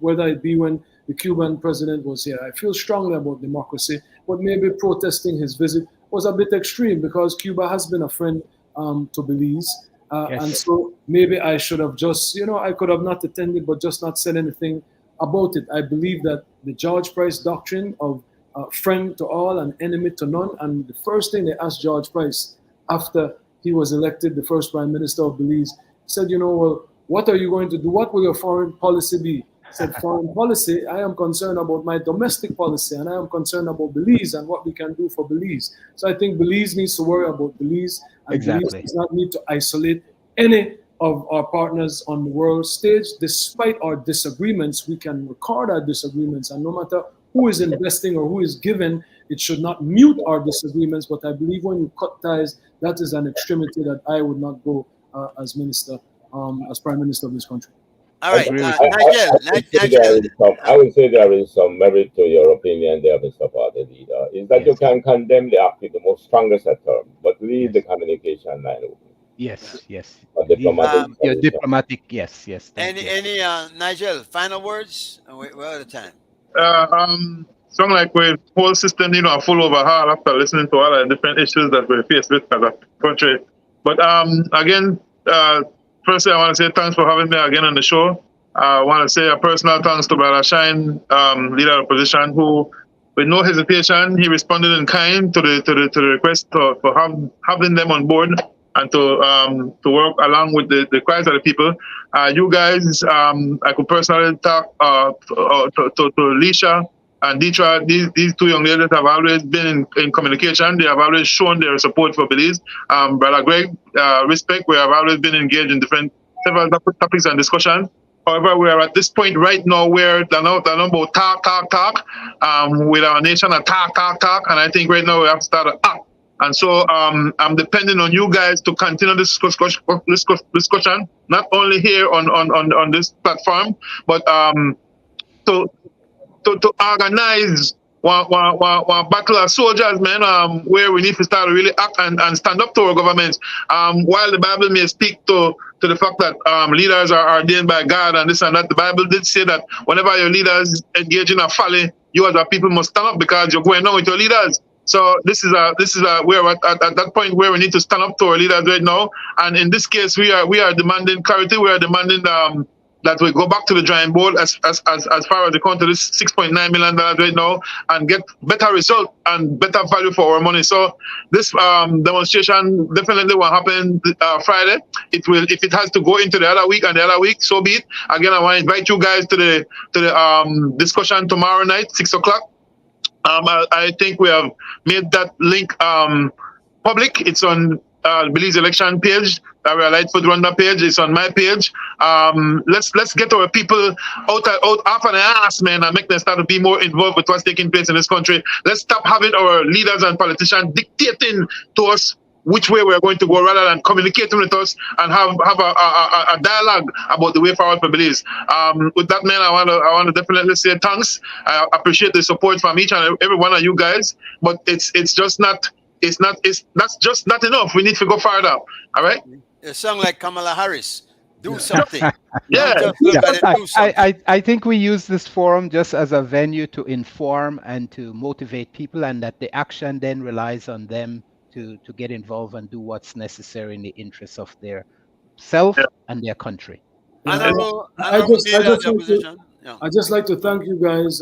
whether it be when the Cuban president was here. I feel strongly about democracy, but maybe protesting his visit was a bit extreme, because Cuba has been a friend to Belize. And so maybe I should have just, I could have not attended, but just not said anything about it. I believe that the George Price doctrine of friend to all and enemy to none, and the first thing they asked George Price after he was elected the first prime minister of Belize, said, well, what are you going to do? What will your foreign policy be? He said, foreign policy, I am concerned about my domestic policy, and I am concerned about Belize and what we can do for Belize. So I think Belize needs to worry about Belize, and Belize does not need to isolate any of our partners on the world stage. Despite our disagreements, we can record our disagreements, and no matter who is investing or who is given, it should not mute our disagreements. But I believe when you cut ties, that is an extremity that I would not go as minister, as prime minister of this country. All right, I would say there is some merit to your opinion there, Mr. Party Leader, is that you can condemn the act in the most strongest of terms, but leave the communication line open. Yes, yes. A diplomatic Um, Your solution. diplomatic, yes, yes. Thank you. any Nigel, final words? We're out of time. Something like we whole system, a full overhaul after listening to all the different issues that we're faced with as a country. But again, firstly, I want to say thanks for having me again on the show. I want to say a personal thanks to Brother Shine, leader of opposition, who, with no hesitation, he responded in kind to the request for having them on board and to work along with the cries of the people. You guys, I could personally talk to Lisha and Ditra. These two young ladies have always been in communication. They have always shown their support for Belize. Brother Greg, respect. We have always been engaged in several topics and discussions. However, we are at this point right now where the number talk, with our nation, a talk, and I think right now we have to start to act. And so I'm depending on you guys to continue this discussion, not only here on this platform, but to organize one battle of soldiers, man, where we need to start to really act and stand up to our governments. While the Bible may speak to the fact that leaders are ordained by God and this and that, the Bible did say that whenever your leaders engage in a folly, you as a people must stand up because you're going on with your leaders. So this is we're at that point where we need to stand up to our leaders right now. And in this case, we are demanding clarity. We are demanding that we go back to the drawing board as far as the country is $6.9 million right now and get better result and better value for our money. So this demonstration definitely will happen Friday. It will, if it has to go into the other week and the other week, so be it. Again, I want to invite you guys to the discussion tomorrow night, 6 o'clock. I think we have made that link public. It's on Belize election page, our Lightfoot Rwanda page. It's on my page. Let's get our people out off an ass, man, and make them start to be more involved with what's taking place in this country. Let's stop having our leaders and politicians dictating to us which way we're going to go, rather than communicating with us and have a dialogue about the way forward for Belize. With that, man, I want to definitely say thanks. I appreciate the support from each and every one of you guys, but that's just not enough. We need to go farther. All right. You sound like Kamala Harris. Do something. Yeah. Just look at it, do something. I think we use this forum just as a venue to inform and to motivate people, and that the action then relies on them to get involved and do what's necessary in the interests of their self and their country. I just like to thank you guys.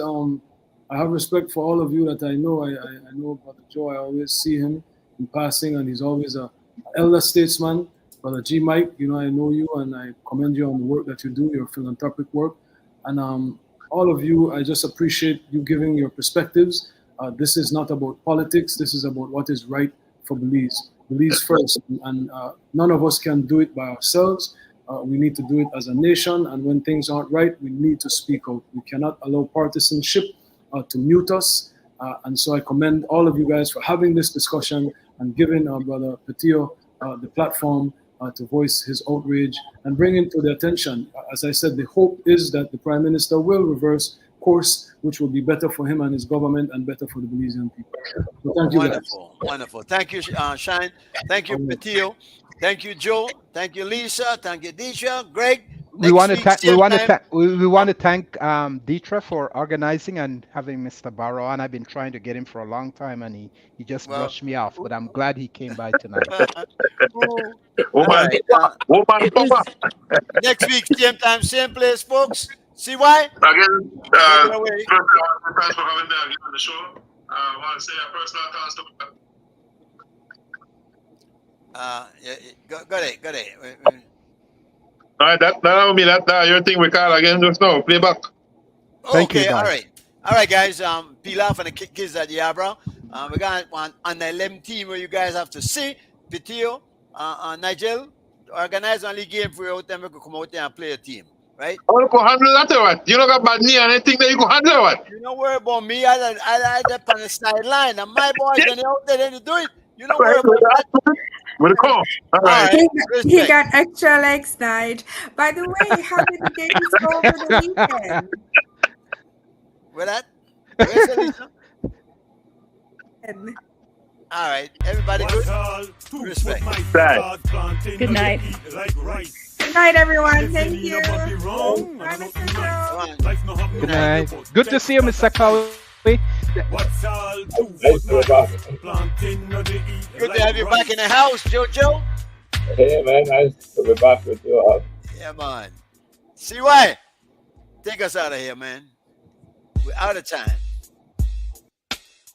I have respect for all of you that I know. I know Brother Joe. I always see him in passing, and he's always a elder statesman. Brother G. Mike, I know you, and I commend you on the work that you do, your philanthropic work. And all of you, I just appreciate you giving your perspectives. This is not about politics. This is about what is right for Belize. Belize first. And none of us can do it by ourselves. We need to do it as a nation. And when things aren't right, we need to speak out. We cannot allow partisanship to mute us. And so I commend all of you guys for having this discussion and giving our Brother Petillo the platform to voice his outrage and bring it to the attention. As I said, the hope is that the Prime Minister will reverse course, which will be better for him and his government and better for the Belizean people. So thank you, Wonderful. Thank you, Shine. Thank you, Petillo. Thank you, Joe. Thank you, Lisa. Thank you, Disha. Greg. We want to thank Ditra for organizing and having Mr. Barrow on. I've been trying to get him for a long time, and he just brushed me off. But I'm glad he came by tonight. Next week, same time, same place, folks. See why? Again, thanks for having me again on the show. I want to say a personal thanks to. Go ahead. All right, that will be that your thing we call again just now. Play back. Okay, all right, guys. Pilar for the kids at Yabra. We got one on the 11 team where you guys have to see Petillo, Nigel, organize only game for you. Then we could come out there and play a team, right? Oh, you can handle that or what? You don't got bad knee and anything that you can handle or what? You don't worry about me. I up on the sideline, and my boys when they out there, then they do it. You don't worry about that. With a call. All right. He got extra legs tonight. By the way, how did the games go over the weekend? With that? Where's Elisa? All right, everybody good? Respect. Right. Good night. Good night, everyone. Thank you. Bye, Mr. Joe. Come on. Good night. Good to see you, Mr. Cowley. Nice to be back. Good to have you back in the house, Jojo. Hey, man, nice to be back with you all. Yeah, man. CY, take us out of here, man. We're out of time.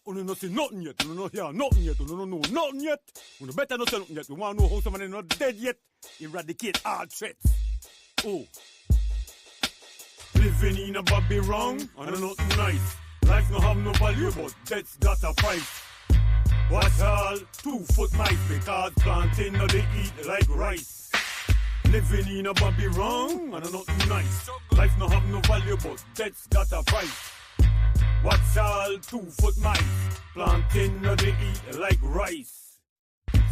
You no see nothing yet, you no hear nothing yet, you no know nothing yet. You better not say nothing yet. You want to know how somebody not dead yet? Eradicate all threats. Oh. Living in a Bobby wrong, and nothing nice. Life no have no value, but death's got a price. Watch all 2 foot mice, because planting no they eat like rice. Living in a Bobby wrong, and nothing nice. Life no have no value, but death's got a price. Watch all 2 foot mice, planting no they eat like rice.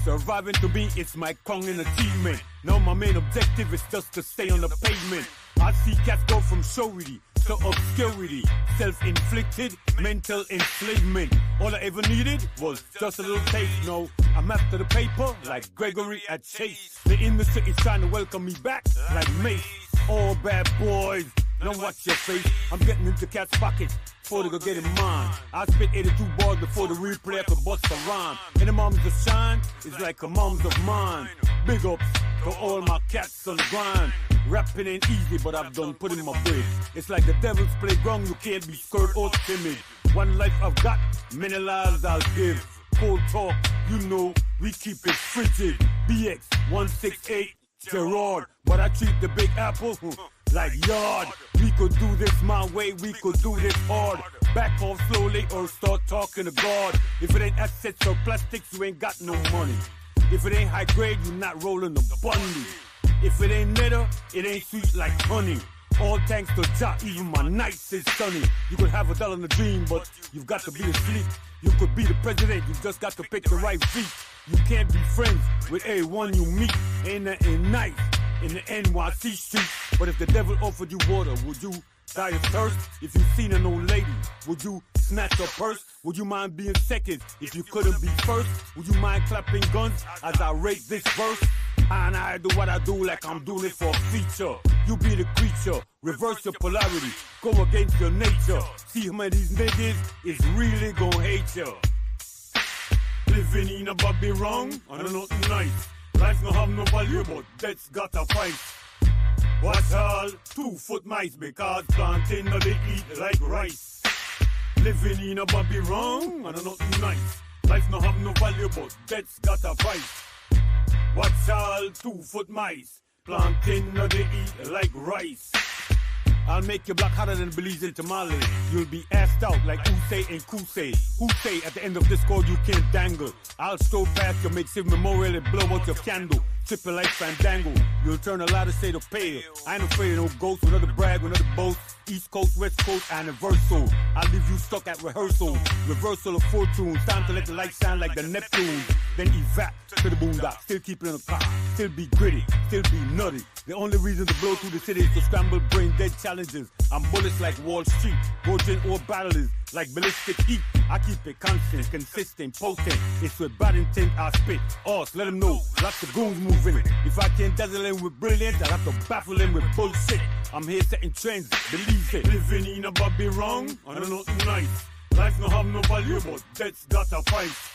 Surviving to me, it's my Kongin achievement. Now my main objective is just to stay on the pavement. I see cats go from showity to obscurity, self-inflicted mental enslavement. All I ever needed was just a little taste. No, I'm after the paper like Gregory at Chase. The industry is trying to welcome me back like Mace. All bad boys, now watch your face. I'm getting into cats' pockets before they go get in mine. I spit 82 bars before the replay could bust a rhyme. And the moms of shine is like a moms of mine. Big ups to all my cats on the grind. Rapping ain't easy, but I've done put in my bid. It's like the devil's playground, you can't be scared or timid. One life I've got, many lives I'll give. Cold talk, you know, we keep it frigid. BX 168 Gerard, but I treat the Big Apple like yard. We could do this my way, we could do this hard. Back off slowly or start talking to God. If it ain't assets or plastics, you ain't got no money. If it ain't high grade, you're not rolling the bunny. If it ain't litter, it ain't sweet like honey. All thanks to Jah, even my nights is sunny. You could have $1 in a dream, but you've got to be asleep. You could be the president, you just got to pick the right feet. You can't be friends with everyone you meet. Ain't nothing nice in the NYC street. But if the devil offered you water, would you die of thirst? If you seen an old lady, would you snatch her purse? Would you mind being second if you couldn't be first? Would you mind clapping guns as I rate this verse? And I do what I do like I'm doing it for a feature. You be the creature, reverse your polarity, go against your nature. See how many of these niggas is really gonna hate you. Living in a Bobby wrong, and nothing nice. Life no have no value, but death's got a price. Watch all 2 foot mice, because planting no they eat like rice. Living in a Bobby wrong, and nothing nice. Life no have no value, but death's got a price. Watch all 2 foot mice, planting no they eat like rice. I'll make you black hotter than Belize and Tamale. You'll be assed out like Usay and Kusay. Who say at the end of this call you can't dangle? I'll stroll past your makeshift memorial and blow out your candle. Triple like Fandango. You'll turn a lot of say to pale. I ain't afraid of no ghosts, another brag, another boast. East Coast, West Coast, anniversal. I'll leave you stuck at rehearsal. Reversal of fortune. Time to let the light shine like the Neptune. Then evap to the boondock. Still keep it in the car. Still be gritty. Still be nutty. The only reason to blow through the city is to scramble brain dead challenges. I'm bullets like Wall Street. Gorging or battlers like ballistic heat. I keep it constant, consistent, potent. It's with bad intent I spit. Us, let them know. Lots of goons moving it. If I can't dazzle him with brilliance, I'll have to baffle him with bullshit. I'm here setting trends, believe it. Living in a Bobby wrong, and nothing nice. Life no have no value, but death's got a price.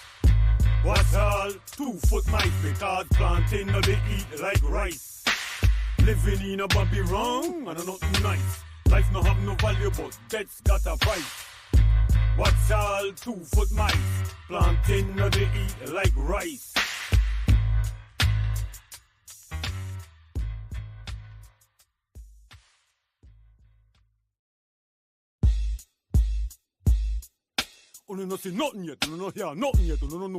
Watch all 2 foot mice, because planting no they eat like rice. Living in a Bobby wrong, and nothing nice. Life no have no value, but death's got a price. Watch all 2 foot mice, planting no they eat like rice. You no see nothing yet, you no hear nothing yet, you no know.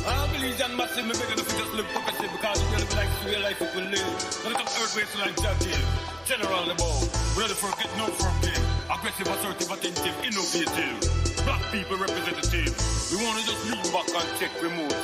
I believe that massive, me begging if you just live progressive, because you really like to real life if we live. When it comes earthquakes like Jack Hill, General Lebon, ready for it, no forgive. Aggressive, assertive, attentive, innovative. Black people representative. We want to just lean back and check remote.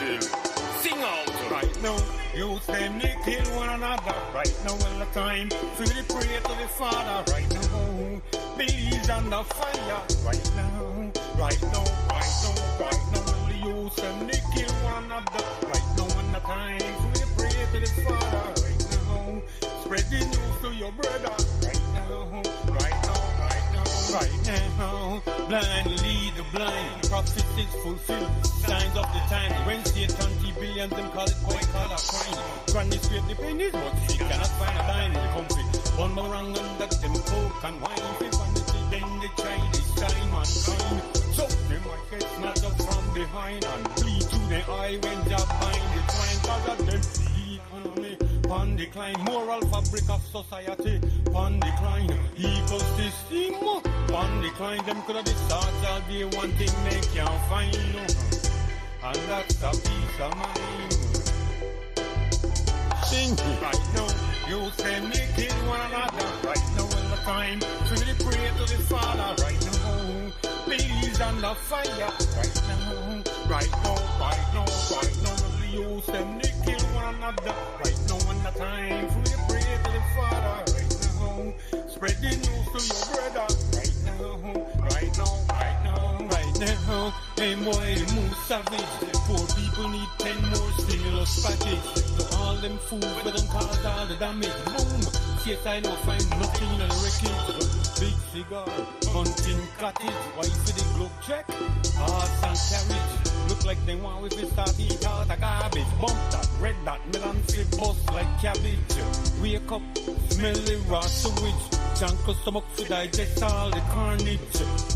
sing out. Right now, youth them they kill one another. Right now, all the time, feel the prayer to the Father. Right now, believes under fire. Right now, right now, right now, right now, all the youth them they kill one another. Right now, all the time, feel the prayer to the Father. Right now, spread the news to your brother. Right now, right now, right now, right now. Blind lead the blind, prophecies fulfilled. Signs of the times when Satan billions and call it white collar crime. Granny scrape the pennies, but she cannot find a dime in the country. One more wrong and that them coke and wine. If vanity, then they try this time mankind. So they might get snatched up from behind and bleed to the eye when job bind the twine. Cause of them, the economy on decline. Moral fabric of society on decline. Equal system on decline. Them could have been started all day, one thing they can't find. And that's a peace of mind. Sing right now, you say me kill one another. Right now, all the time, really pray to the Father. Right now, believes under fire. Right now, right now, right now, right now, you say me kill one another. Right now, all the time, really pray to the Father. Right now, spread the news to your brother. Right now, right now, right now, right now. Hey boy, move savage. Poor people need 10 more stimulus package. So all them fools but don't cause all the damage. Boom. Yes, I know find nothing in the wreckage. Big cigar, hunting cottage. Wife for the globe check. Horse and carriage. Look like they want with it start eat out a garbage. Bump that, red that, melon flip bust like cabbage. Wake up, smell the raw sewage. Junk stomach to digest all the carnage.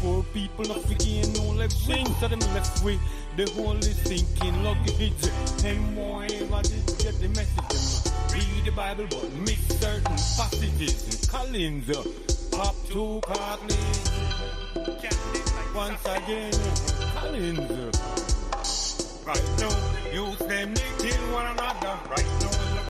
Poor people not forgetting no left wing. So them left with the whole is thinking luggage. Them boy ever did get the message. Read the Bible but miss certain passages. Collins, pop two cartons. Once again, Collins. Right now, use them niggas.